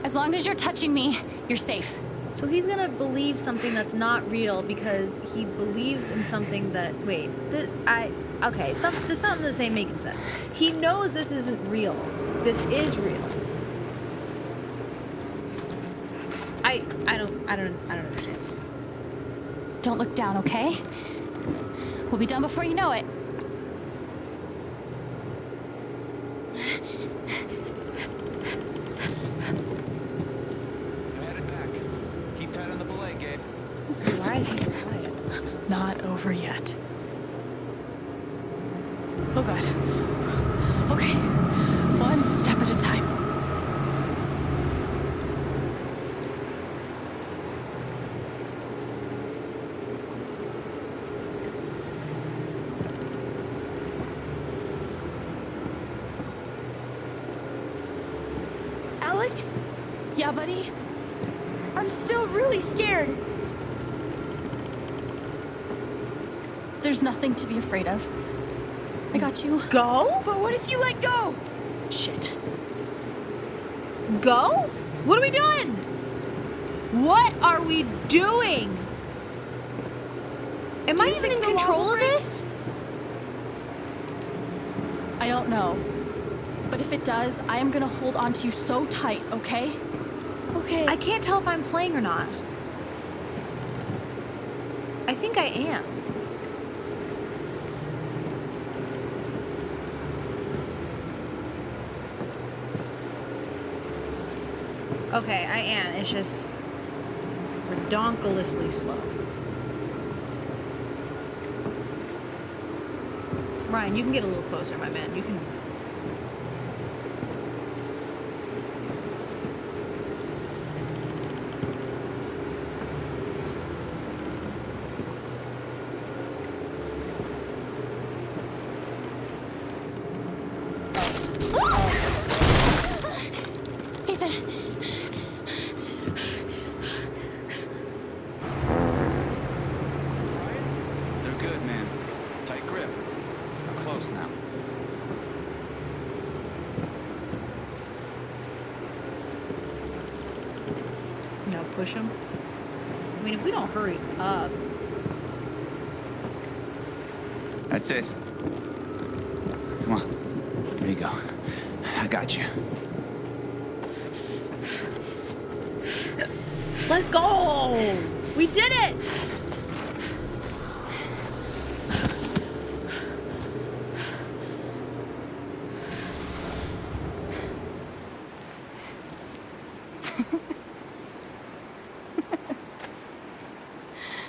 As long as you're touching me, you're safe. So he's gonna believe something that's not real because he believes in something that. Wait, okay, there's something this ain't making sense. He knows this isn't real. This is real. I don't understand. Don't look down, okay? We'll be done before you know it. Keep tight on the belay, Gabe. Why is he so quiet? Not over yet. Oh God. Okay. One step at a time. Alex? Yeah, buddy? I'm still really scared. There's nothing to be afraid of. I got you. Go? But what if you let go? Shit. Go? What are we doing? What are we doing? Am I even in control of this? I don't know. But if it does, I am gonna hold on to you so tight, okay? Okay. I can't tell if I'm playing or not. I think I am. Okay, I am. It's just redonkulously slow. Ryan, you can get a little closer, my man. You can. They're good, man. Tight grip. We're close now. No, push him. I mean, if we don't hurry up. That's it. Come on. There you go. I got you. Let's go! We did it!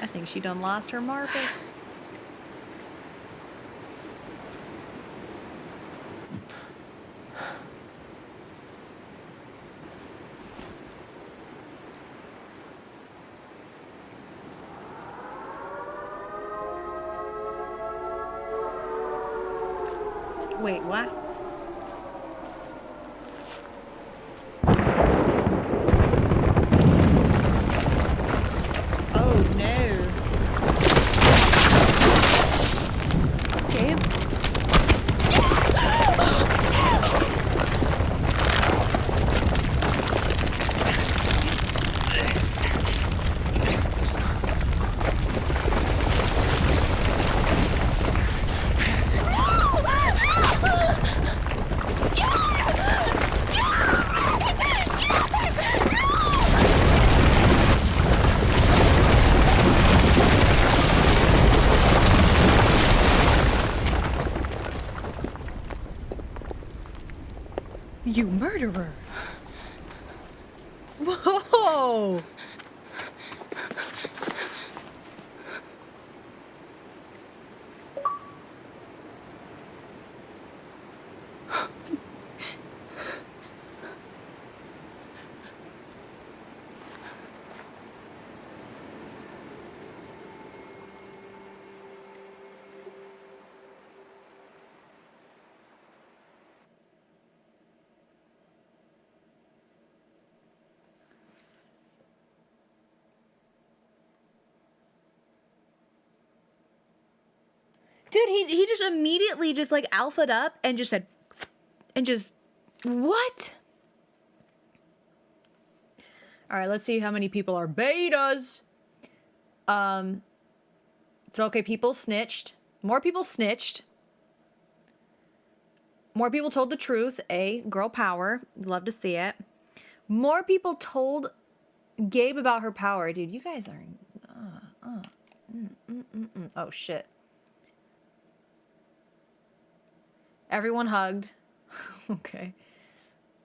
I think she done lost her marbles. Wait, what? Oh no. Gabe? You murderer! Whoa! Dude, he just immediately just like alphaed up and just said, and just, what? All right, let's see how many people are betas. So okay, people snitched. More people snitched. More people told the truth. Girl power. Love to see it. More people told Gabe about her power. Dude, you guys are, oh shit. Everyone hugged. Okay.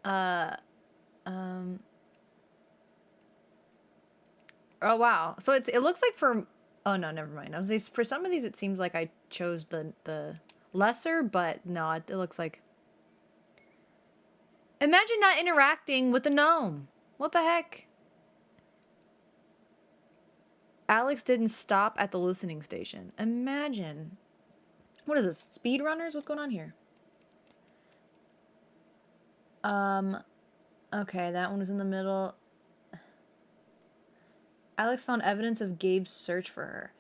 Oh wow. So it looks like for, oh no, never mind. I was for some of these it seems like I chose the lesser, but no, it looks like. Imagine not interacting with the gnome. What the heck? Alex didn't stop at the listening station. Imagine. What is this? Speedrunners? What's going on here? Okay, that one was in the middle. Alex found evidence of Gabe's search for her.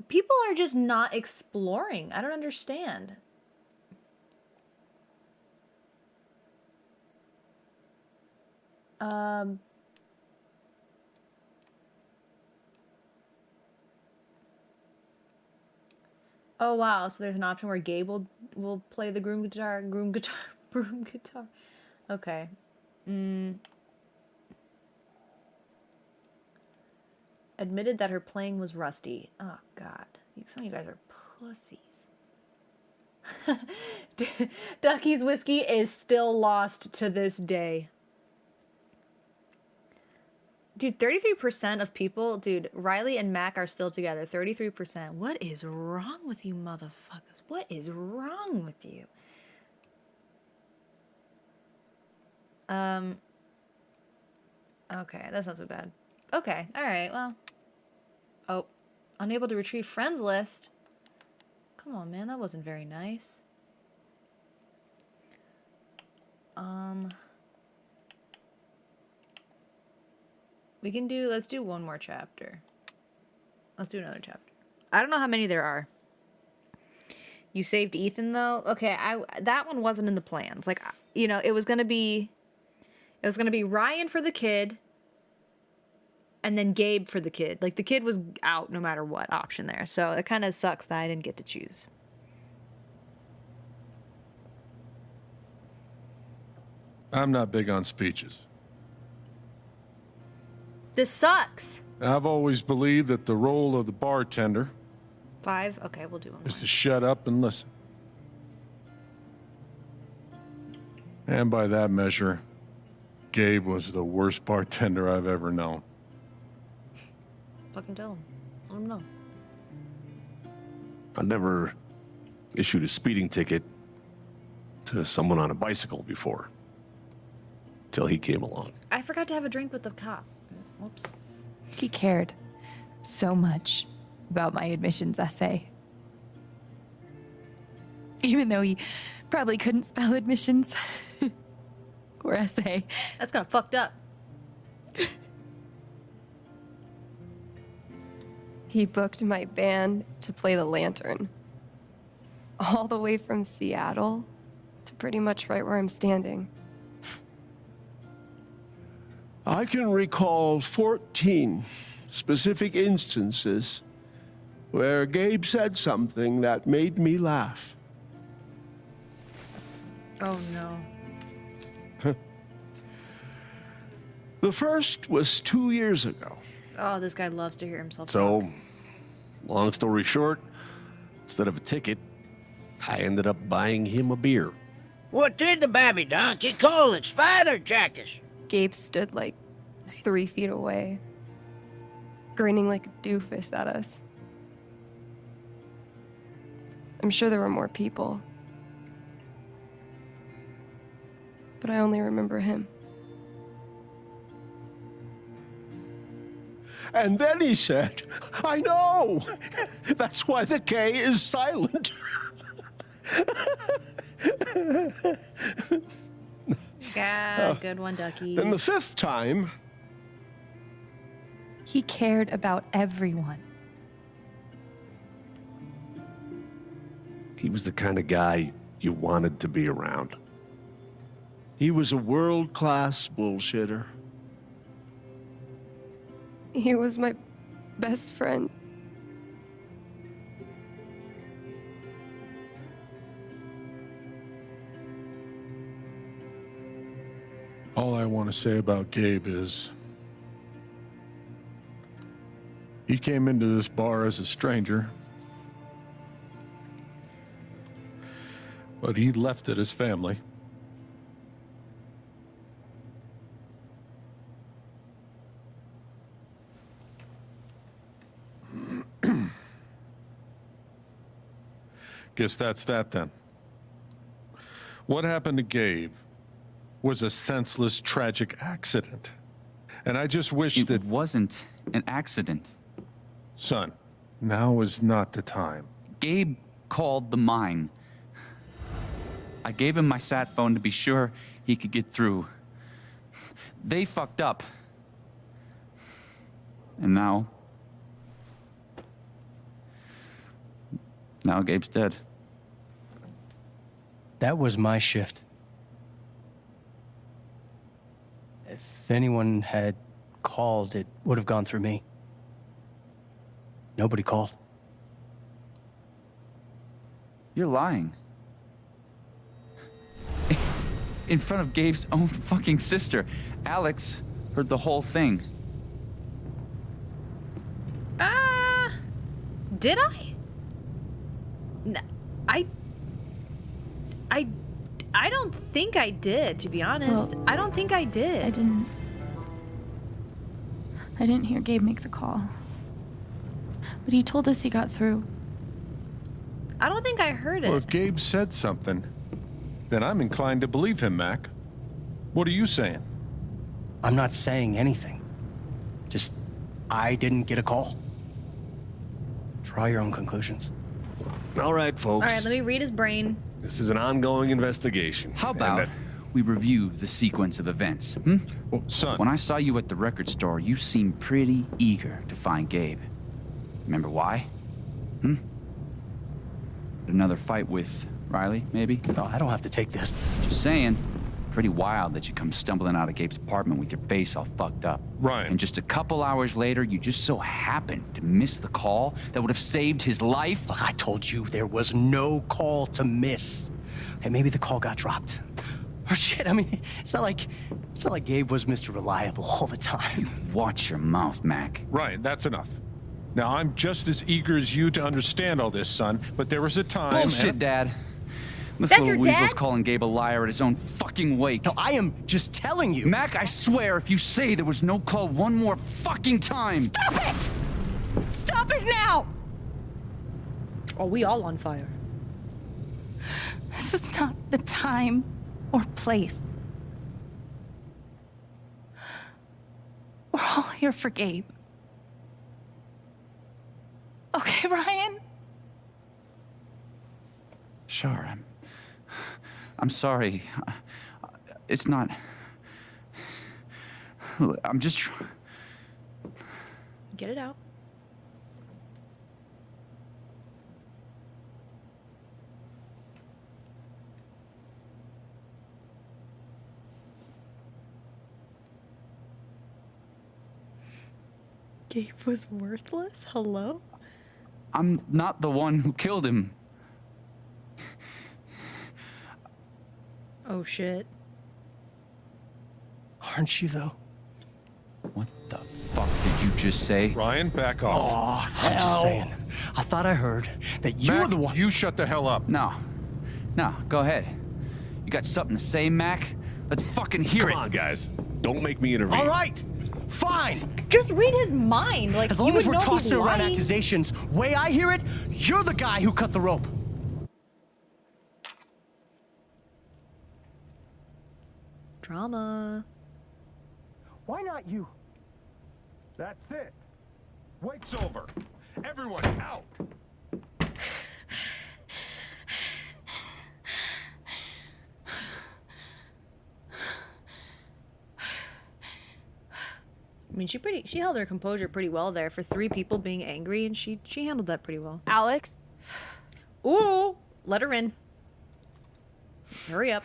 People are just not exploring. I don't understand. Oh wow, so there's an option where Gabe will play the broom guitar. Okay. Admitted that her playing was rusty. Oh god. Some of you guys are pussies. Ducky's whiskey is still lost to this day. Dude, 33% of people, dude, Riley and Mac are still together. 33%. What is wrong with you motherfuckers? What is wrong with you? Okay, that's not so bad. Okay, alright, well. Oh, unable to retrieve friends list. Come on, man, that wasn't very nice. We can do, let's do one more chapter. Let's do another chapter. I don't know how many there are. You saved Ethan though? Okay, that one wasn't in the plans. Like, you know, it was gonna be Ryan for the kid, and then Gabe for the kid. Like, the kid was out no matter what option there. So it kind of sucks that I didn't get to choose. I'm not big on speeches. This sucks. I've always believed that the role of the bartender 5? Okay, we'll do one is more. to shut up and listen. And by that measure, Gabe was the worst bartender I've ever known. Fucking tell him. Let him know. I never issued a speeding ticket to someone on a bicycle before. Till he came along. I forgot to have a drink with the cop. Whoops. He cared so much about my admissions essay. Even though he probably couldn't spell admissions or essay. That's kind of fucked up. He booked my band to play the lantern. All the way from Seattle to pretty much right where I'm standing. I can recall 14 specific instances where Gabe said something that made me laugh. Oh no. The first was 2 years ago. Oh, this guy loves to hear himself So, talk. long story short, instead of a ticket, I ended up buying him a beer. What did the baby donkey call its father, Jackus? Gabe stood like 3 feet away, grinning like a doofus at us. I'm sure there were more people, but I only remember him. And then he said, I know! That's why the K is silent. Yeah, good one, Ducky. And the 5th time, He cared about everyone. He was the kind of guy you wanted to be around. he was a world-class bullshitter. He was my best friend. All I want to say about Gabe is he came into this bar as a stranger, but he left it as family. Guess that's that then. What happened to Gabe was a senseless, tragic accident. And I just wish that... It wasn't an accident. Son, now is not the time. Gabe called the mine. I gave him my sat phone to be sure he could get through. They fucked up. And now Gabe's dead. That was my shift. If anyone had called, it would have gone through me. Nobody called. You're lying. In front of Gabe's own fucking sister. Alex heard the whole thing. Did I? I don't think I did, to be honest. Well, I don't think I did. I didn't. I didn't hear Gabe make the call. But he told us he got through. I don't think I heard it. Well, if Gabe said something, then I'm inclined to believe him, Mac. What are you saying? I'm not saying anything. Just, I didn't get a call. Draw your own conclusions. All right, folks. All right, let me read his brain. This is an ongoing investigation. How about we review the sequence of events, hmm? Well, son. When I saw you at the record store, you seemed pretty eager to find Gabe. Remember why? Hmm? Another fight with Riley, maybe? No, I don't have to take this. Just saying. Pretty wild that you come stumbling out of Gabe's apartment with your face all fucked up. Ryan. And just a couple hours later, you just so happened to miss the call that would have saved his life. Look, I told you there was no call to miss. Hey, maybe the call got dropped. Or shit, I mean, it's not like Gabe was Mr. Reliable all the time. You watch your mouth, Mac. Ryan, that's enough. Now, I'm just as eager as you to understand all this, son, but there was a time... Bullshit, Dad. This That's little your weasel's dad? calling Gabe a liar at his own fucking wake. No, I am just telling you. Mac, I swear, if you say there was no call one more fucking time... Stop it! Stop it now! Oh, we all on fire. This is not the time or place. We're all here for Gabe. Okay, Ryan? Sure, I'm sorry. It's not... I'm just... Get it out. Gabe was worthless? Hello? I'm not the one who killed him. Oh, shit. Aren't you, though? What the fuck did you just say? Ryan, back off. Oh, I'm just saying. I thought I heard that you were the one... you shut the hell up. No, go ahead. You got something to say, Mac? Let's fucking hear it. Come on, guys. Don't make me intervene. All right, fine. Just read his mind. Like, As you long would as we're know if he's tossing around lying. accusations, way I hear it, you're the guy who cut the rope. Drama. Why not you? That's it. Wake's over. Everyone out. I mean, she held her composure pretty well there for 3 people being angry, and she handled that pretty well. Alex? Ooh, let her in. Hurry up.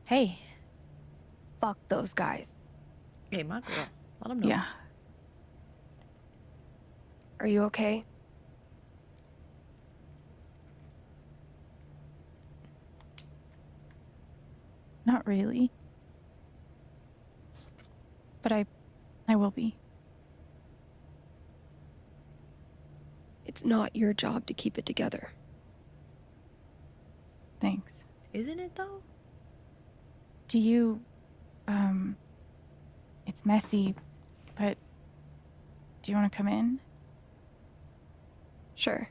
Hey. Fuck those guys. Hey, my girl. Let them know. Yeah. Are you okay? Not really. But I will be. It's not your job to keep it together. Thanks. Isn't it, though? Do you, it's messy, but do you want to come in? Sure.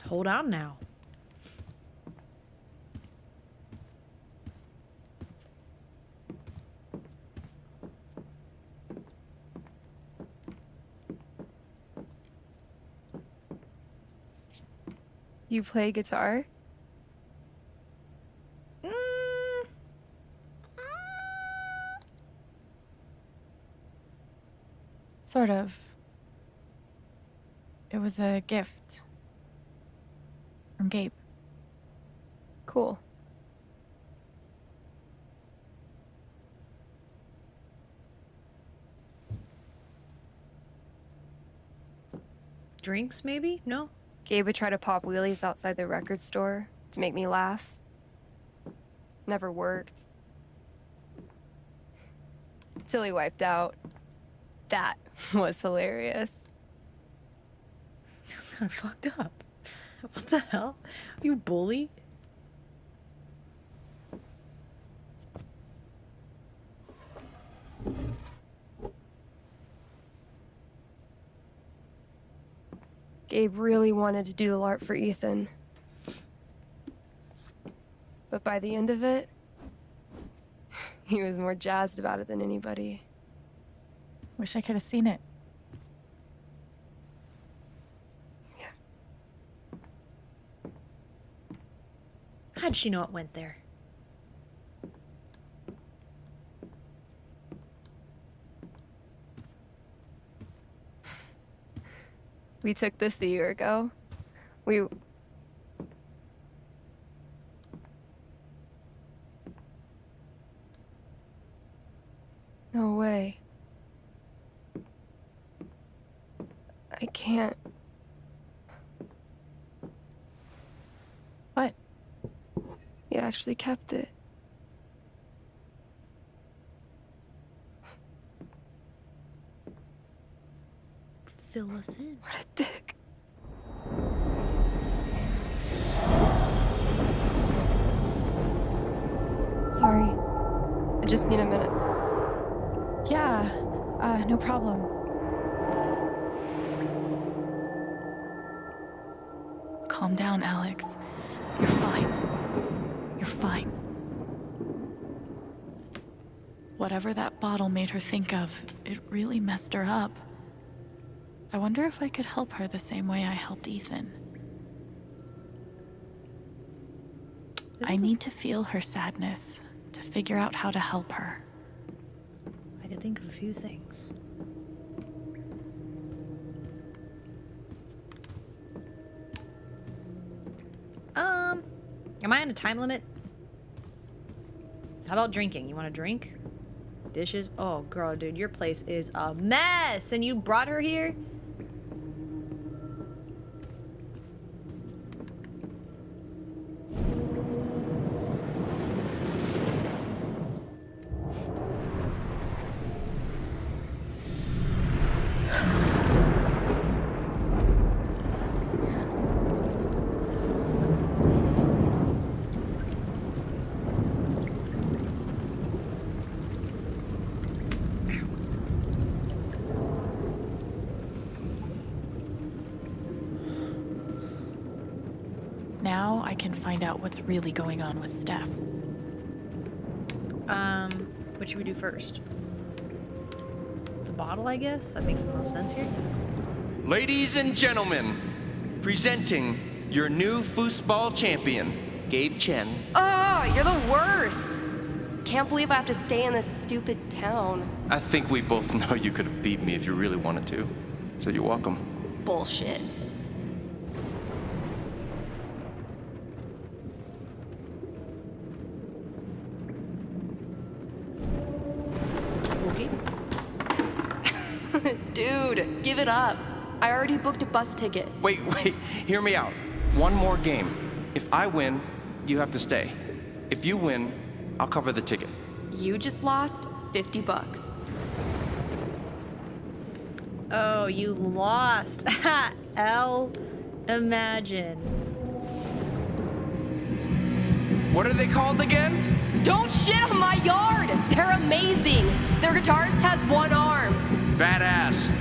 Hold on now. You play guitar? Sort of. It was a gift. From Gabe. Cool. Drinks, maybe? No? Gabe would try to pop wheelies outside the record store to make me laugh. Never worked. Till he wiped out. That was hilarious. It was kind of fucked up. What the hell? You bully? Gabe really wanted to do the LARP for Ethan. But by the end of it, he was more jazzed about it than anybody. Wish I could have seen it. How'd she know it went there? We took this a year ago. No way. I can't. What? He actually kept it. Fill us in. What a dick. Sorry. I just need a minute. Yeah, no problem. Calm down, Alex. You're fine. You're fine. Whatever that bottle made her think of, it really messed her up. I wonder if I could help her the same way I helped Ethan. I need to feel her sadness, to figure out how to help her. I could think of a few things. Am I on a time limit? How about drinking? You want a drink? Dishes? Oh, girl, dude, your place is a mess, and you brought her here? Now I can find out what's really going on with Steph. What should we do first? The bottle, I guess? That makes the most sense here. Ladies and gentlemen, presenting your new foosball champion, Gabe Chen. Oh, you're the worst. Can't believe I have to stay in this stupid town. I think we both know you could have beat me if you really wanted to. So you're welcome. Bullshit. Dude, give it up. I already booked a bus ticket. Wait, hear me out. One more game. If I win, you have to stay. If you win, I'll cover the ticket. You just lost $50. Oh, you lost. L. Imagine. What are they called again? Don't shit on my yard! They're amazing! Their guitarist has one arm. Badass.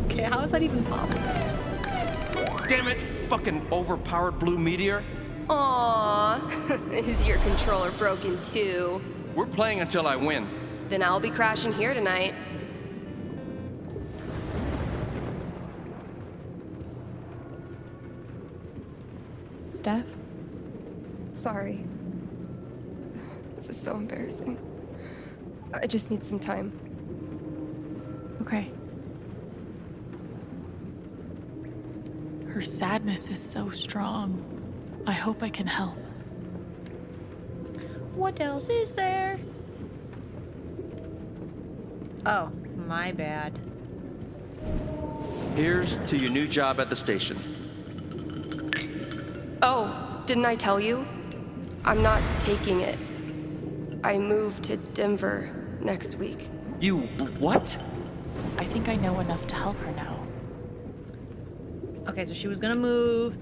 Okay, how is that even possible? Damn it, fucking overpowered blue meteor. Aww. Is your controller broken too? We're playing until I win. Then I'll be crashing here tonight. Steph? Sorry. This is so embarrassing. I just need some time. Okay. Her sadness is so strong. I hope I can help. What else is there? Oh, my bad. Here's to your new job at the station. Oh, didn't I tell you? I'm not taking it. I move to Denver next week. You what? I think I know enough to help her now. Okay, so she was gonna move.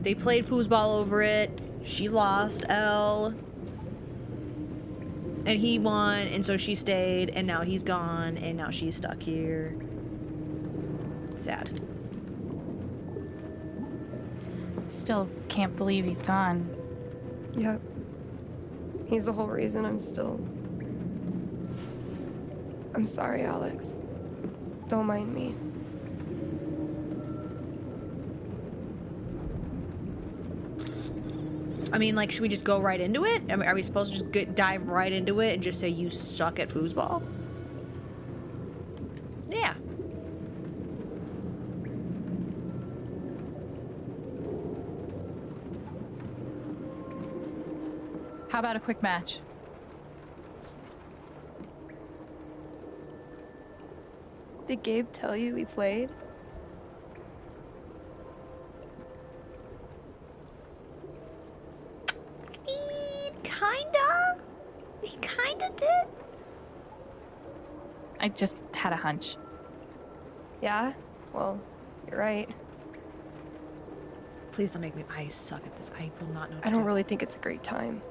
They played foosball over it. She lost L. And he won, and so she stayed, and now he's gone, and now she's stuck here. Sad. Still can't believe he's gone. Yep. He's the whole reason I'm still... I'm sorry, Alex. Don't mind me. I mean, like, should we just go right into it? I mean, are we supposed to just dive right into it and just say you suck at foosball? Yeah. How about a quick match? Did Gabe tell you we played? Kinda? He kinda did? I just had a hunch. Yeah? Well, you're right. Please don't make me. I suck at this. I will not know. I don't really think it's a great time.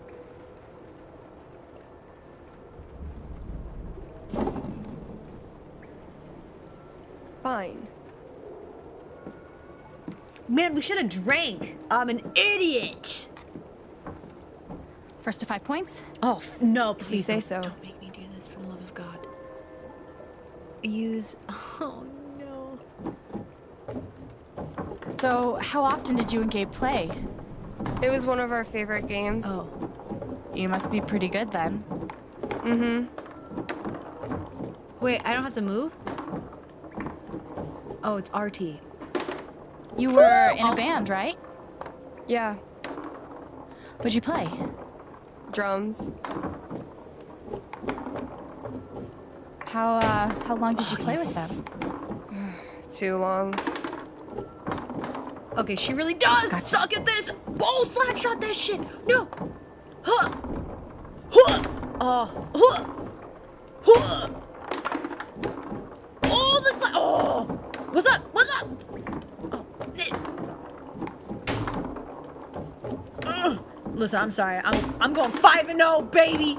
Fine. Man, we should have drank. I'm an idiot. First to 5 points? Oh, no, If you please say don't. so. Don't make me do this, for the love of God. Use... Oh, no. So, how often did you and Gabe play? It was one of our favorite games. Oh. You must be pretty good then. Mm-hmm. Wait, I don't have to move? Oh, it's RT. You were in a band, right? Yeah. What'd you play? Drums. How long did you play with them? Too long. Okay, she really does suck at this. Bowl slap shot that shit. No. Huh. Huh. Huh. Huh. Oh, the oh. What's up? What's up? Oh. Listen, I'm sorry. I'm going 5-0, baby.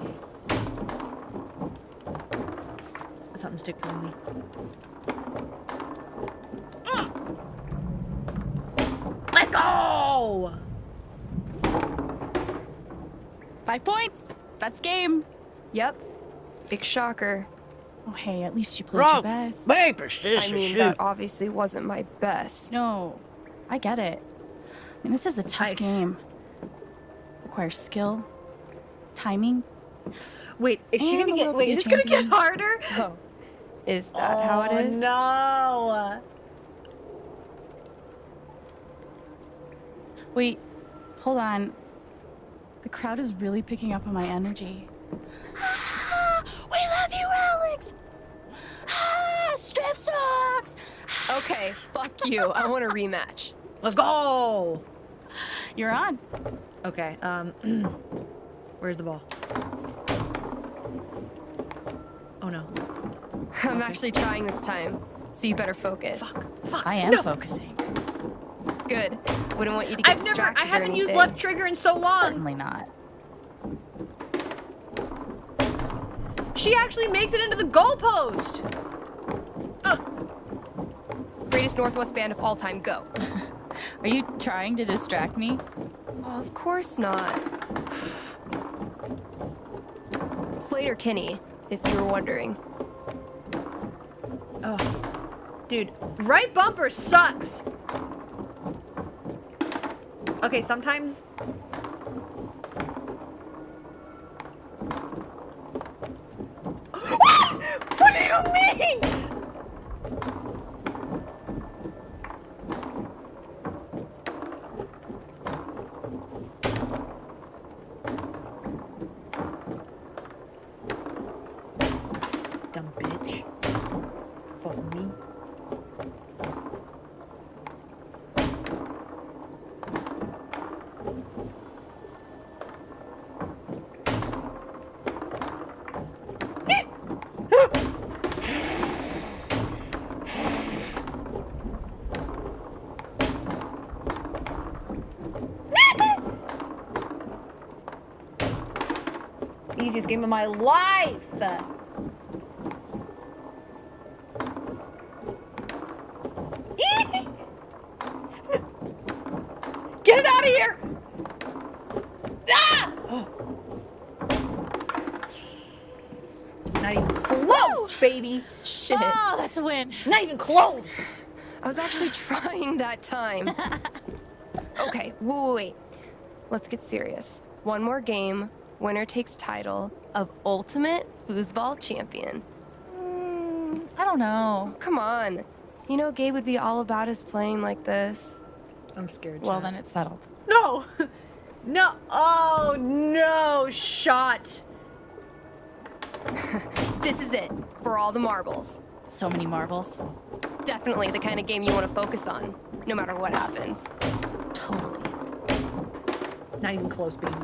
Something sticking in me. Let's go! 5 points. That's game. Yep. Big shocker. Oh, hey, at least you played your best. Paper, sister, I mean, shoot. that obviously wasn't my best. No, I get it. I mean, this is a tough game. Requires skill, timing. Wait, is she and gonna a get? will to Wait, be is this gonna get champion. harder? Oh, is that how it is? No. Wait, hold on. The crowd is really picking up on my energy. We love you, Alex! Striff sucks! Okay, fuck you. I want a rematch. Let's go. You're on. Okay. Where's the ball? Oh no. I'm actually trying this time, so you better focus. Fuck. I am focusing. Good. Wouldn't want you to get distracted I haven't or used anything. left trigger in so long. Certainly not. She actually makes it into the goalpost. Greatest Northwest band of all time, go. Are you trying to distract me? Oh, of course not. Slater Kinney, if you were wondering. Oh, dude, right bumper sucks. Okay, sometimes. What do you mean? Dumb bitch. Fuck me. easiest game of my life. Get it out of here! Ah! Not even close, baby. Shit. Oh, that's a win. Not even close. I was actually trying that time. Okay, wait. Let's get serious. One more game. Winner takes title of Ultimate Foosball Champion. I don't know. Oh, come on. You know Gabe would be all about us playing like this. I'm scared. Well, then it's settled. No. No. Oh, no. Shot. This is it. For all the marbles. So many marbles. Definitely the kind of game you want to focus on, no matter what happens. Totally. Not even close, baby.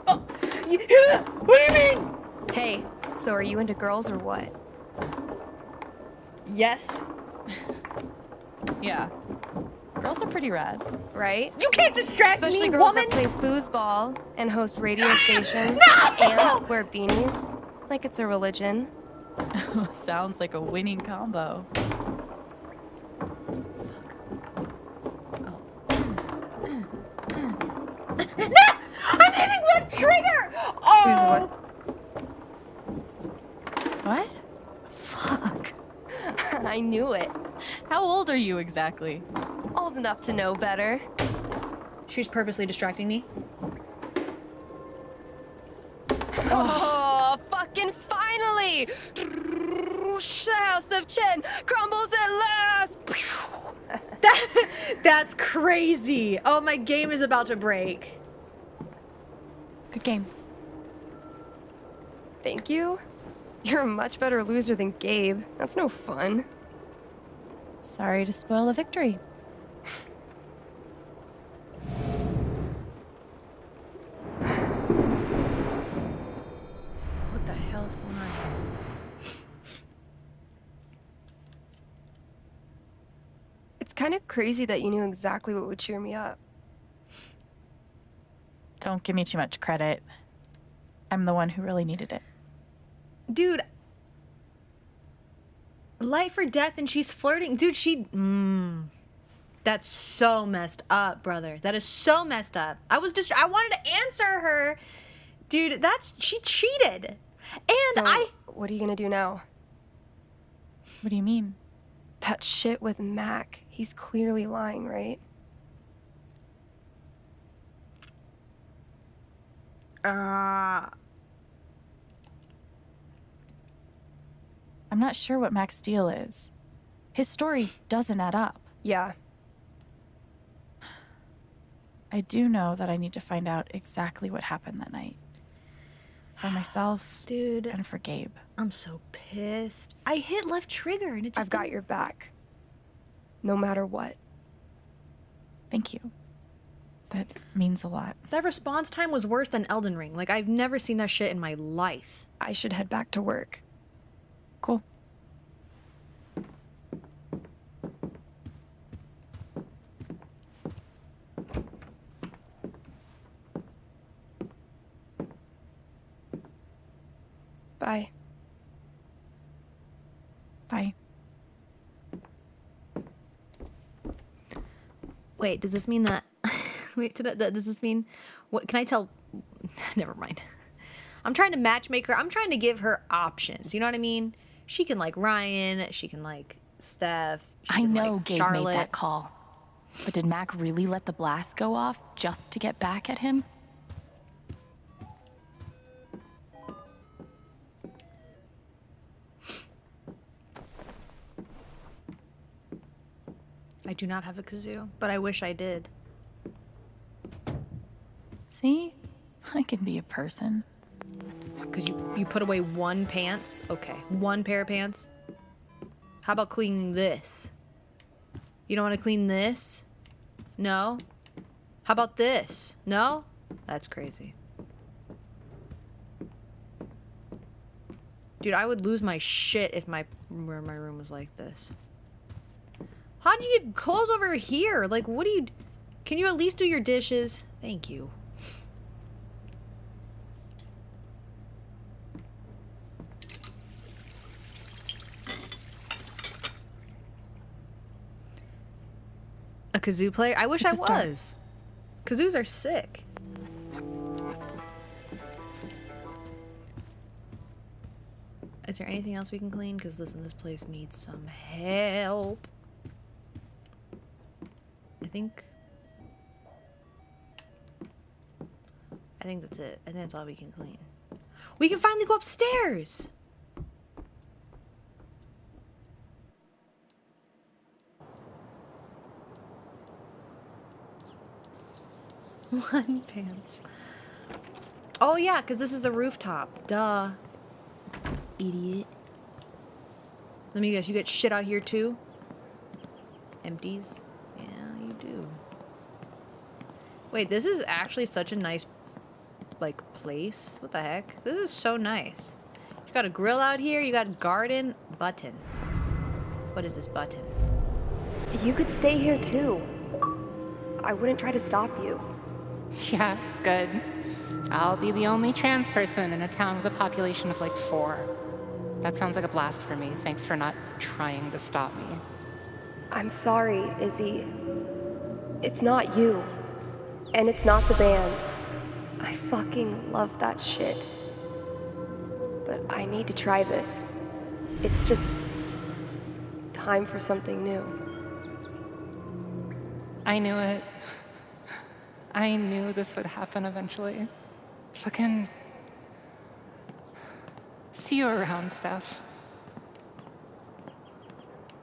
Oh. Yeah. What do you mean? Hey, so are you into girls or what? Yes. Yeah. Girls are pretty rad. Right? You can't distract Especially me, girls woman. that play foosball and host radio stations No! and wear beanies like it's a religion. Sounds like a winning combo. I'm hitting left trigger! Oh! What? Fuck. I knew it. How old are you exactly? Old enough to know better. She's purposely distracting me. Oh, fucking finally! The House of Chen crumbles at last! That's crazy. Oh, my game is about to break. Good game. Thank you. You're a much better loser than Gabe. That's no fun. Sorry to spoil a victory. What the hell's going on here? It's kind of crazy that you knew exactly what would cheer me up. Don't give me too much credit. I'm the one who really needed it. Dude. Life or death and she's flirting. Dude, she... That's so messed up, brother. That is so messed up. I wanted to answer her. Dude, she cheated. And So, what are you gonna do now? What do you mean? That shit with Mac. He's clearly lying, right? I'm not sure what Mac's deal is. His story doesn't add up. Yeah. I do know that I need to find out exactly what happened that night. For myself, dude, and for Gabe. I'm so pissed. I hit left trigger and it just I've got your back. No matter what. Thank you. That means a lot. That response time was worse than Elden Ring. Like, I've never seen that shit in my life. I should head back to work. Cool. Bye. Bye. Wait, does this mean that... Wait, does this mean... What can I tell... Never mind. I'm trying to matchmake her. I'm trying to give her options. You know what I mean? She can like Ryan. She can like Steph. I know like Gabe Charlotte. made that call. But did Mac really let the blast go off just to get back at him? I do not have a kazoo, but I wish I did. See? I can be a person. Because you put away one pants? Okay, one pair of pants? How about cleaning this? You don't want to clean this? No? How about this? No? That's crazy. Dude, I would lose my shit if my room was like this. How'd you get clothes over here? Like, what do you... Can you at least do your dishes? Thank you. A kazoo player? I wish It's I a start. was. Kazoos are sick. Is there anything else we can clean? Because listen, this place needs some help. I think that's it. I think that's all we can clean. We can finally go upstairs! One pants. Oh yeah, because this is the rooftop. Duh. Idiot. Let me guess, you get shit out here too? Empties? Yeah, you do. Wait, this is actually such a nice, like, place. What the heck? This is so nice. You got a grill out here, you got garden. Button. What is this button? You could stay here too. I wouldn't try to stop you. Yeah, good. I'll be the only trans person in a town with a population of like 4. That sounds like a blast for me. Thanks for not trying to stop me. I'm sorry, Izzy. It's not you. And it's not the band. I fucking love that shit. But I need to try this. It's just time for something new. I knew it. I knew this would happen eventually. Fucking... See you around, Steph.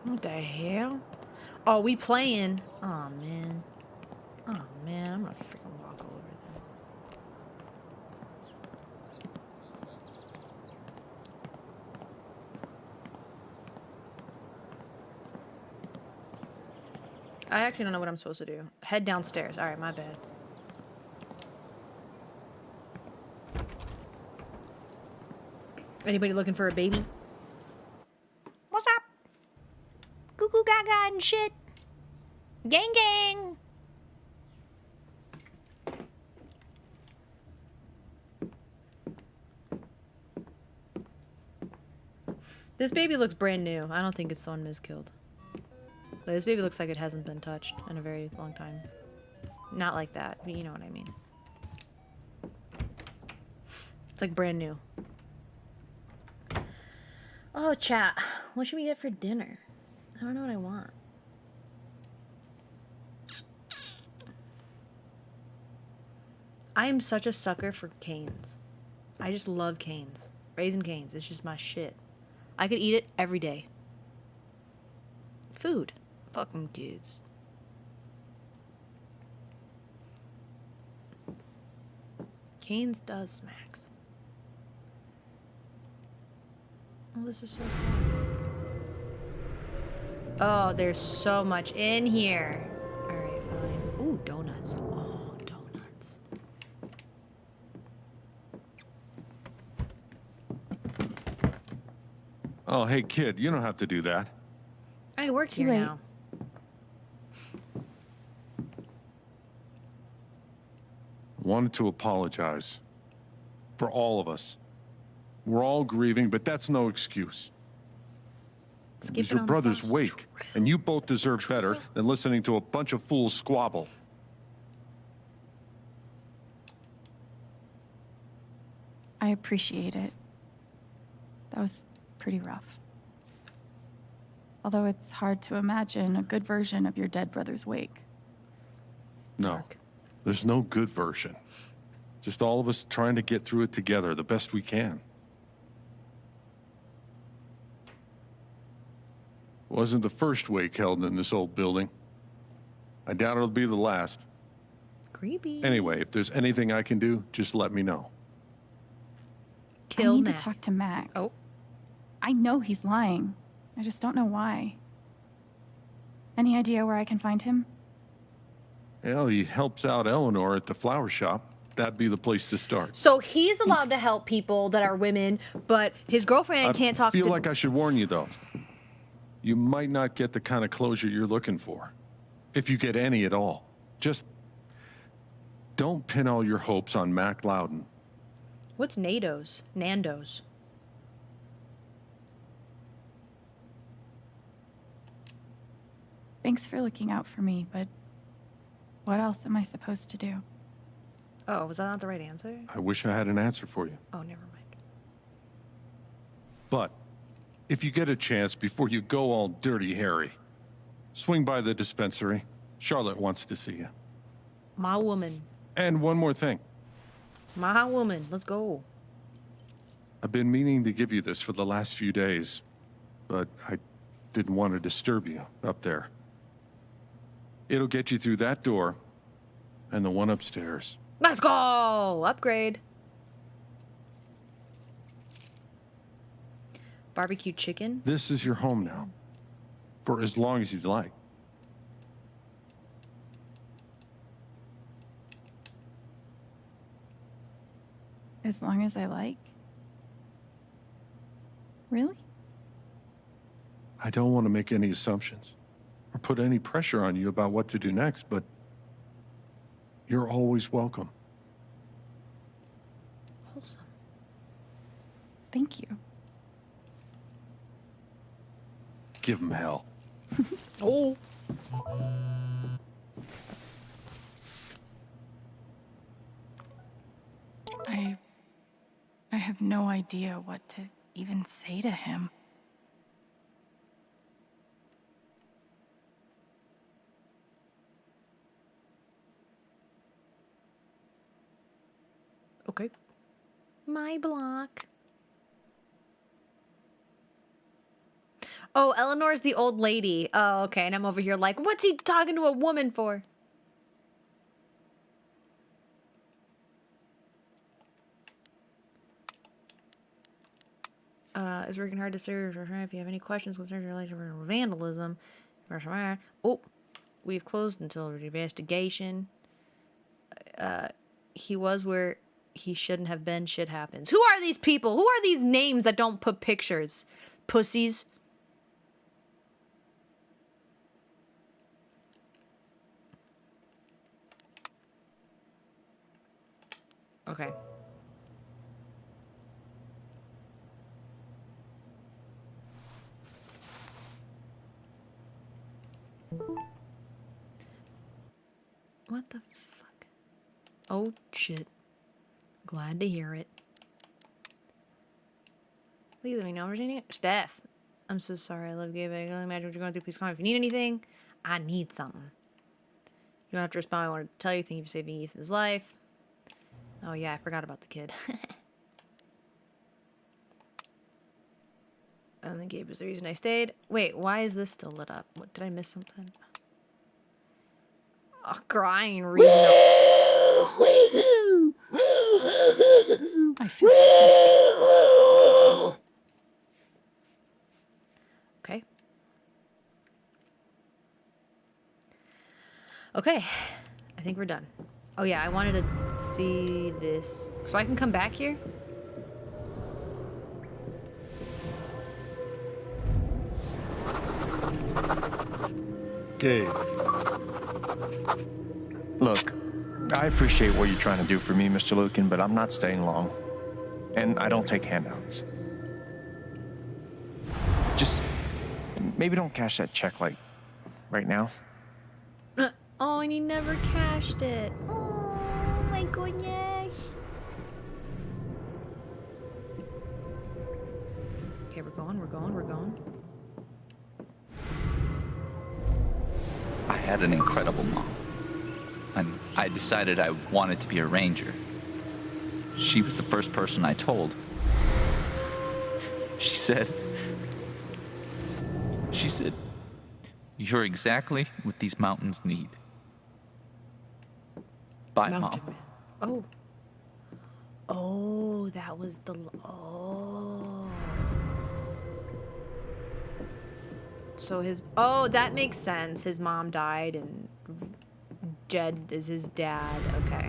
What the hell? Oh, we playing. Oh man. Oh man, I'm gonna freaking walk over them. I actually don't know what I'm supposed to do. Head downstairs. Alright, my bad. Anybody looking for a baby? What's up? Goo goo gaga and shit. Gang gang. This baby looks brand new. I don't think it's the one Miz killed. But this baby looks like it hasn't been touched in a very long time. Not like that, but you know what I mean. It's like brand new. Oh, chat. What should we get for dinner? I don't know what I want. I am such a sucker for Cane's. I just love Cane's. Raisin Cane's. It's just my shit. I could eat it every day. Food. Fucking kids. Cane's does smacks. Oh, this is so sad. Oh, there's so much in here. Alright, fine. Ooh, donuts. Oh, donuts. Oh, hey, kid, you don't have to do that. I work here now. Wanted to apologize. For all of us. We're all grieving, but that's no excuse. It was your brother's wake, and you both deserve better than listening to a bunch of fools squabble. I appreciate it. That was pretty rough. Although it's hard to imagine a good version of your dead brother's wake. No, there's no good version. Just all of us trying to get through it together the best we can. Wasn't the first wake held in this old building. I doubt it'll be the last. Creepy. Anyway, if there's anything I can do, just let me know. I need to talk to Mac. Oh. I know he's lying. I just don't know why. Any idea where I can find him? Well, he helps out Eleanor at the flower shop. That'd be the place to start. So he's allowed to help people that are women, but his girlfriend can't talk to... I feel like I should warn you, though. You might not get the kind of closure you're looking for. If you get any at all. Just don't pin all your hopes on Mac Loudon. What's Nando's? Nando's. Thanks for looking out for me, but What else am I supposed to do? Oh, was that not the right answer? I wish I had an answer for you. Oh, never mind. But if you get a chance before you go all dirty Harry, swing by the dispensary. Charlotte wants to see you. My woman. And one more thing. My woman. Let's go. I've been meaning to give you this for the last few days, but I didn't want to disturb you up there. It'll get you through that door and the one upstairs. Let's go! Upgrade. Barbecue chicken. This is your home now. For as long as you'd like. As long as I like? Really? I don't want to make any assumptions or put any pressure on you about what to do next, but you're always welcome. Wholesome. Thank you. Give him hell. Oh. I have no idea what to even say to him. Okay. My block. Oh, Eleanor's the old lady. Oh, okay. And I'm over here like, what's he talking to a woman for? Is working hard to serve. If you have any questions concerning your relationship with vandalism. Oh, we've closed until investigation. He was where he shouldn't have been. Shit happens. Who are these people? Who are these names that don't put pictures? Pussies. Okay. What the fuck? Oh, shit. Glad to hear it. Please let me know, Virginia. Steph, I'm so sorry. I love Gabe. I can only imagine what you're going through. Please call me if you need anything. I need something. You don't have to respond. I wanted to tell you. Thank you for saving Ethan's life. Oh, yeah. I forgot about the kid. And then Gabe was the reason I stayed. Wait, why is this still lit up? What, did I miss something? Oh, crying, reading. I feel sick. Okay. Okay. I think we're done. Oh, yeah, I wanted to see this. So I can come back here? Gabe. Look, I appreciate what you're trying to do for me, Mr. Lucan, but I'm not staying long. And I don't take handouts. Just maybe don't cash that check, like, right now. Oh, and he never cashed it. Oh, my goodness. Okay, we're going. I had an incredible mom, and I decided I wanted to be a ranger. She was the first person I told. She said, "You're exactly what these mountains need." Bye, Mom. Oh. Oh, that was the... Oh. So his... Oh, that makes sense. His mom died and Jed is his dad. Okay.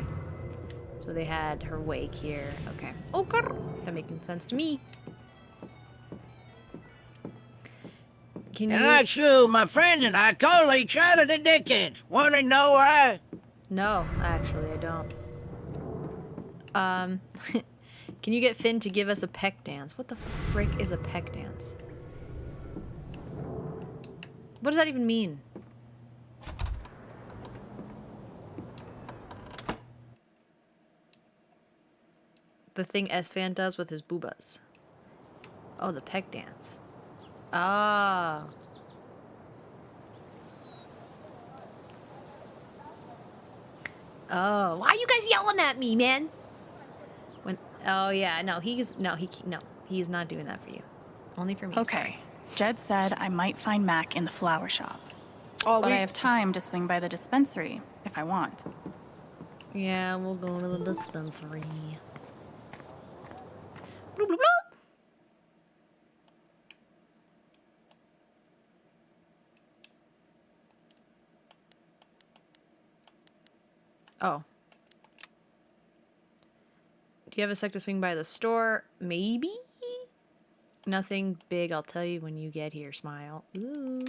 So they had her wake here. Okay. Okay. That making sense to me. Can you... And that's you, my friend, and I call each other the dickheads. Want to know why? No, actually, I don't. Can you get Finn to give us a peck dance? What the frick is a peck dance? What does that even mean? The thing S-Fan does with his boobas. Oh, the peck dance. Ah. Oh, why are you guys yelling at me, man? When? Oh yeah, no, he's not doing that for you. Only for me. Okay. Sorry. Jed said I might find Mac in the flower shop. Oh, but I have time to swing by the dispensary if I want. Yeah, we'll go to the dispensary. Bloop, bloop, bloop. Oh. Do you have a sec to swing by the store? Maybe? Nothing big, I'll tell you when you get here, smile. Ooh.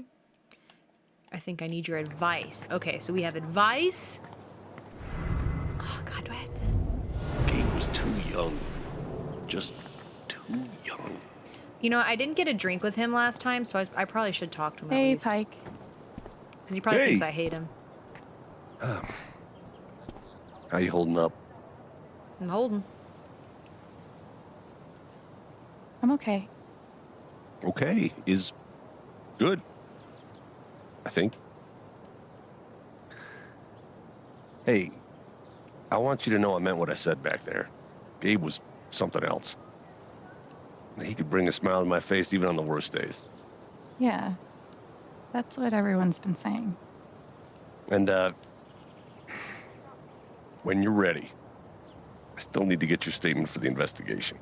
I think I need your advice. Okay, so we have advice. Oh, God, do I have to... Gabe was too young. Just too young. You know, I didn't get a drink with him last time, so I probably should talk to him at Hey, least. Pike. Because he probably Hey. thinks I hate him. How you holding up? I'm holding. I'm okay. Okay, is good. I think. Hey, I want you to know I meant what I said back there. Gabe was something else. He could bring a smile to my face even on the worst days. Yeah. That's what everyone's been saying. And, when you're ready, I still need to get your statement for the investigation.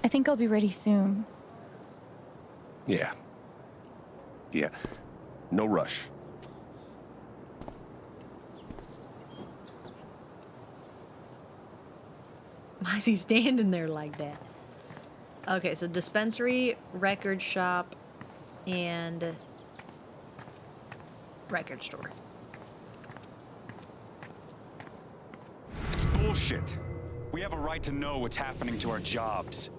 I think I'll be ready soon. Yeah. Yeah. No rush. Why is he standing there like that? Okay, so dispensary, record shop, and record store. It's bullshit. We have a right to know what's happening to our jobs.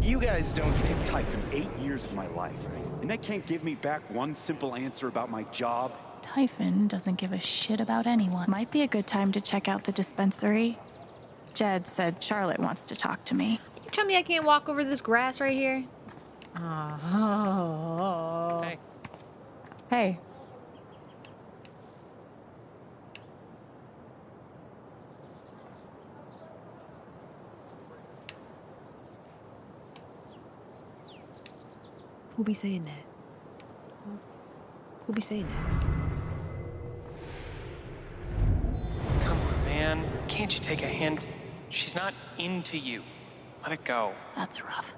You guys don't think Typhon 8 years of my life, and they can't give me back one simple answer about my job? Typhon doesn't give a shit about anyone. Might be a good time to check out the dispensary. Jed said Charlotte wants to talk to me. You tell me I can't walk over this grass right here? Oh. Hey. Hey. Who be saying that? Who be saying that? Come on, man. Can't you take a hint? She's not into you. Let it go. That's rough.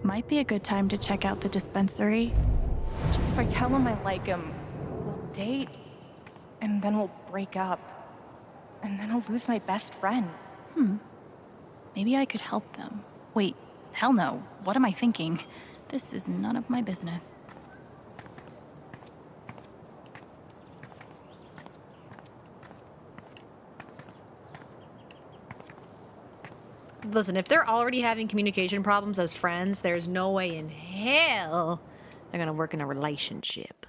Might be a good time to check out the dispensary. If I tell him I like him, we'll date, and then we'll break up. And then I'll lose my best friend. Maybe I could help them. Wait, hell no. What am I thinking? This is none of my business. Listen, if they're already having communication problems as friends, there's no way in hell they're gonna work in a relationship.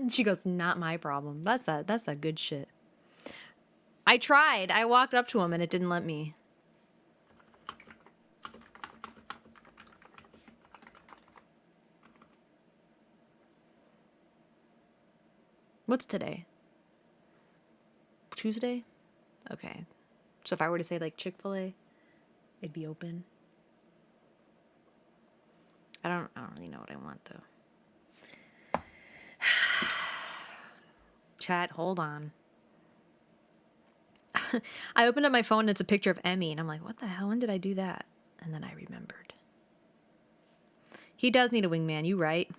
She goes, not my problem. That's that good shit. I tried. I walked up to him and it didn't let me. What's today? Tuesday? Okay. So if I were to say like Chick-fil-A, it'd be open. I don't really know what I want though. Chat, hold on. I opened up my phone and it's a picture of Emmy and I'm like, what the hell? When did I do that? And then I remembered. He does need a wingman, you right?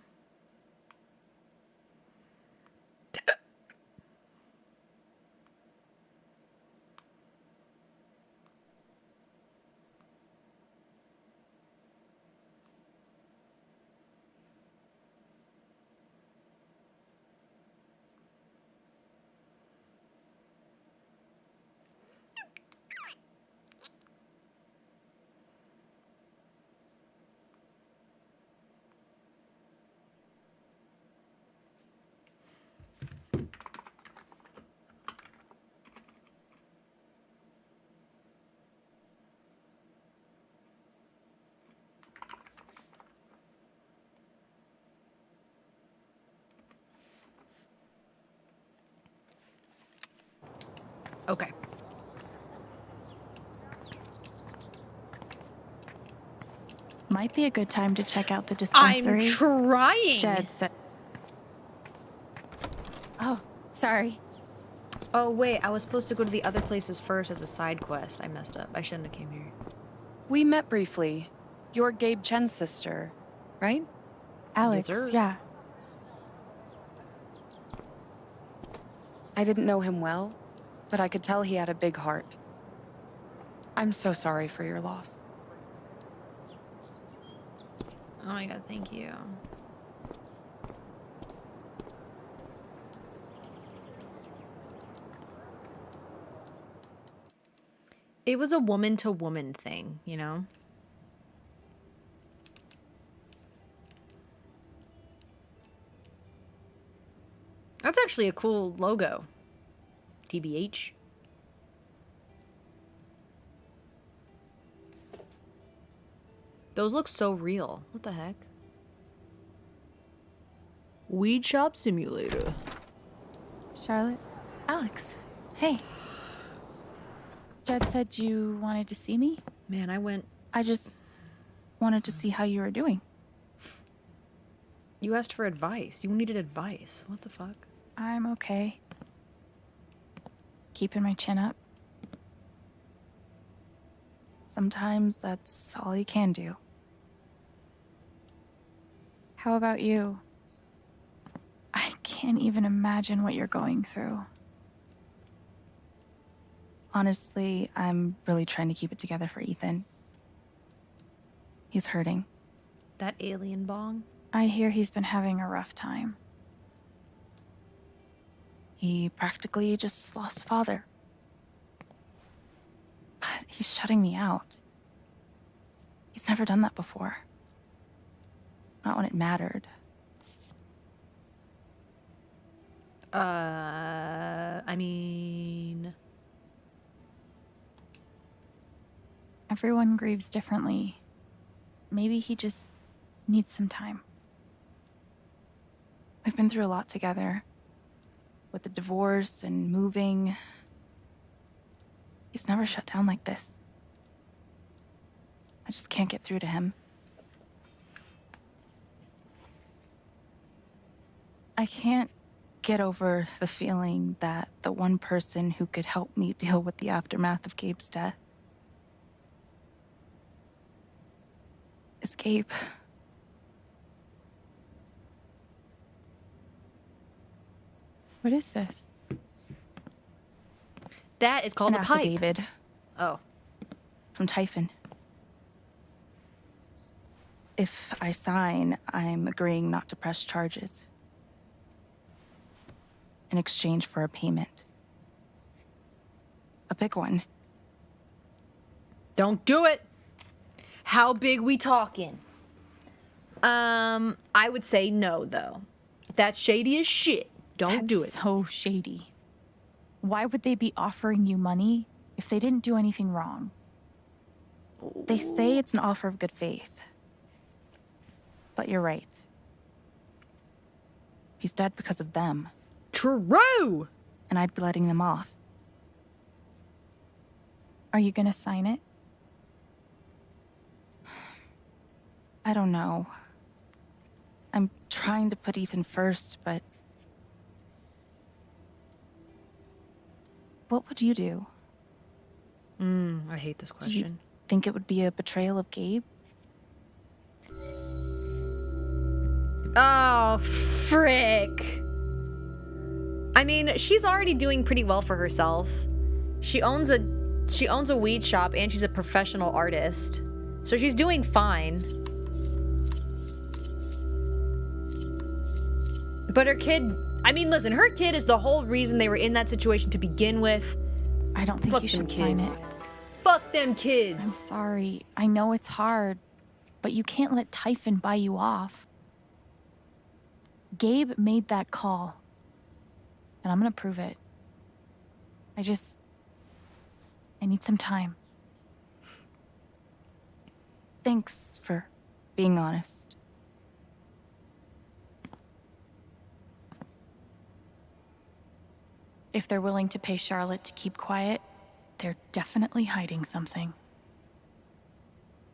Okay. Might be a good time to check out the dispensary. I'm trying. Jed said. Oh, sorry. Oh, wait. I was supposed to go to the other places first as a side quest. I messed up. I shouldn't have came here. We met briefly. You're Gabe Chen's sister, right? Alex, Yes, sir. yeah. I didn't know him well, but I could tell he had a big heart. I'm so sorry for your loss. Oh my god, thank you. It was a woman-to-woman thing, you know? That's actually a cool logo. TBH. Those look so real. What the heck? Weed Shop Simulator. Charlotte? Alex, hey. Jed said you wanted to see me? Man, I just wanted to see how you were doing. You asked for advice. You needed advice. What the fuck? I'm okay. Keeping my chin up. Sometimes that's all you can do. How about you? I can't even imagine what you're going through. Honestly, I'm really trying to keep it together for Ethan. He's hurting. That alien bong? I hear he's been having a rough time. He practically just lost a father. But he's shutting me out. He's never done that before. Not when it mattered. I mean... Everyone grieves differently. Maybe he just needs some time. We've been through a lot together. With the divorce and moving. He's never shut down like this. I just can't get through to him. I can't get over the feeling that the one person who could help me deal with the aftermath of Gabe's death is Gabe. What is this? That is called An a pipe. affidavit. Oh. From Typhon. If I sign, I'm agreeing not to press charges. In exchange for a payment. A big one. Don't do it. How big we talking? I would say no, though. That's shady as shit. Don't do it. So shady. Why would they be offering you money if they didn't do anything wrong? They say it's an offer of good faith. But you're right. He's dead because of them. True! And I'd be letting them off. Are you gonna sign it? I don't know. I'm trying to put Ethan first, but... What would you do? I hate this Do you question. think it would be a betrayal of Gabe? Oh, frick. I mean, she's already doing pretty well for herself. She owns a weed shop and she's a professional artist. So she's doing fine. But her kid, I mean, listen, her kid is the whole reason they were in that situation to begin with. I don't think Fuck you them should sign kids. it. Fuck them kids. I'm sorry. I know it's hard, but you can't let Typhon buy you off. Gabe made that call, and I'm gonna prove it. I need some time. Thanks for being honest. If they're willing to pay Charlotte to keep quiet, they're definitely hiding something.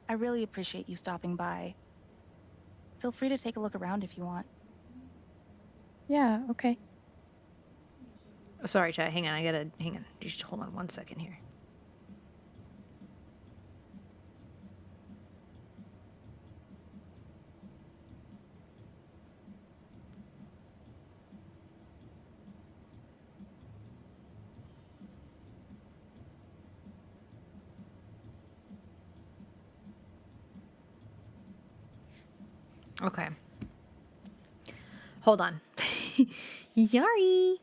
I really appreciate you stopping by. Feel free to take a look around if you want. Yeah, okay. Oh, sorry, chat. Hang on. Hang on. Just hold on 1 second here. Okay. Hold on. Yari.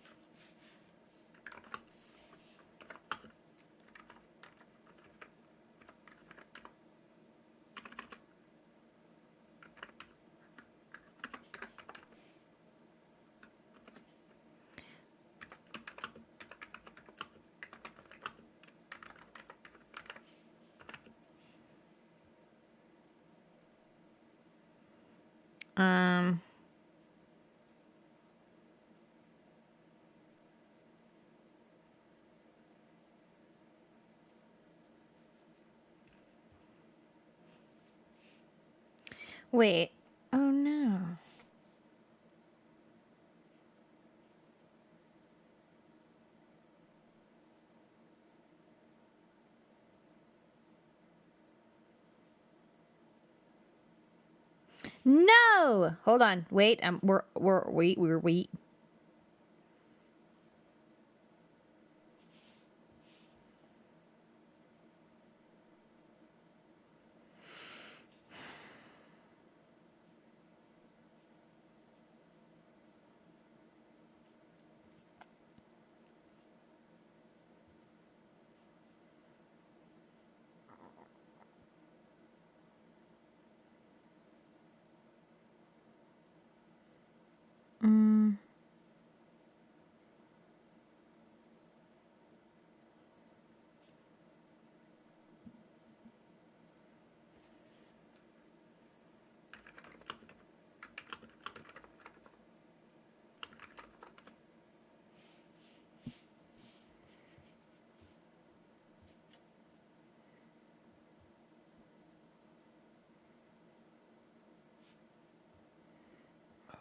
Wait. Oh no. No. Hold on. Wait. Wait.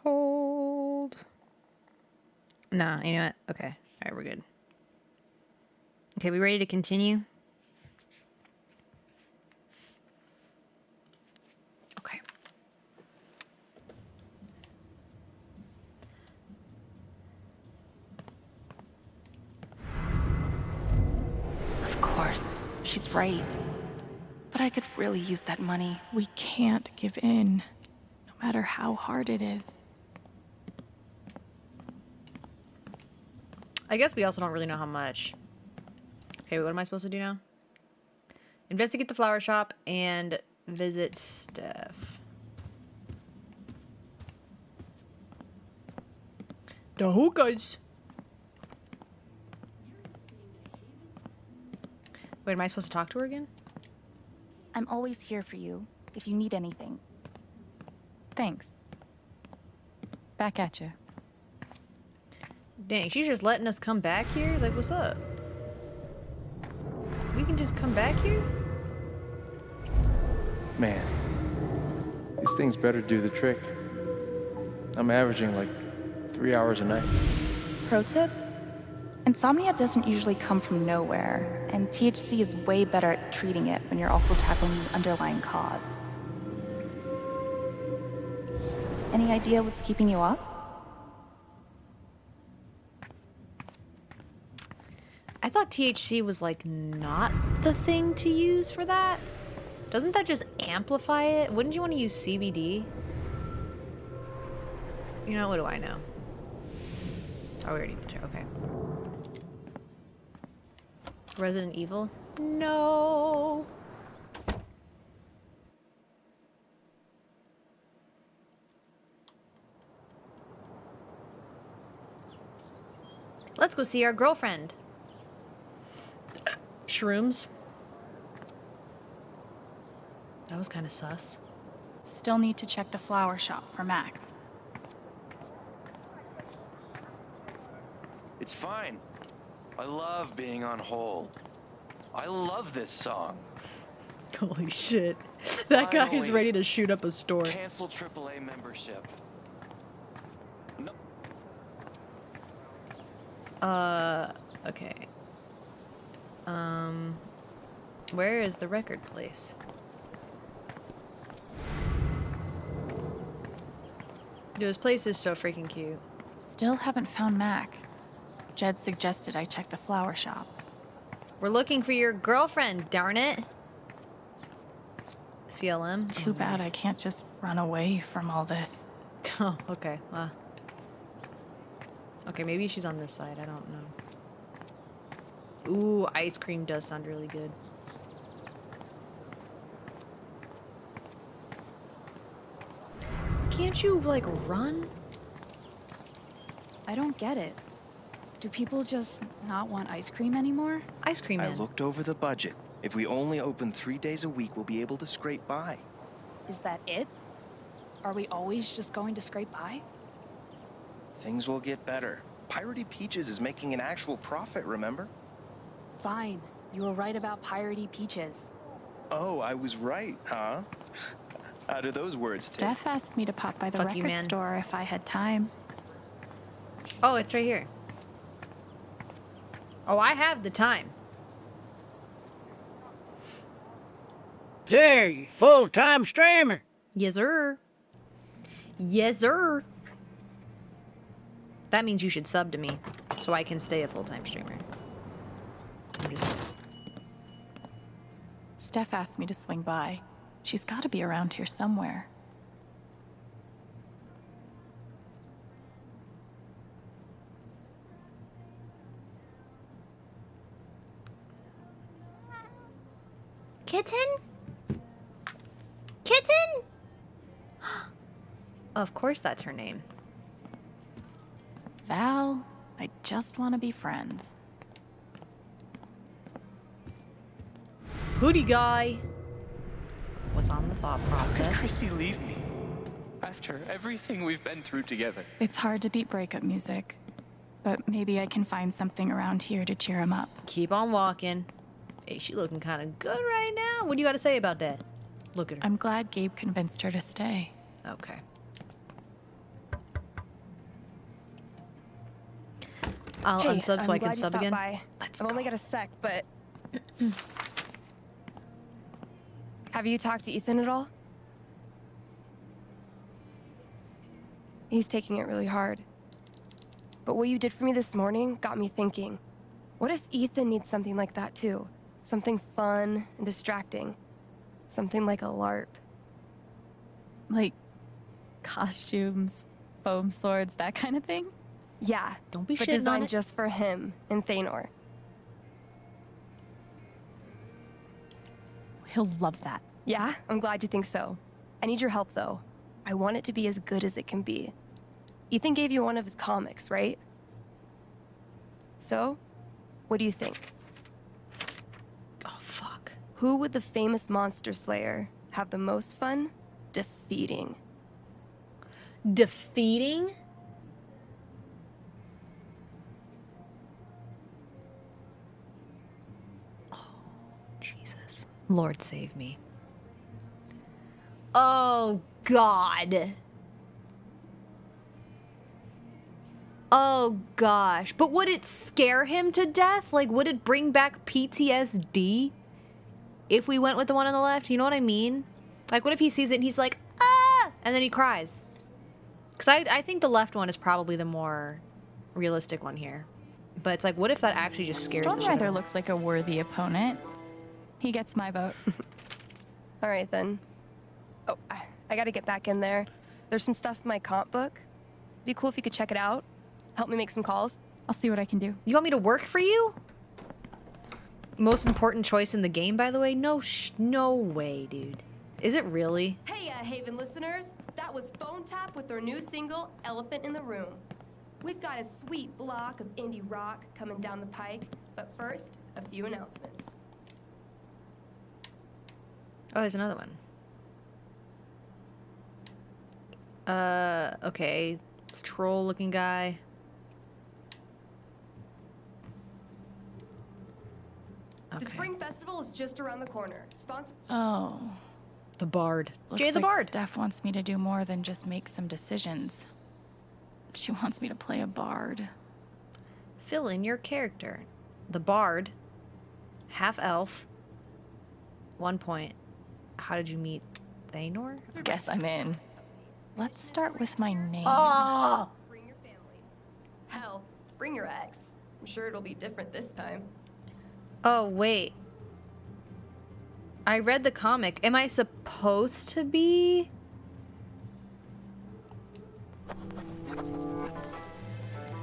Hold. Nah, you know what? Okay. All right, we're good. Okay, we ready to continue? Okay. Of course. She's right. But I could really use that money. We can't give in, no matter how hard it is. I guess we also don't really know how much. Okay, what am I supposed to do now? Investigate the flower shop and visit Steph. The hookahs. Wait, am I supposed to talk to her again? I'm always here for you, if you need anything. Thanks. Back at you. Dang, she's just letting us come back here? Like, what's up? We can just come back here? Man, these things better do the trick. I'm averaging like 3 hours a night. Pro tip? Insomnia doesn't usually come from nowhere, and THC is way better at treating it when you're also tackling the underlying cause. Any idea what's keeping you up? I thought THC was like not the thing to use for that. Doesn't that just amplify it? Wouldn't you want to use CBD? You know, what do I know? Oh, we already did. Okay. Resident Evil? No. Let's go see our girlfriend. Shrooms. That was kind of sus. Still need to check the flower shop for Mac. It's fine. I love being on hold. I love this song. Holy shit. That guy is Finally, ready to shoot up a store. Cancel AAA membership. No. Okay. Where is the record place? Dude, this place is so freaking cute. Still haven't found Mac. Jed suggested I check the flower shop. We're looking for your girlfriend, darn it. CLM? Too bad I can't just run away from all this. Oh, okay. Okay, maybe she's on this side. I don't know. Ooh, ice cream does sound really good. Can't you, like, run? I don't get it. Do people just not want ice cream anymore? Ice cream I looked over the budget. If we only open 3 days a week, we'll be able to scrape by. Is that it? Are we always just going to scrape by? Things will get better. Piratey Peaches is making an actual profit, remember? Fine. You were right about piratey peaches. Oh, I was right, huh? How do those words take? Steph asked me to pop by the Fuck you, record man. store if I had time. Oh, it's right here. Oh, I have the time. There, you full-time streamer. Yes, sir. Yes, sir. That means you should sub to me so I can stay a full-time streamer. I'm just... Steph asked me to swing by. She's got to be around here somewhere. Kitten? Kitten? Of course that's her name. Val, I just want to be friends. Hoodie guy. What's on the thought How could process? Chrissy leave me? After everything we've been through together. It's hard to beat breakup music, but maybe I can find something around here to cheer him up. Keep on walking. Hey, she looking kind of good right now. What do you got to say about that? Look at her. I'm glad Gabe convinced her to stay. Okay. I'll Hey, unsub so I I'm can glad you sub stopped again. by. I've only got a sec, but have you talked to Ethan at all? He's taking it really hard. But what you did for me this morning got me thinking. What if Ethan needs something like that too? Something fun and distracting. Something like a LARP. Like costumes, foam swords, that kind of thing? Yeah, Don't be but shitting on designed it. just for him and Thanor. He'll love that. Yeah, I'm glad you think so. I need your help though. I want it to be as good as it can be. Ethan gave you one of his comics, right? So, what do you think? Oh, fuck. Who would the famous monster slayer have the most fun defeating? Defeating? Oh, Jesus. Lord save me. Oh, God. Oh, gosh. But would it scare him to death? Like, would it bring back PTSD if we went with the one on the left? You know what I mean? Like, what if he sees it and he's like, ah! And then he cries? Because I think the left one is probably the more realistic one here. But it's like, what if that actually just scares the shit out of Stormrider him? looks like a worthy opponent. He gets my vote. All right then. Oh, I gotta get back in there. There's some stuff in my comp book. Be cool if you could check it out. Help me make some calls. I'll see what I can do. You want me to work for you? Most important choice in the game, by the way? No way, dude. Is it really? Hey, Haven listeners. That was Phone Tap with their new single, Elephant in the Room. We've got a sweet block of indie rock coming down the pike, but first, a few announcements. Oh, there's another one. Okay. Troll-looking guy. The Spring Festival is just around the corner. Oh. The Bard. Looks Jay the like Bard. Steph wants me to do more than just make some decisions. She wants me to play a bard. Fill in your character. The Bard. Half elf. 1 point. How did you meet Thanor? Guess I'm in. Let's start with my name. Oh! Bring your family. Hell, bring your ex. I'm sure it'll be different this time. Oh, wait. I read the comic. Am I supposed to be?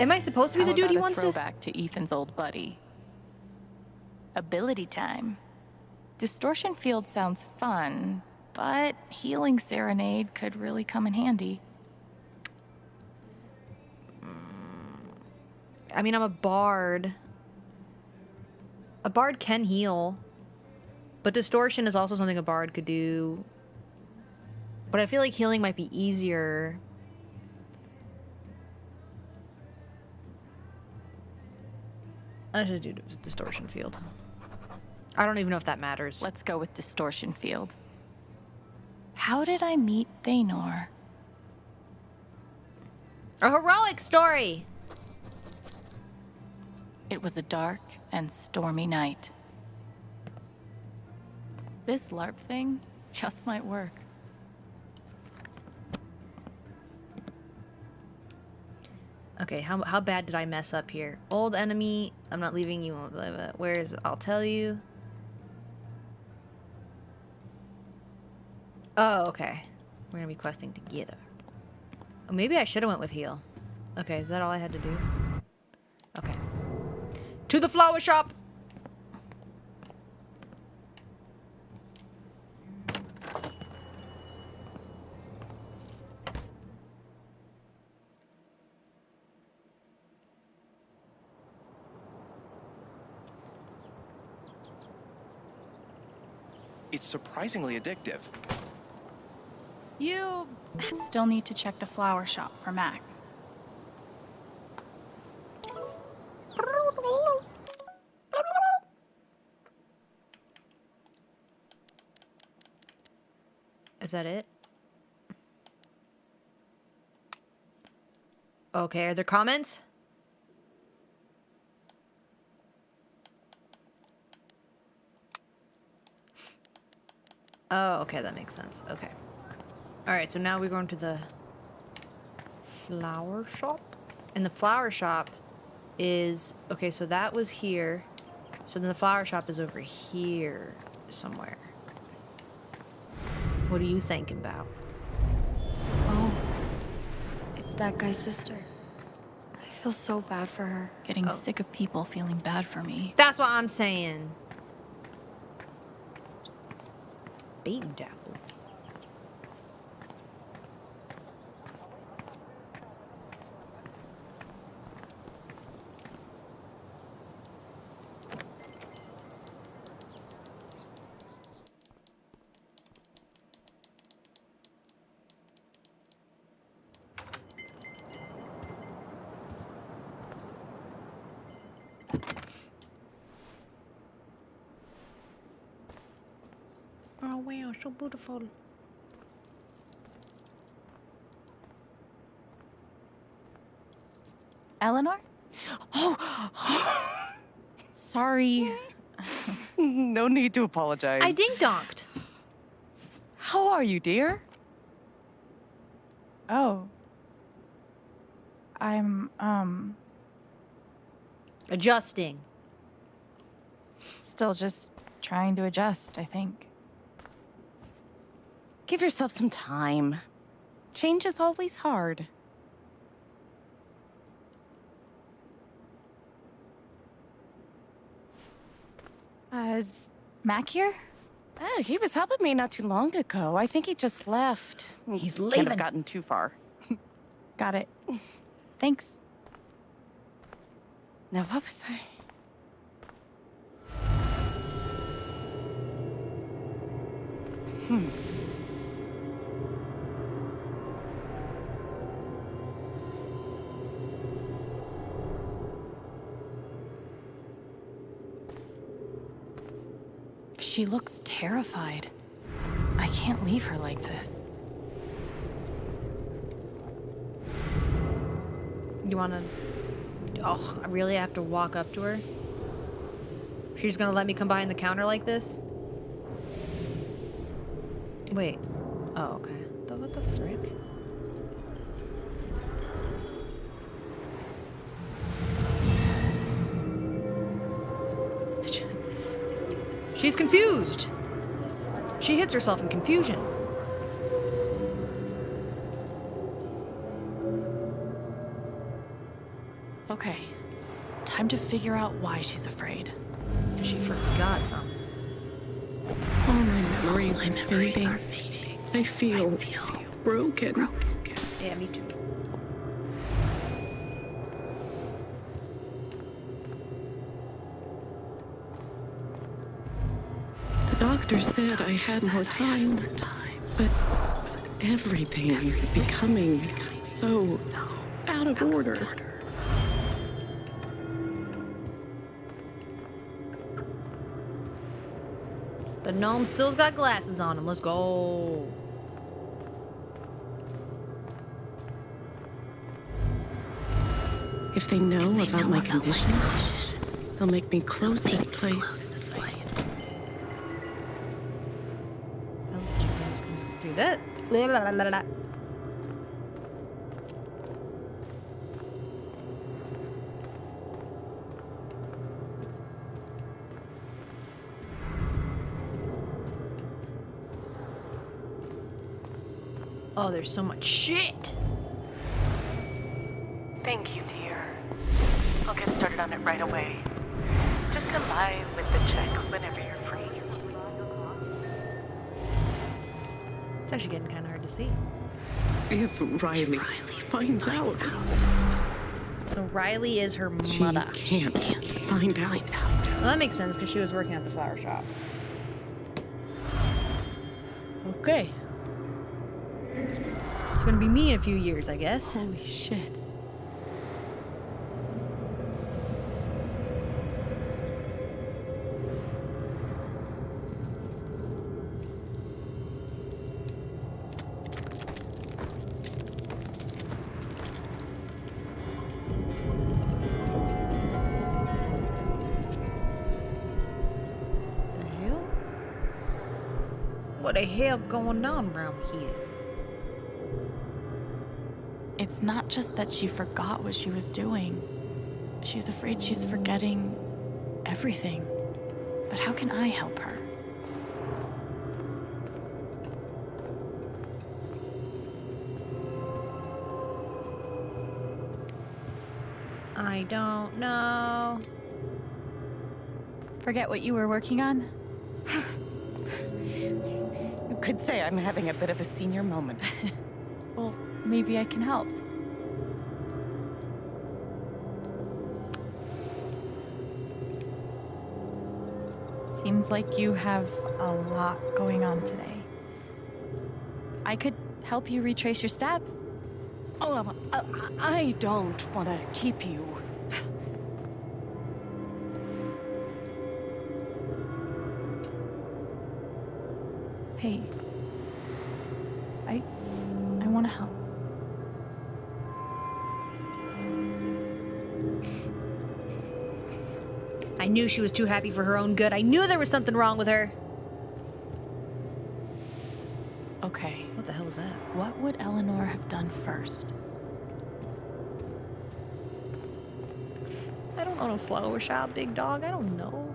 Am I supposed to be the dude he wants to? Throwback to Ethan's old buddy. Ability time. Distortion field sounds fun, but healing serenade could really come in handy. I mean, I'm a bard. A bard can heal. But distortion is also something a bard could do. But I feel like healing might be easier. Let's just do distortion field. I don't even know if that matters. Let's go with distortion field. How did I meet Thanor? A heroic story! It was a dark and stormy night. This LARP thing just might work. Okay, how bad did I mess up here? Old enemy, I'm not leaving you. Where is it? I'll tell you. Oh, okay. We're gonna be questing to get her. Oh, maybe I should have went with heal. Okay, is that all I had to do? Okay. To the flower shop! It's surprisingly addictive. You still need to check the flower shop for Mac. Is that it? Okay, are there comments? Oh, okay, that makes sense. Okay. Alright, so now we're going to the flower shop. And the flower shop is... Okay, so that was here. So then the flower shop is over here somewhere. What are you thinking about? Oh, it's that guy's sister. I feel so bad for her. Getting sick of people feeling bad for me. That's what I'm saying. Bait and tackle. Oh wow, so beautiful. Eleanor? Oh! Sorry. No need to apologize. I ding-donked. How are you, dear? Oh. I'm, Adjusting. still just trying to adjust, I think. Give yourself some time. Change is always hard. Is Mac here? Oh, he was helping me not too long ago. I think he just left. He's Can't leaving. have gotten too far. Got it. Thanks. Now, what was I? She looks terrified. I can't leave her like this. You wanna... Oh, I really have to walk up to her? She's gonna let me come behind the counter like this? Wait. Oh, okay. What the frick? She's confused. She hits herself in confusion. Okay. Time to figure out why she's afraid. She forgot something. All my memories are fading. I feel broken. Yeah, me too. The doctor said I had more time, but everything is becoming so out of order. The gnome still's got glasses on him. Let's go. If they know about my condition, they'll make me close this place. Do that. Oh, there's so much shit. Thank you, dear. I'll get started on it right away. Just come by with the check whenever you're free. It's actually getting kind of hard to see. If Riley finds out. So Riley is her She mother. can't find out. Well, that makes sense because she was working at the flower shop. Okay. It's gonna be me in a few years, I guess. Holy shit. What the hell going on around here? It's not just that she forgot what she was doing. She's afraid she's forgetting everything. But how can I help her? I don't know. Forget what you were working on? You could say I'm having a bit of a senior moment. Well, maybe I can help. Seems like you have a lot going on today. I could help you retrace your steps. Oh, I don't want to keep you. Hey, I want to help. I knew she was too happy for her own good. I knew there was something wrong with her. Okay. What the hell was that? What would Eleanor have done first? I don't own a flower shop, big dog. I don't know.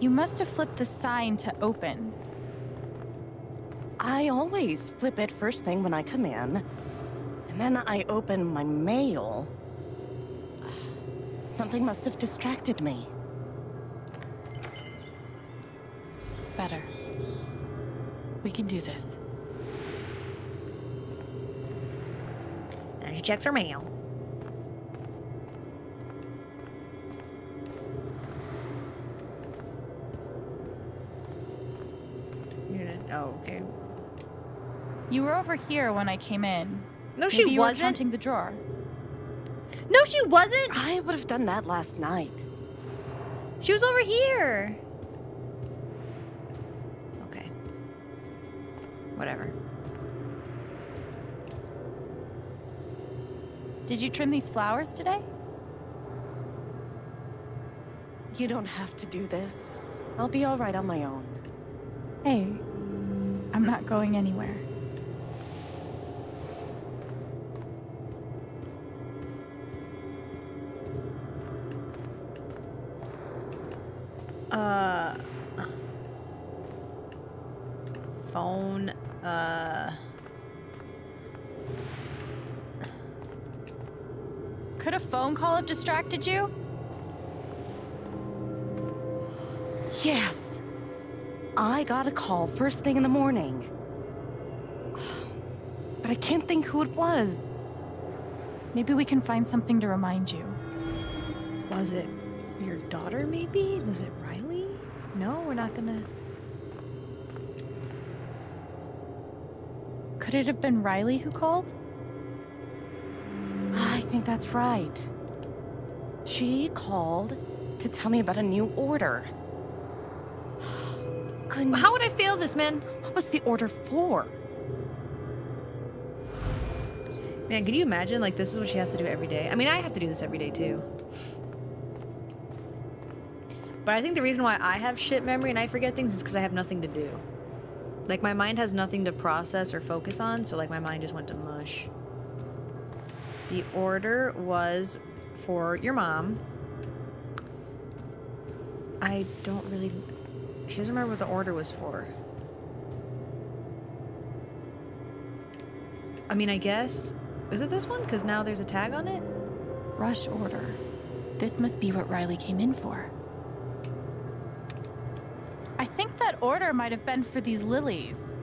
You must have flipped the sign to open. I always flip it first thing when I come in. And then I open my mail. Something must have distracted me. Better. We can do this. And she checks her mail. Oh, okay. You were over here when I came in. No, Maybe she you were wasn't. counting the drawer. No, she wasn't. I would have done that last night. She was over here. Okay. Whatever. Did you trim these flowers today? You don't have to do this. I'll be all right on my own. Hey, I'm not going anywhere. Phone, Could a phone call have distracted you? Yes. I got a call first thing in the morning. But I can't think who it was. Maybe we can find something to remind you. was it your daughter maybe? Was it Riley? No, we're not gonna... Could it have been Riley who called? I think that's right. She called to tell me about a new order. Goodness. How would I fail this, man? What was the order for? Man, can you imagine? Like, this is what she has to do every day. I mean, I have to do this every day, too. But I think the reason why I have shit memory and I forget things is because I have nothing to do. Like, my mind has nothing to process or focus on, so, like, my mind just went to mush. The order was for your mom. I don't really... She doesn't remember what the order was for. I mean, I guess... Is it this one? Because now there's a tag on it? Rush order. This must be what Riley came in for. I think that order might have been for these lilies.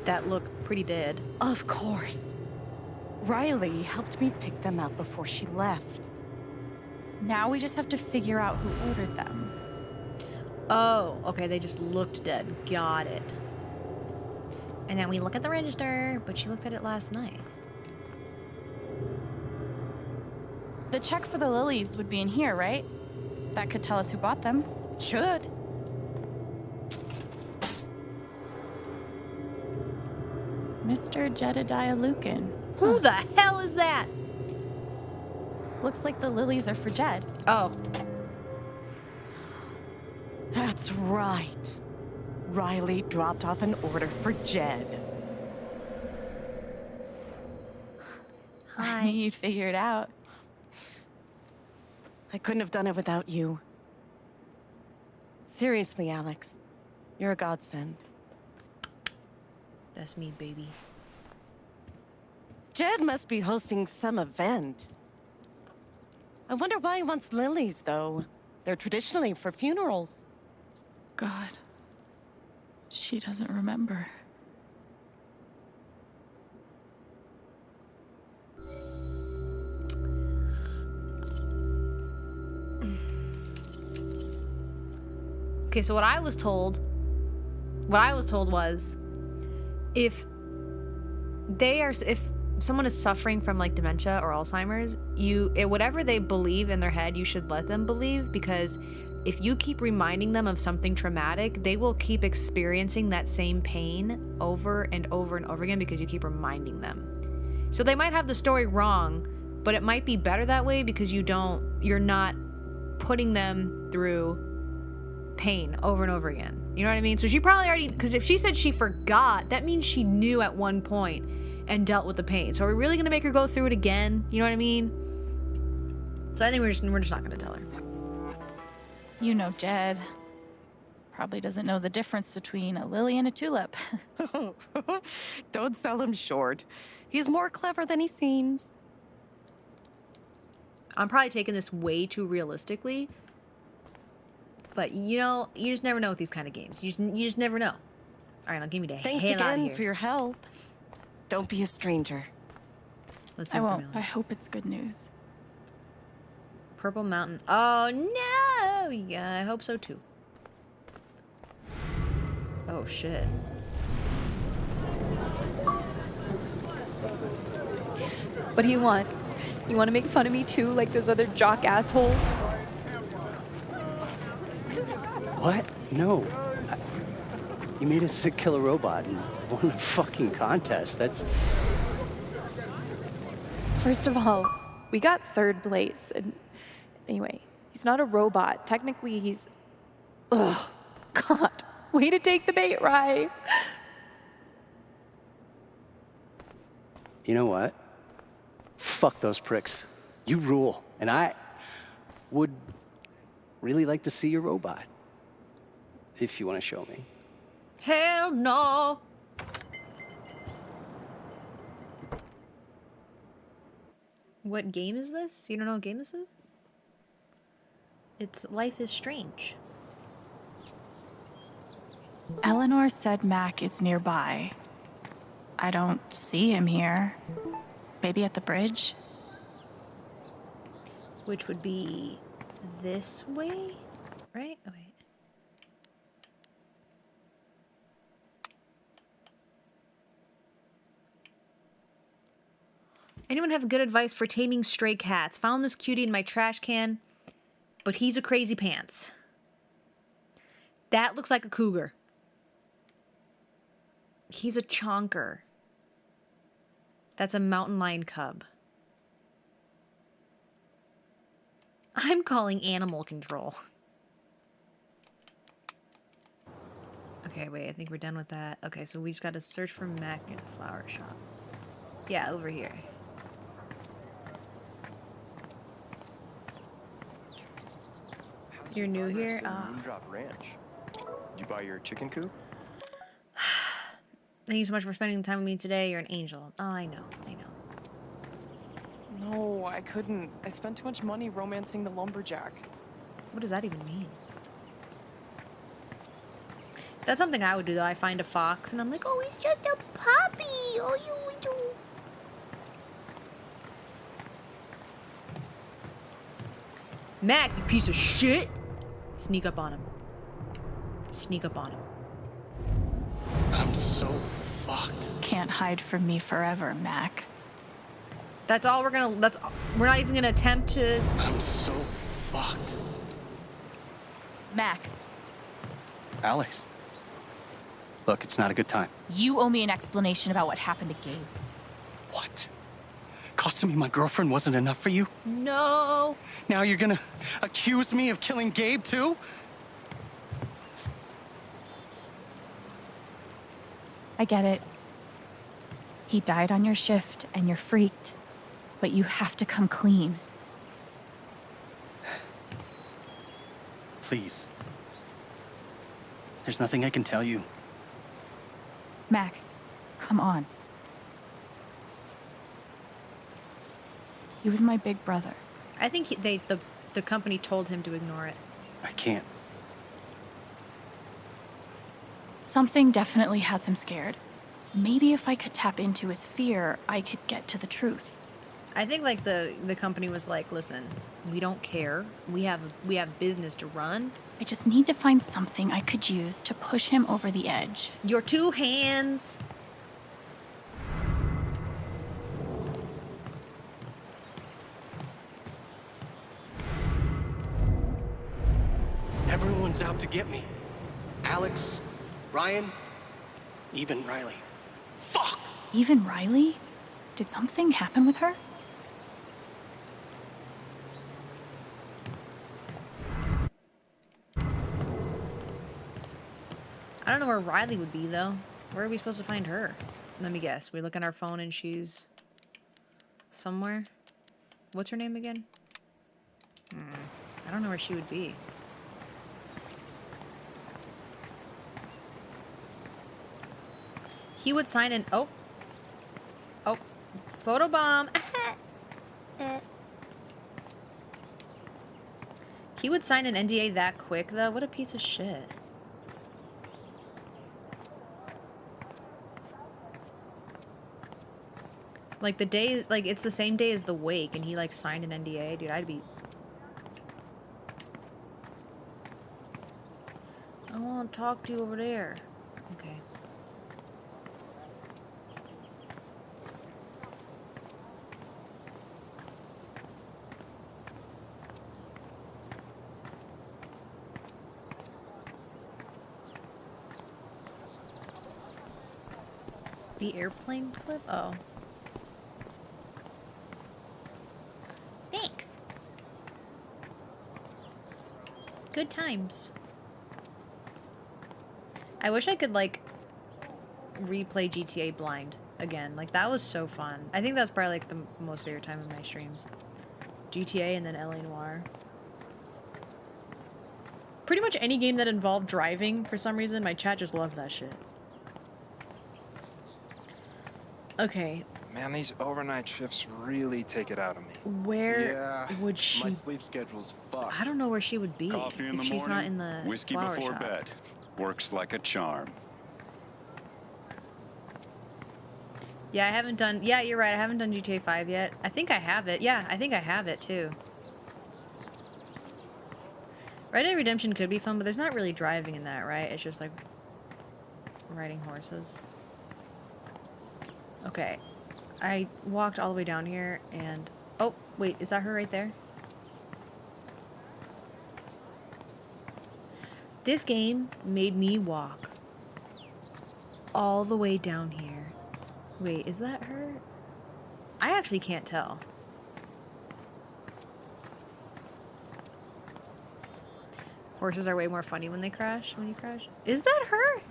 That look pretty dead. Of course. Riley helped me pick them out before she left. Now we just have to figure out who ordered them. Oh, okay, they just looked dead. Got it. And then we look at the register, but she looked at it last night. The check for the lilies would be in here, right? That could tell us who bought them. Should. Mr. Jedediah Lucan. Who the hell is that? Looks like the lilies are for Jed. Oh. That's right. Riley dropped off an order for Jed. Hi. You'd figure it out. I couldn't have done it without you. Seriously, Alex. You're a godsend. That's me, baby. Jed must be hosting some event. I wonder why he wants lilies, though. They're traditionally for funerals. God. She doesn't remember. Okay, so what I was told was if someone is suffering from like dementia or Alzheimer's, whatever they believe in their head, you should let them believe, because if you keep reminding them of something traumatic, they will keep experiencing that same pain over and over and over again because you keep reminding them. So they might have the story wrong, but it might be better that way because you're not putting them through pain over and over again. You know what I mean? So she probably already, because if she said she forgot, that means she knew at one point and dealt with the pain. So are we really gonna make her go through it again? You know what I mean? So I think we're just not gonna tell her. You know Jed. Probably doesn't know the difference between a lily and a tulip. Don't sell him short. He's more clever than he seems. I'm probably taking this way too realistically. But, you know, you just never know with these kind of games. You just never know. All right, now give me the Thanks hell out of again here. for your help. Don't be a stranger. Let's see I what won't. they're mailing. I hope it's good news. Purple Mountain. Oh, no! Yeah, I hope so, too. Oh, shit. What do you want? You want to make fun of me too, like those other jock assholes? What? No. You made a sick killer robot and won a fucking contest. That's... First of all, we got third place. And anyway, he's not a robot. Technically, he's... Ugh. God. Way to take the bait, Rye. You know what? Fuck those pricks. You rule. And I would really like to see your robot. If you want to show me. Hell no. What game is this? You don't know what game this is? It's Life is Strange. Eleanor said Mac is nearby. I don't see him here. Maybe at the bridge? Which would be this way, right? Oh, wait. Anyone have good advice for taming stray cats? Found this cutie in my trash can, but he's a crazy pants. That looks like a cougar. He's a chonker. That's a mountain lion cub. I'm calling animal control. Okay, wait, I think we're done with that. Okay, so we just gotta search for Mac near the flower shop. Yeah, over here. You're new here? Moondrop Ranch. Did you buy your chicken coop? Thank you so much for spending time with me today. You're an angel. Oh, I know. No, I couldn't. I spent too much money romancing the lumberjack. What does that even mean? That's something I would do, though. I find a fox, and I'm like, oh, he's just a puppy. Oh, you do. Mac, you piece of shit. Sneak up on him. Sneak up on him. I'm so fucked. Can't hide from me forever, Mac. That's all we're gonna, we're not even gonna attempt to. I'm so fucked. Mac, Alex. Look, it's not a good time. you owe me an explanation about what happened to Gabe. What? Costing me my girlfriend wasn't enough for you? No. Now you're gonna accuse me of killing Gabe, too? I get it. He died on your shift, and you're freaked. But you have to come clean. Please. There's nothing I can tell you. Mac, come on. He was my big brother. I think the company told him to ignore it. I can't. Something definitely has him scared. Maybe if I could tap into his fear, I could get to the truth. I think like the company was like, listen, we don't care. We have business to run. I just need to find something I could use to push him over the edge. Your two hands. Everyone's out to get me. Alex, Ryan, even Riley. Fuck! Even Riley? Did something happen with her? I don't know where Riley would be, though. Where are we supposed to find her? Let me guess. We look on our phone and she's somewhere. What's her name again? I don't know where she would be. He would sign an... Oh. Photobomb. He would sign an NDA that quick, though. What a piece of shit. Like, the day... Like, it's the same day as the wake, and he, like, signed an NDA. Dude, I'd be... I want to talk to you over there. Okay. The airplane clip? Oh. Thanks. Good times. I wish I could, like, replay GTA blind again. Like, that was so fun. I think that was probably, like, the most favorite time of my streams. GTA and then LA Noire. Pretty much any game that involved driving, for some reason, my chat just loved that shit. Okay. Man, these overnight shifts really take it out of me. Where would she... My sleep schedule's fucked. I don't know where she would be Coffee in if the she's morning, not in the whiskey flower before shop. bed. Works like a charm. Yeah, I haven't done... Yeah, you're right. I haven't done GTA 5 yet. I think I have it. Yeah, I think I have it, too. Red Dead Redemption could be fun, but there's not really driving in that, right? It's just, like, riding horses. Okay. I walked all the way down here, and... Oh, wait, is that her right there? This game made me walk all the way down here. Wait, is that her? I actually can't tell. Horses are way more funny when they crash, when you crash. Is that her?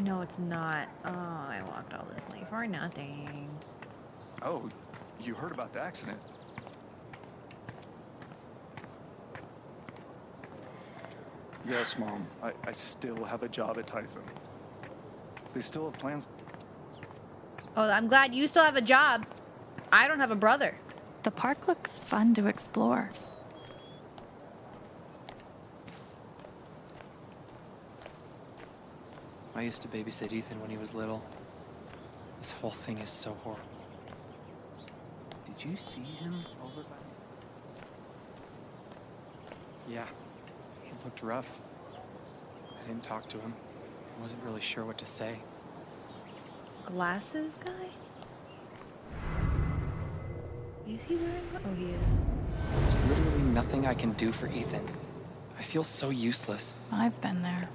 No, it's not. Oh, I walked all this way for nothing. Oh, you heard about the accident? Yes, Mom. I still have a job at Typhoon. They still have plans. Oh, I'm glad you still have a job. I don't have a brother. The park looks fun to explore. I used to babysit Ethan when he was little. This whole thing is so horrible. Did you see him over by? Yeah, he looked rough. I didn't talk to him. I wasn't really sure what to say. Glasses guy? Is he wearing? Oh, he is. There's literally nothing I can do for Ethan. I feel so useless. I've been there.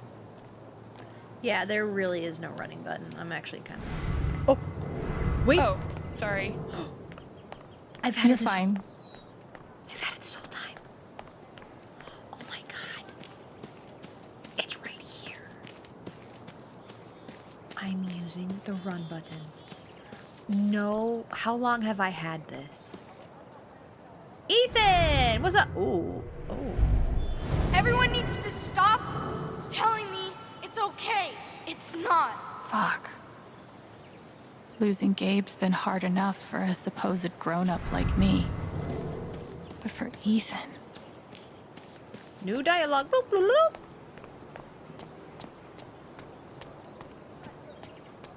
Yeah, there really is no running button. I'm actually kind of... Oh! Wait! Oh, sorry. I've had You're it this... fine. I've had it this whole time. Oh my god. It's right here. I'm using the run button. No. How long have I had this? Ethan! What's up? Ooh. Oh. Everyone needs to stop telling me it's okay. It's not. Fuck. Losing Gabe's been hard enough for a supposed grown-up like me. But for Ethan... New dialogue. Bloop, bloop, bloop.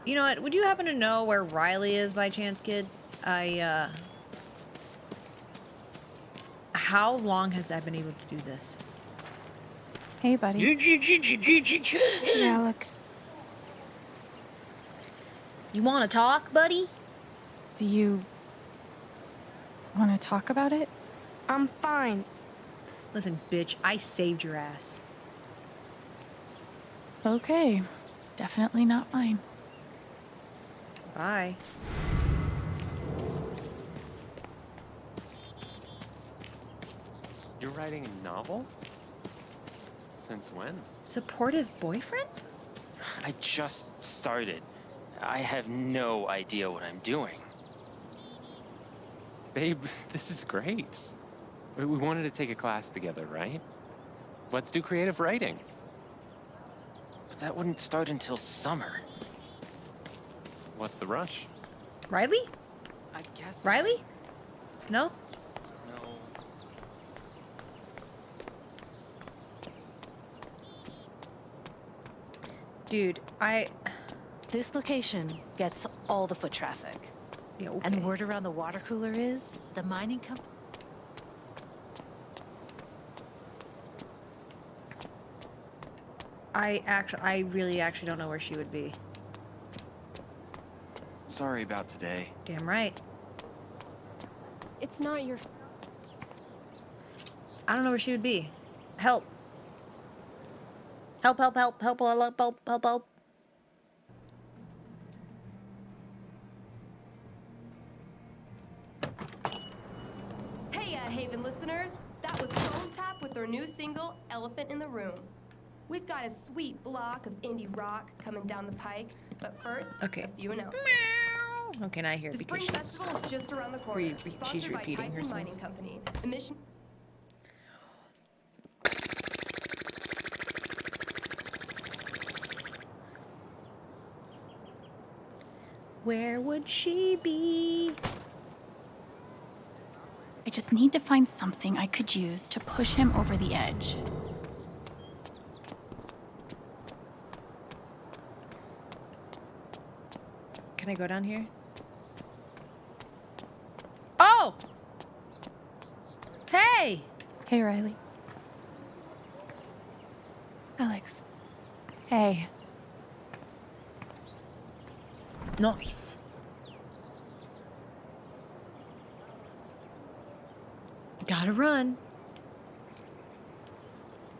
You know what? Would you happen to know where Riley is by chance, kid? How long has I been able to do this? Hey, buddy. Hey, Alex. You want to talk, buddy? Do you... want to talk about it? I'm fine. Listen, bitch, I saved your ass. Okay. Definitely not mine. Bye. You're writing a novel? Since when? Supportive boyfriend? I just started. I have no idea what I'm doing. Babe, this is great. We wanted to take a class together, right? Let's do creative writing. But that wouldn't start until summer. What's the rush? Riley? I guess. Riley? No? No. Dude, This location gets all the foot traffic. Yeah, okay. And the word around the water cooler is the mining company. I really actually don't know where she would be. Sorry about today. Damn right. It's not your... I don't know where she would be. Help. Help, help, help, help, help, help, help, help, help. Haven listeners, that was Phone Tap with their new single, Elephant in the Room. We've got a sweet block of indie rock coming down the pike, but first, Okay. a few announcements. Okay, now I hear it The because Spring Festival is just around the corner, she's sponsored by repeating Typhon herself. Mining Company. Emission. Where would she be? I just need to find something I could use to push him over the edge. Can I go down here? Oh! Hey! Hey, Riley. Alex. Hey. Nice. Gotta run.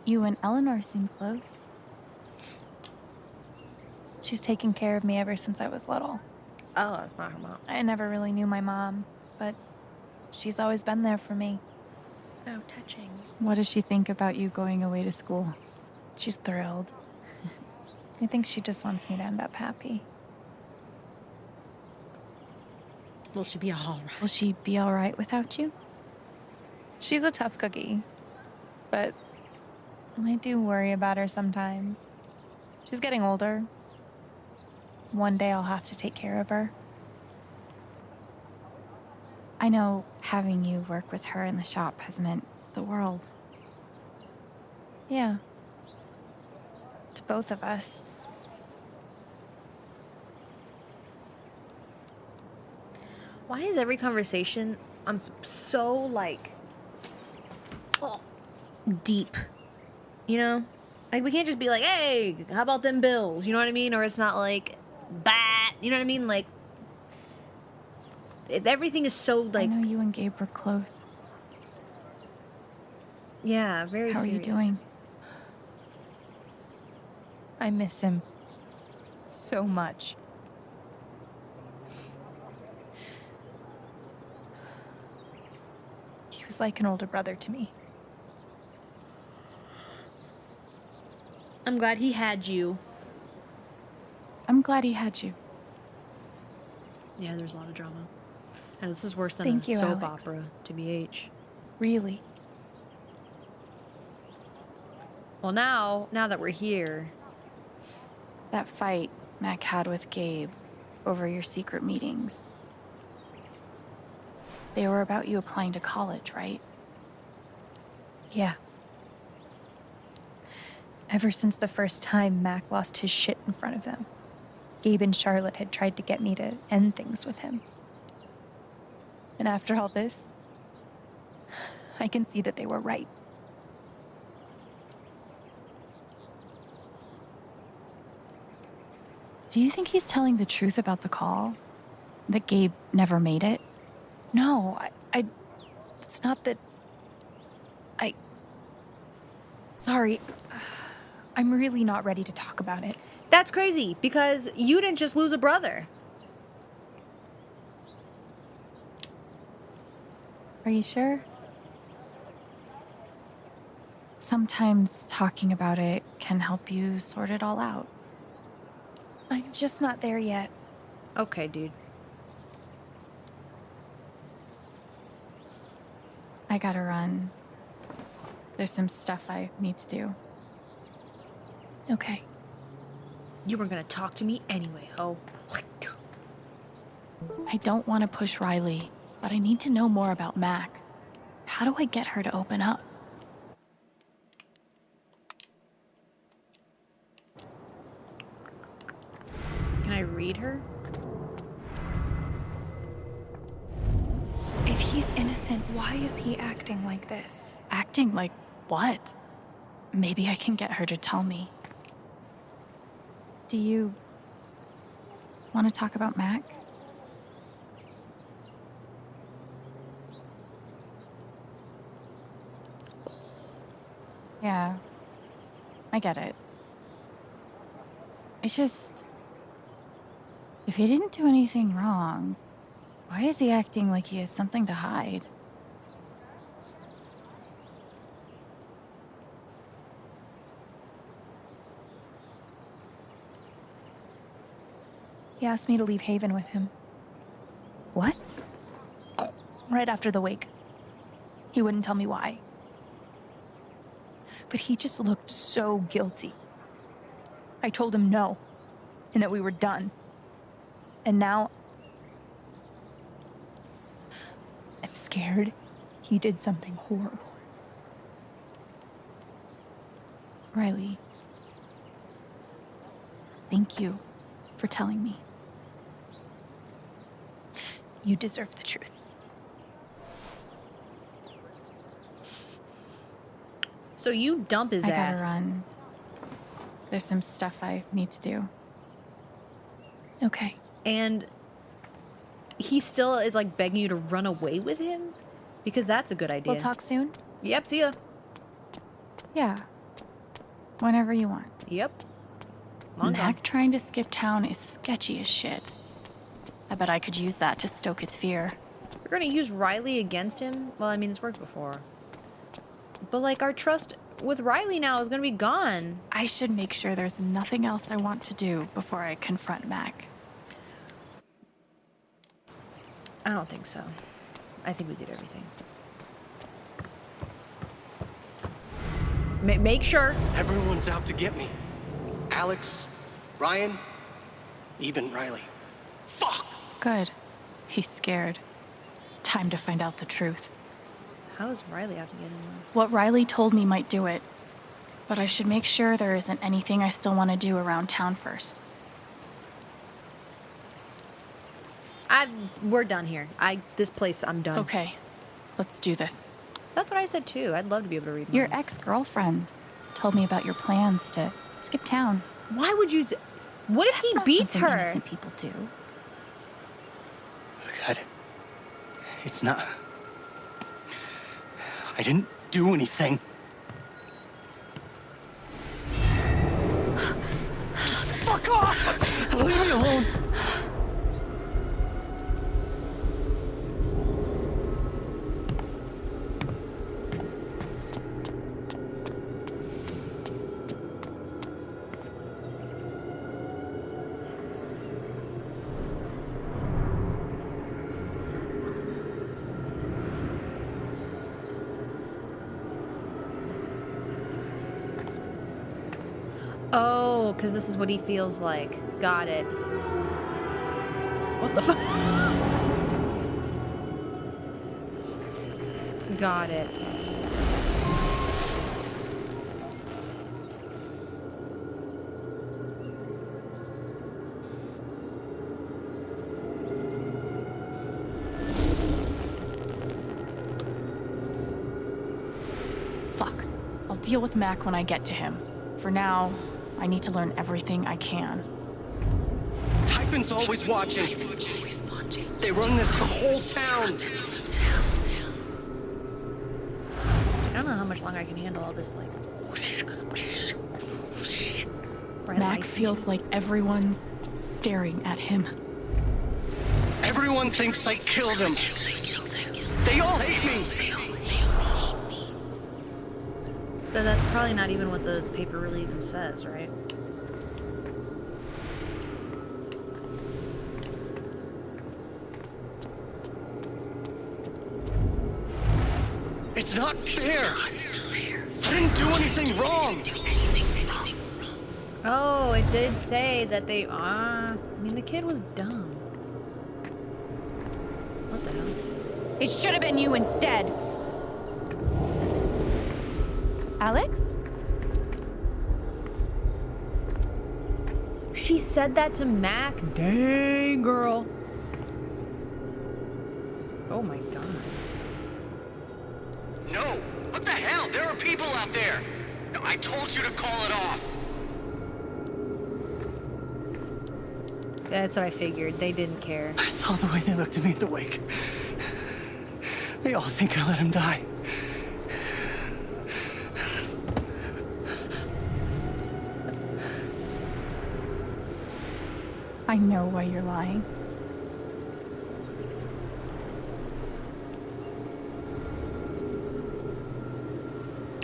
You and Eleanor seem close. She's taken care of me ever since I was little. Oh, that's not her mom. I never really knew my mom, but she's always been there for me. Oh, touching. What does she think about you going away to school? She's thrilled. I think she just wants me to end up happy. Will she be all right? Will she be all right without you? She's a tough cookie, but I do worry about her sometimes. She's getting older. One day I'll have to take care of her. I know having you work with her in the shop has meant the world. Yeah. To both of us. Why is every conversation I'm so like deep? You know? Like we can't just be like, hey, how about them bills? You know what I mean? Or it's not like bat. You know what I mean? Like everything is so like. I know you and Gabe were close. Yeah, very How serious. are you doing? I miss him so much. He was like an older brother to me. I'm glad he had you. I'm glad he had you. Yeah, there's a lot of drama. And this is worse than Thank a you, soap Alex. opera, TBH. Really? Well, now that we're here. That fight Mac had with Gabe over your secret meetings. They were about you applying to college, right? Yeah. Ever since the first time Mac lost his shit in front of them, Gabe and Charlotte had tried to get me to end things with him. And after all this, I can see that they were right. Do you think he's telling the truth about the call? That Gabe never made it? No, it's not that. Sorry. I'm really not ready to talk about it. That's crazy because you didn't just lose a brother. Are you sure? Sometimes talking about it can help you sort it all out. I'm just not there yet. Okay, dude. I gotta run. There's some stuff I need to do. Okay. You were gonna talk to me anyway, ho. I don't want to push Riley, but I need to know more about Mac. How do I get her to open up? Can I read her? If he's innocent, why is he acting like this? Acting like what? Maybe I can get her to tell me. Do you want to talk about Mac? Yeah, I get it. It's just, if he didn't do anything wrong, why is he acting like he has something to hide? He asked me to leave Haven with him. What? Right after the wake. He wouldn't tell me why. But he just looked so guilty. I told him no, and that we were done. And now I'm scared he did something horrible. Riley, thank you for telling me. You deserve the truth. So you dump his I ass. gotta run. There's some stuff I need to do. Okay. And he still is like begging you to run away with him? Because that's a good idea. We'll talk soon? Yep, see ya. Yeah. Whenever you want. Yep. Long Mac gone. trying to skip town is sketchy as shit. I bet I could use that to stoke his fear. We're gonna use Riley against him? Well, I mean, it's worked before. But like, our trust with Riley now is gonna be gone. I should make sure there's nothing else I want to do before I confront Mac. I don't think so. I think we did everything. Make sure. Everyone's out to get me. Alex, Ryan, even Riley. Fuck! Good. He's scared. Time to find out the truth. How is Riley out to get him? What Riley told me might do it, but I should make sure there isn't anything I still want to do around town first. We're done here. This place, I'm done. Okay, let's do this. That's what I said too. I'd love to be able to read Your minds. ex-girlfriend told me about your plans to skip town. Why would you? What if That's he not beats something her? Innocent people do. God, it's not. I didn't do anything. Just fuck off! Leave me alone. Oh, because this is what he feels like. Got it. What the fuck? Got it. Fuck. I'll deal with Mac when I get to him. For now, I need to learn everything I can. Typhon's always watching. They run this whole town. I don't know how much longer I can handle all this, like... Mac feels like everyone's staring at him. Everyone thinks I killed him. They all hate me. But that's probably not even what the paper really even says, right? It's not fair. I didn't do anything wrong. Oh, it did say that they... I mean, the kid was dumb. What the hell? It should have been you instead. Alex? She said that to Mac? Dang, girl. Oh my god. No! What the hell? There are people out there! No, I told you to call it off! That's what I figured. They didn't care. I saw the way they looked at me at the wake. They all think I let him die. I know why you're lying.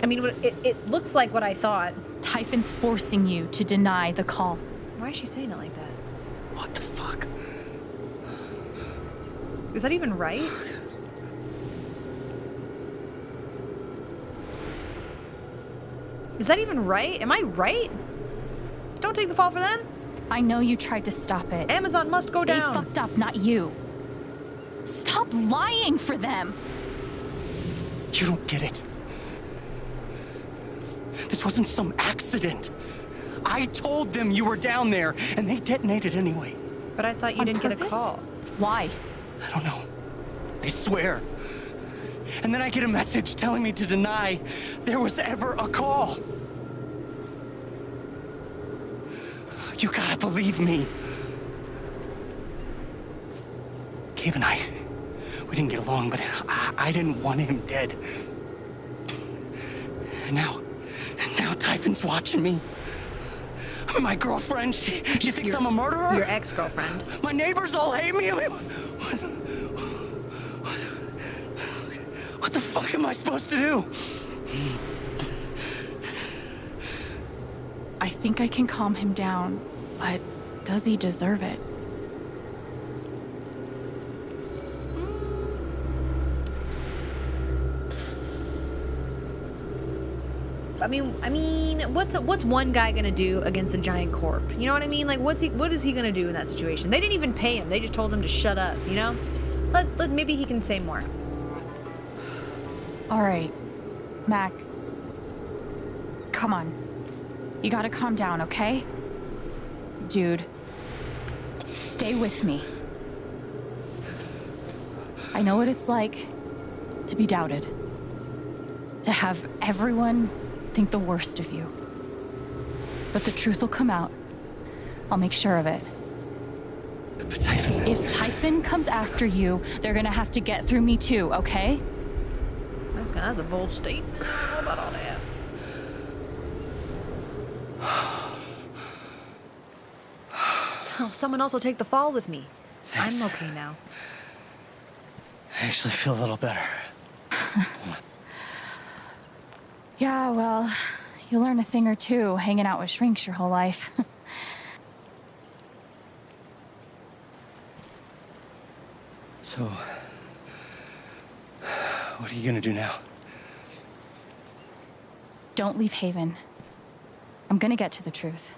I mean, it looks like what I thought. Typhon's forcing you to deny the call. Why is she saying it like that? What the fuck? Is that even right? Is that even right? Am I right? Don't take the fall for them. I know you tried to stop it. Amazon must go down. They fucked up, not you. Stop lying for them. You don't get it. This wasn't some accident. I told them you were down there, and they detonated anyway. But I thought you didn't get a call. Why? I don't know. I swear. And then I get a message telling me to deny there was ever a call. You gotta believe me. Gabe and I, we didn't get along, but I didn't want him dead. And now Typhon's watching me. My girlfriend, she thinks I'm a murderer. Your ex-girlfriend. My neighbors all hate me. I mean, what the fuck am I supposed to do? I think I can calm him down, but does he deserve it? I mean, what's one guy gonna do against a giant corp? You know what I mean? Like, what is he gonna do in that situation? They didn't even pay him. They just told him to shut up. You know? Maybe he can say more. All right, Mac. Come on. You gotta calm down, okay? Dude, stay with me. I know what it's like to be doubted. To have everyone think the worst of you. But the truth will come out. I'll make sure of it. But Typhon... If Typhon comes after you, they're gonna have to get through me too, okay? That's a bold statement. How about all that? So, someone else will take the fall with me. Thanks. I'm okay now. I actually feel a little better. Yeah, well, you learn a thing or two hanging out with shrinks your whole life. So, what are you gonna do now? Don't leave Haven. I'm gonna get to the truth.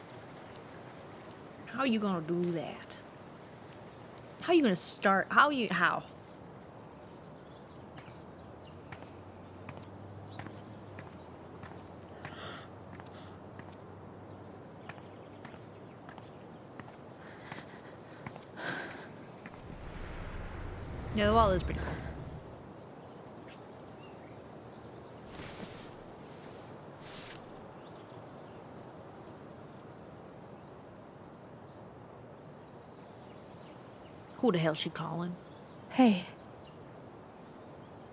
How are you gonna do that? How are you gonna start? How? Yeah, the wall is pretty cool. Who the hell's she calling? Hey.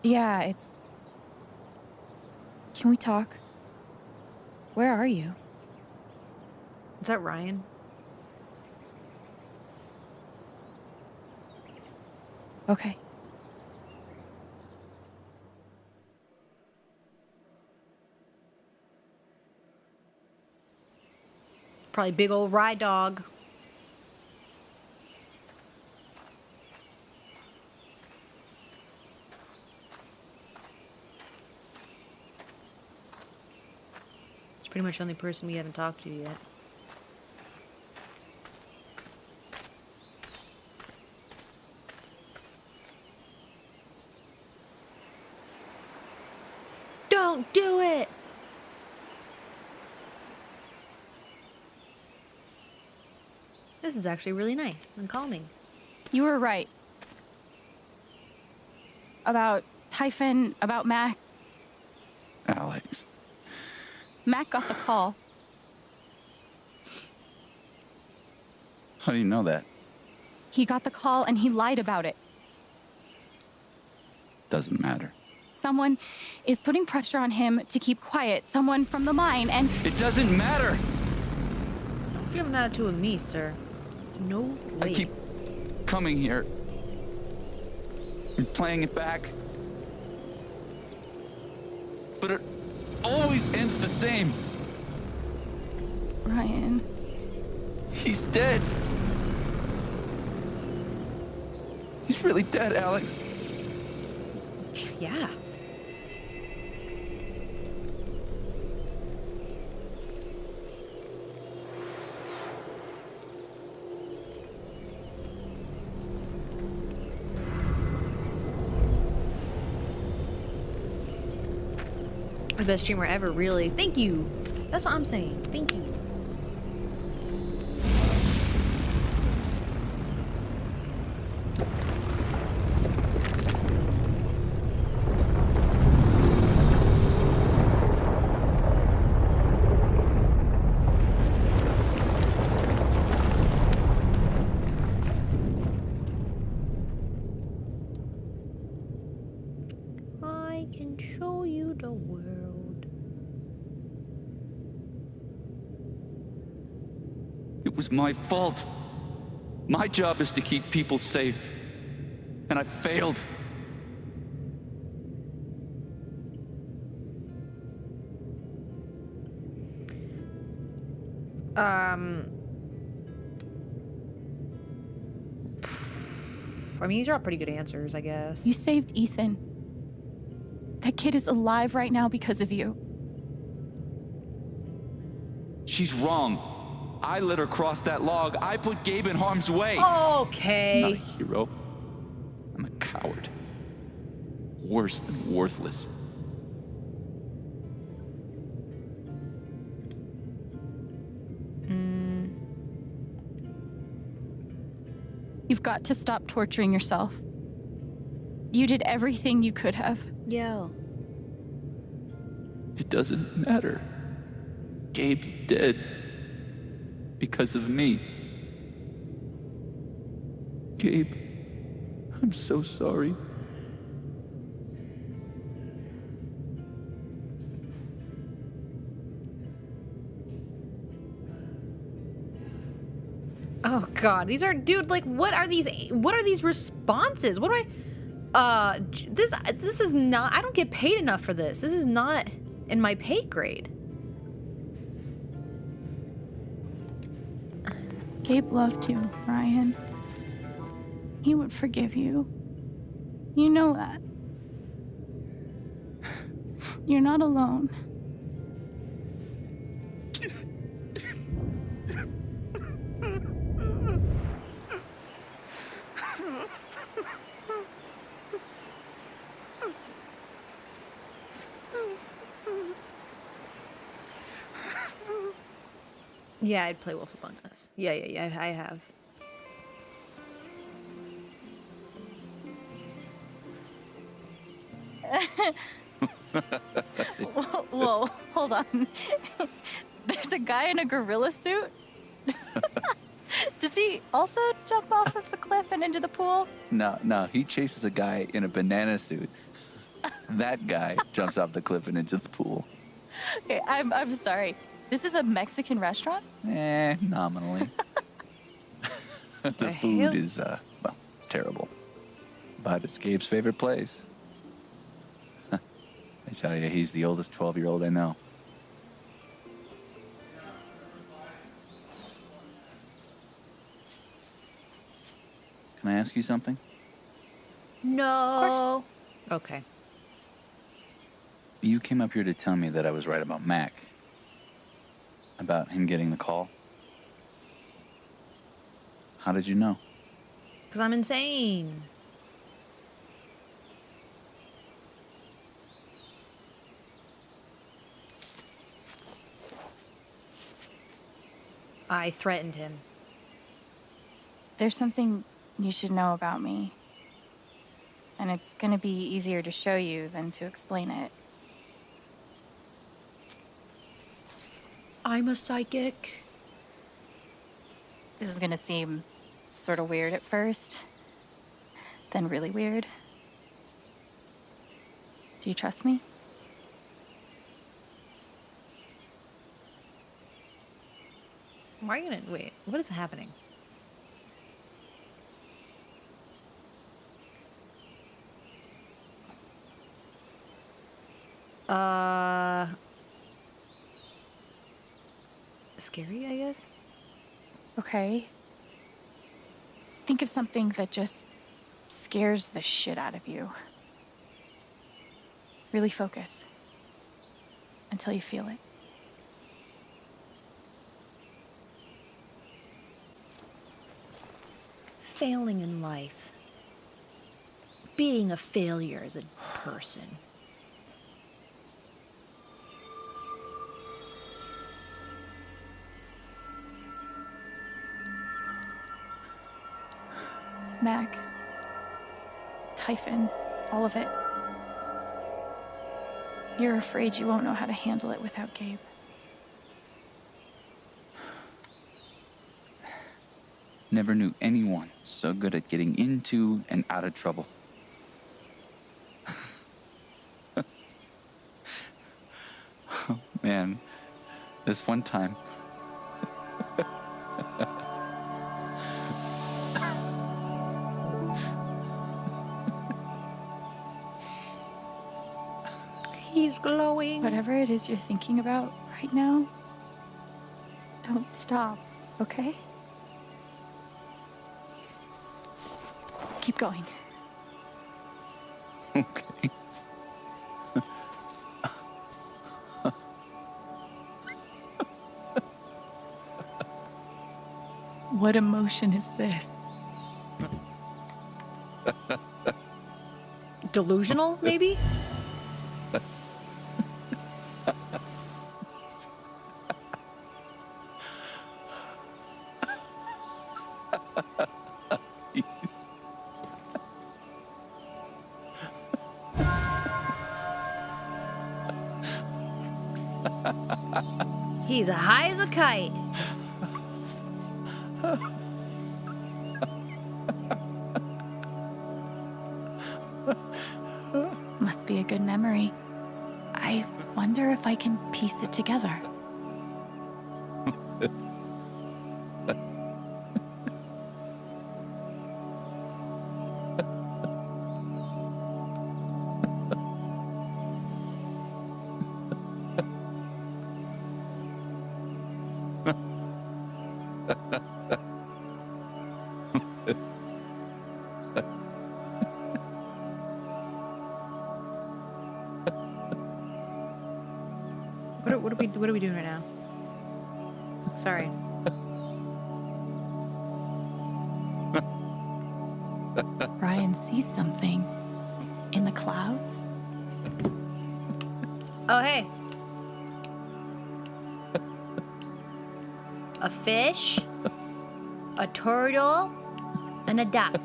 Yeah, it's... Can we talk? Where are you? Is that Ryan? Okay. Probably big old rye dog. It's pretty much the only person we haven't talked to yet. Don't do it! This is actually really nice and calming. You were right. About Typhon, about Mac. Alex. Mac got the call. How do you know that? He got the call and he lied about it. Doesn't matter. Someone is putting pressure on him to keep quiet. Someone from the mine, and... It doesn't matter! You have an attitude with me, sir. No way. I keep coming here and playing it back. But it always ends the same. Ryan. He's dead. He's really dead, Alex. Yeah. The best streamer ever, really. Thank you. That's what I'm saying. Thank you. I can show you the world. It was my fault. My job is to keep people safe. And I failed. I mean, these are all pretty good answers, I guess. You saved Ethan. That kid is alive right now because of you. She's wrong. I let her cross that log. I put Gabe in harm's way. Okay. I'm not a hero. I'm a coward. Worse than worthless. You've got to stop torturing yourself. You did everything you could have. Yeah. It doesn't matter. Gabe's dead. Because of me. Gabe, I'm so sorry. Oh god, these are, dude, like, what are these responses? What do this is not, I don't get paid enough for this. This is not in my pay grade. Gabe loved you, Ryan. He would forgive you. You know that. You're not alone. Yeah, I'd play Wolf Among Us. Yeah, I have. Whoa, hold on. There's a guy in a gorilla suit? Does he also jump off of the cliff and into the pool? No, he chases a guy in a banana suit. That guy jumps off the cliff and into the pool. Okay, I'm sorry. This is a Mexican restaurant? Nominally. The food is, well, terrible. But it's Gabe's favorite place. I tell you, he's the oldest 12-year-old I know. Can I ask you something? No. Okay. You came up here to tell me that I was right about Mac. About him getting the call. How did you know? Because I'm insane. I threatened him. There's something you should know about me. And it's gonna be easier to show you than to explain it. I'm a psychic. This is gonna seem sort of weird at first, then really weird. Do you trust me? Why are you gonna wait? What is happening? Scary, I guess. Okay. Think of something that just scares the shit out of you. Really focus until you feel it. Failing in life. Being a failure as a person. Mac, Typhon, all of it. You're afraid you won't know how to handle it without Gabe. Never knew anyone so good at getting into and out of trouble. Oh, man, this one time. He's glowing. Whatever it is you're thinking about right now, don't stop, okay? Keep going. Okay. What emotion is this? Delusional, maybe? He's high as a kite. Must be a good memory. I wonder if I can piece it together. What are we doing right now? Sorry. Ryan sees something in the clouds. Oh, hey. A fish, a turtle, and a duck.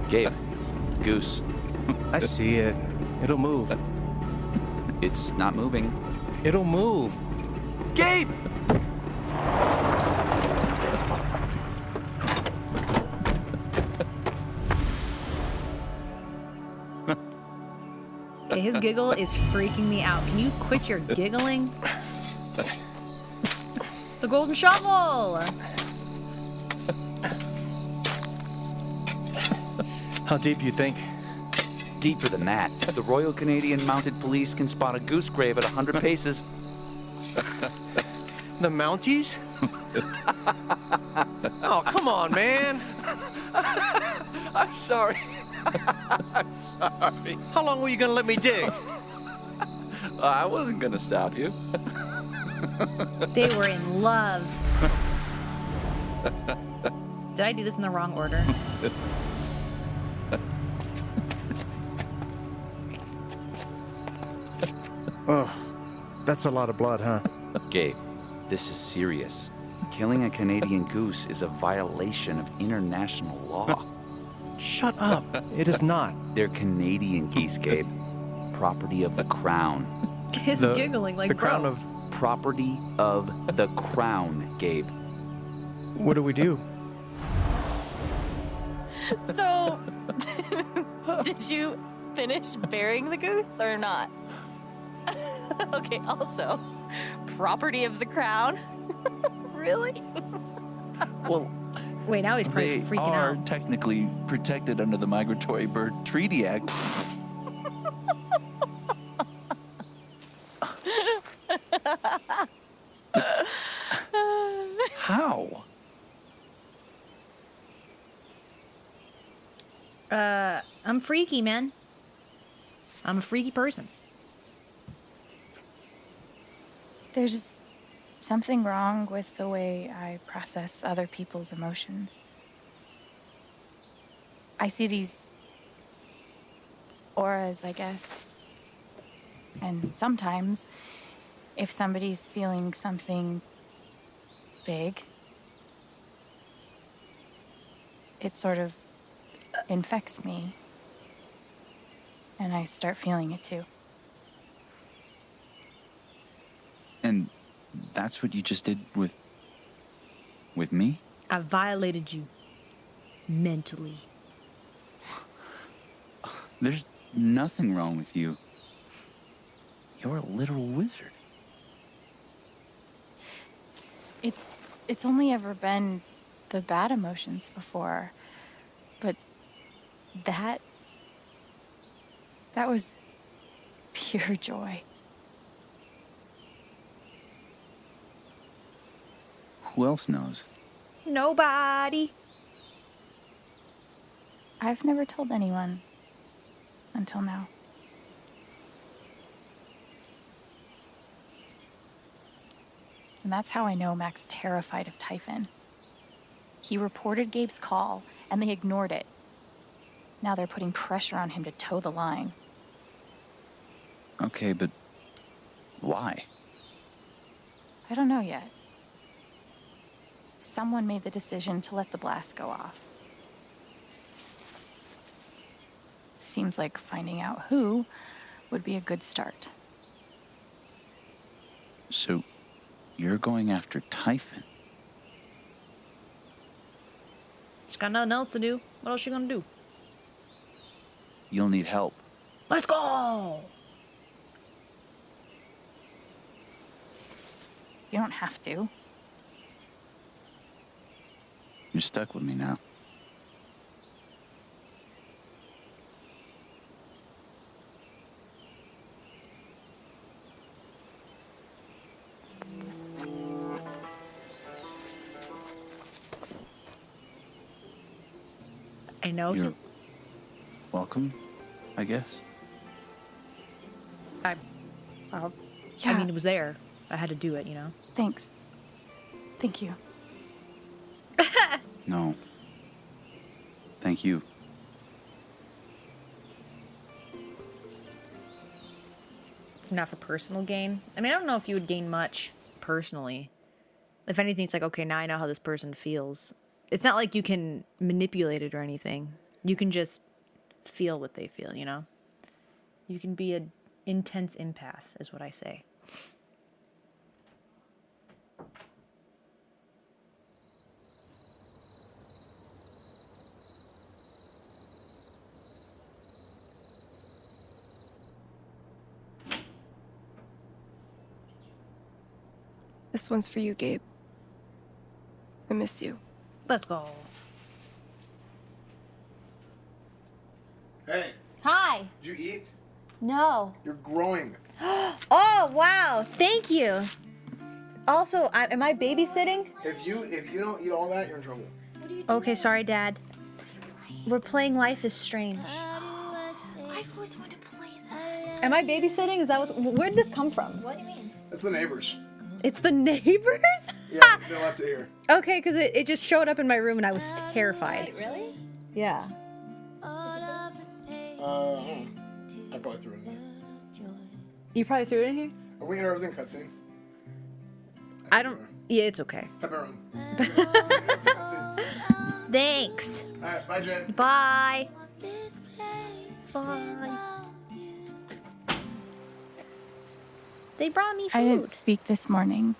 Gabe, goose. I see it. It'll move. It's not moving. It'll move. Gabe! Okay, his giggle is freaking me out. Can you quit your giggling? The golden shovel! How deep you think? Deeper than that. The Royal Canadian Mounted Police can spot a goose grave at 100 paces. The Mounties? Oh, come on, man. I'm sorry. I'm sorry. How long were you gonna let me dig? I wasn't gonna stop you. They were in love. Did I do this in the wrong order? Oh, that's a lot of blood, huh? Gabe, this is serious. Killing a Canadian goose is a violation of international law. Shut up. It is not. They're Canadian geese, Gabe. Property of the Crown. He's giggling like the crown of... Property of the Crown, Gabe. What do we do? So, did you finish burying the goose or not? Okay, also, property of the crown? Really? Well, wait, now he's probably they freaking are out. technically protected under the Migratory Bird Treaty Act. How? I'm freaky, man. I'm a freaky person. There's something wrong with the way I process other people's emotions. I see these auras, I guess. And sometimes, if somebody's feeling something big, it sort of infects me. And I start feeling it too. And that's what you just did with me? I violated you. Mentally. There's nothing wrong with you. You're a literal wizard. It's only ever been the bad emotions before. But that was pure joy. Who else knows? Nobody. I've never told anyone until now. And that's how I know Mac's terrified of Typhon. He reported Gabe's call, and they ignored it. Now they're putting pressure on him to toe the line. Okay, but why? I don't know yet. Someone made the decision to let the blast go off. Seems like finding out who would be a good start. So, you're going after Typhon? She's got nothing else to do. What else is she gonna do? You'll need help. Let's go! You don't have to. You're stuck with me now. I know You're welcome, I guess. I mean, it was there. I had to do it, you know? Thanks. Thank you. No. Thank you. Not for personal gain. I mean, I don't know if you would gain much personally. If anything, it's like, okay, now I know how this person feels. It's not like you can manipulate it or anything. You can just feel what they feel, you know? You can be an intense empath, is what I say. This one's for you, Gabe. I miss you. Let's go. Hey, Hi. did you eat? No. You're growing. Oh, wow. Thank you. Also, am I babysitting? If you don't eat all that, you're in trouble. Okay, sorry, Dad. We're playing Life is Strange. I always want to play that. Am I babysitting? Is that where'd this come from? What do you mean? It's the neighbors. It's the neighbors? Yeah, they left it here. Okay, because it just showed up in my room and I was terrified. Wait, really? Yeah. I probably threw it in there. You probably threw it in here? Are we in everything cutscene? I don't. Yeah, it's okay. Pepperoni. Thanks. Alright, bye, Jay. Bye. Bye. They brought me food. I didn't speak this morning.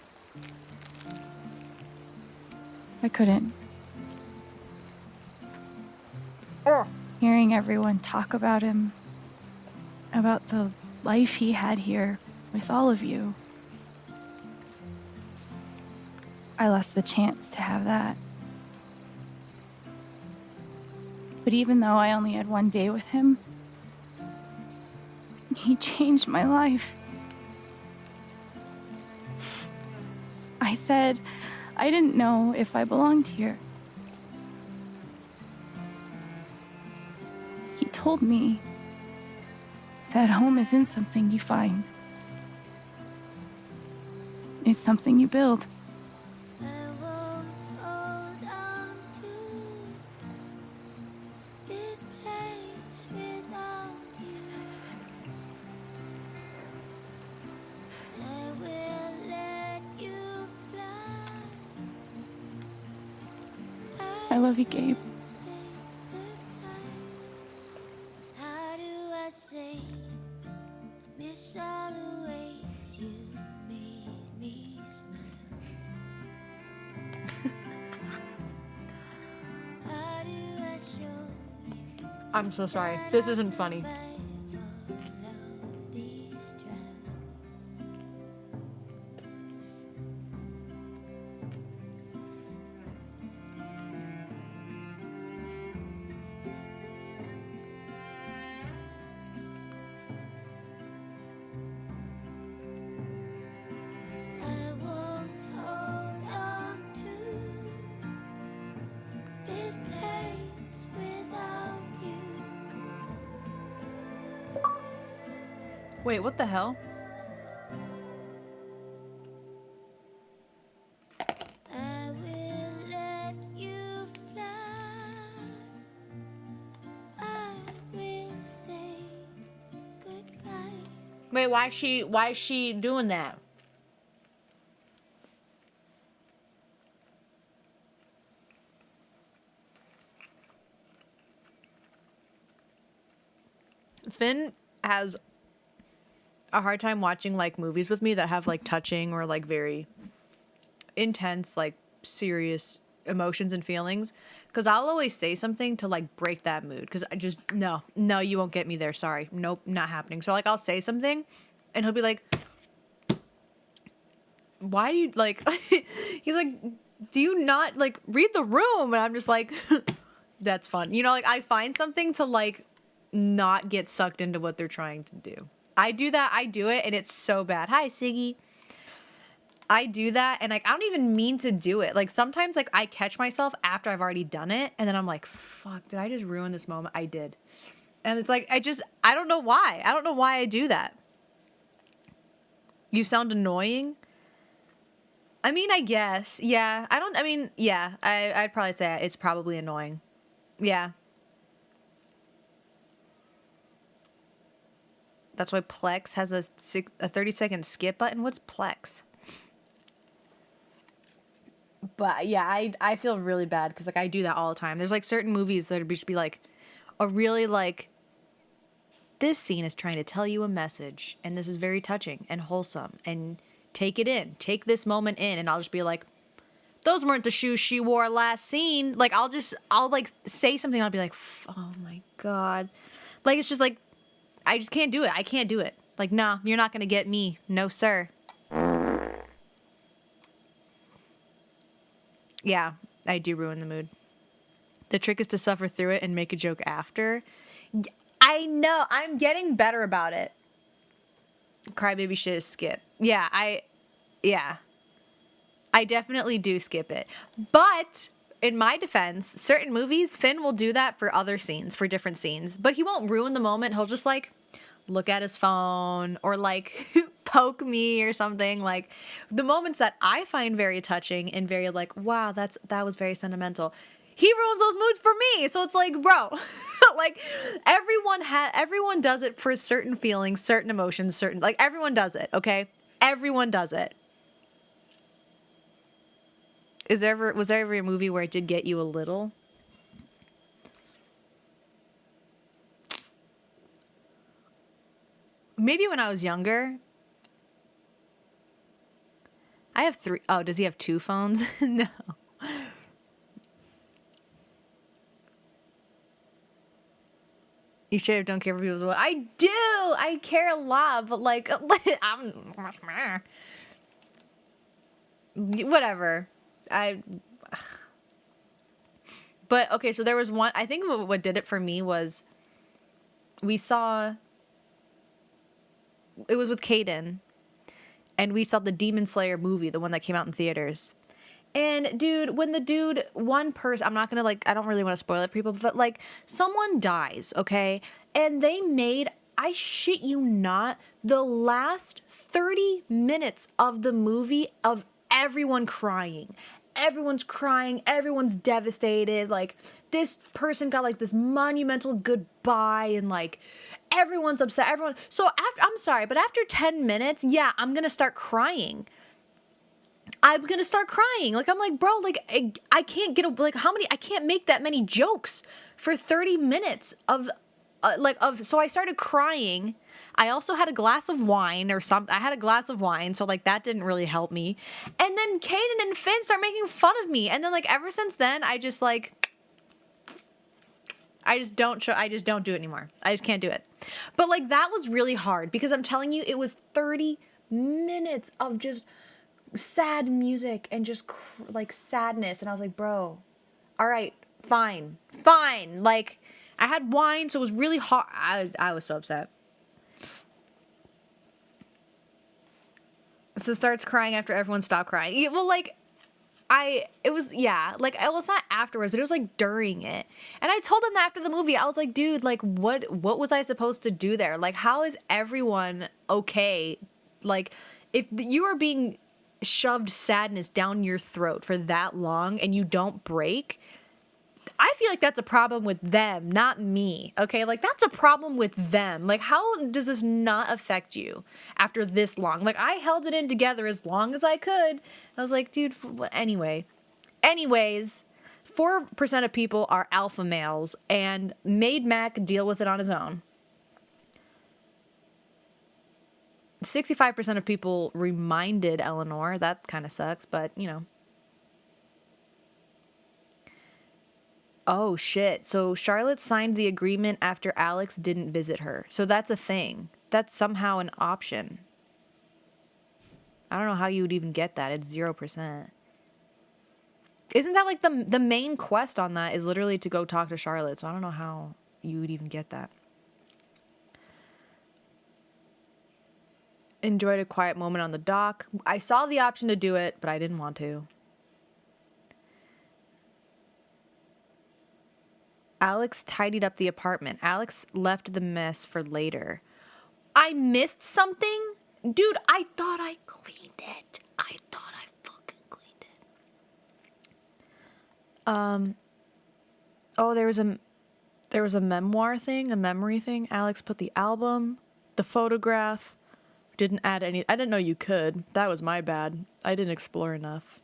I couldn't. Hearing everyone talk about him, about the life he had here with all of you, I lost the chance to have that. But even though I only had one day with him, he changed my life. I said I didn't know if I belonged here. told me that home isn't something you find. It's something you build. I love you, Gabe. How do I say I miss all the ways you made me smile? How do I show you I'm so sorry. This isn't funny. these trials? I won't hold on to this place without you. Wait, what the hell? I will let you fly. I will say goodbye. Wait, why is she doing that? Finn has a hard time watching like movies with me that have like touching or like very intense, like serious emotions and feelings, because I'll always say something to like break that mood, because I just no, you won't get me there, sorry, nope, not happening. So like I'll say something and he'll be like, why do you like he's like, do you not like read the room? And I'm just like that's fun, you know, like I find something to like not get sucked into what they're trying to do. I do it and it's so bad. Hi Siggy. I do that and like I don't even mean to do it. Like sometimes like I catch myself after I've already done it and then I'm like, fuck, did I just ruin this moment? I did. And it's like I don't know why. I don't know why I do that. You sound annoying. I mean, I guess. Yeah. I'd probably say it's probably annoying. Yeah. That's why Plex has a 30-second skip button. What's Plex? But yeah, I feel really bad because like I do that all the time. There's like certain movies that would just be like a really like, this scene is trying to tell you a message and this is very touching and wholesome and take it in. Take this moment in, and I'll just be like, those weren't the shoes she wore last scene. Like I'll like say something and I'll be like, oh my God. Like it's just like I just can't do it. I can't do it. Like, nah, you're not gonna get me. No, sir. Yeah, I do ruin the mood. The trick is to suffer through it and make a joke after. I know. I'm getting better about it. Crybaby shit is skip. Yeah, I definitely do skip it. But in my defense, certain movies, Finn will do that for other scenes, for different scenes. But he won't ruin the moment. He'll just like look at his phone or like poke me or something. Like the moments that I find very touching and very like, wow, that was very sentimental. He ruins those moods for me. So it's like, bro, like everyone does it for certain feelings, certain emotions, certain, like everyone does it. Okay. Everyone does it. Was there ever a movie where it did get you a little? Maybe when I was younger. I have 3. Oh, does he have 2 phones? No. You should have don't care for people's what. I do. I care a lot, but like I'm whatever. But okay, so there was one, I think what did it for me was we saw, it was with Caden, and we saw the Demon Slayer movie, the one that came out in theaters. And dude, when the dude, one person, I'm not gonna like, I don't really want to spoil it for people, but like someone dies, okay? And they made, I shit you not, the last 30 minutes of the movie of everyone crying. Everyone's crying, everyone's devastated. Like this person got like this monumental goodbye and like everyone's upset. Everyone. So after, I'm sorry, but after 10 minutes, yeah, I'm gonna start crying. I'm gonna start crying. Like I'm like, bro, like I can't get a, like how many, I can't make that many jokes for 30 minutes of so I started crying. I also had a glass of wine or something. I had a glass of wine, so like that didn't really help me. And then Caden and Finn start making fun of me. And then like ever since then, I just don't do it anymore. I just can't do it. But like that was really hard because I'm telling you, it was 30 minutes of just sad music and just like sadness. And I was like, bro, all right, fine. Like I had wine, so it was really hard. I was so upset. So starts crying after everyone stopped crying. Well, like, it was not afterwards, but it was like during it. And I told him that after the movie, I was like, dude, like, what was I supposed to do there? Like, how is everyone okay? Like, if you are being shoved sadness down your throat for that long and you don't break, I feel like that's a problem with them, not me. Okay, like that's a problem with them. Like, how does this not affect you after this long? Like, I held it in together as long as I could. I was like, dude, anyway. Anyways, 4% of people are alpha males and made Mac deal with it on his own. 65% of people reminded Eleanor. That kind of sucks, but you know. Oh, shit. So Charlotte signed the agreement after Alex didn't visit her. So that's a thing. That's somehow an option. I don't know how you would even get that. It's 0%. Isn't that like the main quest on that is literally to go talk to Charlotte. So I don't know how you would even get that. Enjoyed a quiet moment on the dock. I saw the option to do it, but I didn't want to. Alex tidied up the apartment. Alex left the mess for later. I missed something? Dude, I thought I cleaned it. I thought I fucking cleaned it. Oh, there was a memoir thing, a memory thing. Alex put the album, the photograph, didn't add any. I didn't know you could. That was my bad. I didn't explore enough.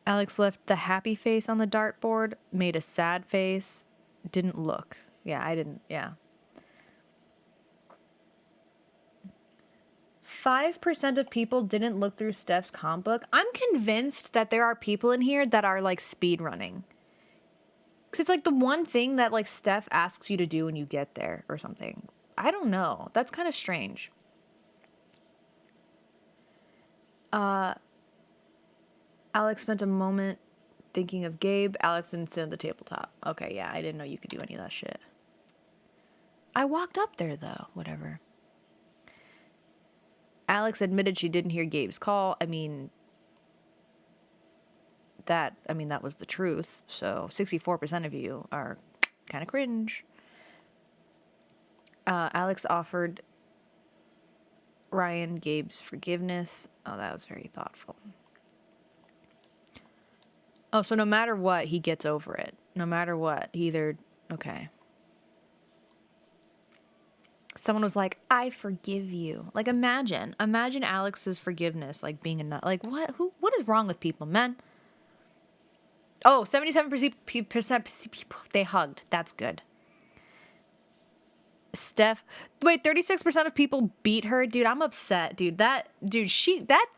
Alex left the happy face on the dartboard, made a sad face, didn't look. Yeah, I didn't, yeah. 5% of people didn't look through Steph's comp book. I'm convinced that there are people in here that are like speed running. Because it's like the one thing that like Steph asks you to do when you get there or something. I don't know. That's kind of strange. Alex spent a moment thinking of Gabe. Alex didn't sit at the tabletop. Okay, yeah, I didn't know you could do any of that shit. I walked up there, though. Whatever. Alex admitted she didn't hear Gabe's call. I mean, that was the truth. So 64% of you are kind of cringe. Alex offered Ryan Gabe's forgiveness. Oh, that was very thoughtful. Oh, so no matter what, he gets over it. No matter what, he either... Okay. Someone was like, I forgive you. Like, imagine Alex's forgiveness, like, being enough. Like, what is wrong with people, man? Oh, 77% people, they hugged. That's good. Steph, wait, 36% of people beat her? Dude, I'm upset, dude. That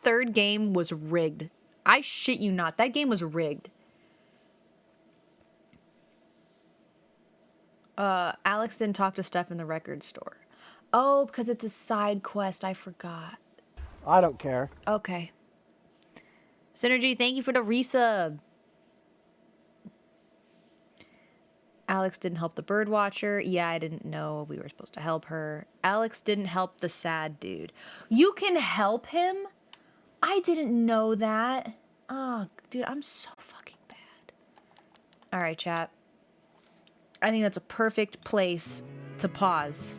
third game was rigged. I shit you not. That game was rigged. Alex didn't talk to Steph in the record store. Oh, because it's a side quest. I forgot. I don't care. Okay. Synergy, thank you for the resub. Alex didn't help the bird watcher. Yeah, I didn't know we were supposed to help her. Alex didn't help the sad dude. You can help him? I didn't know that. Oh, dude, I'm so fucking bad. All right, chat. I think that's a perfect place to pause.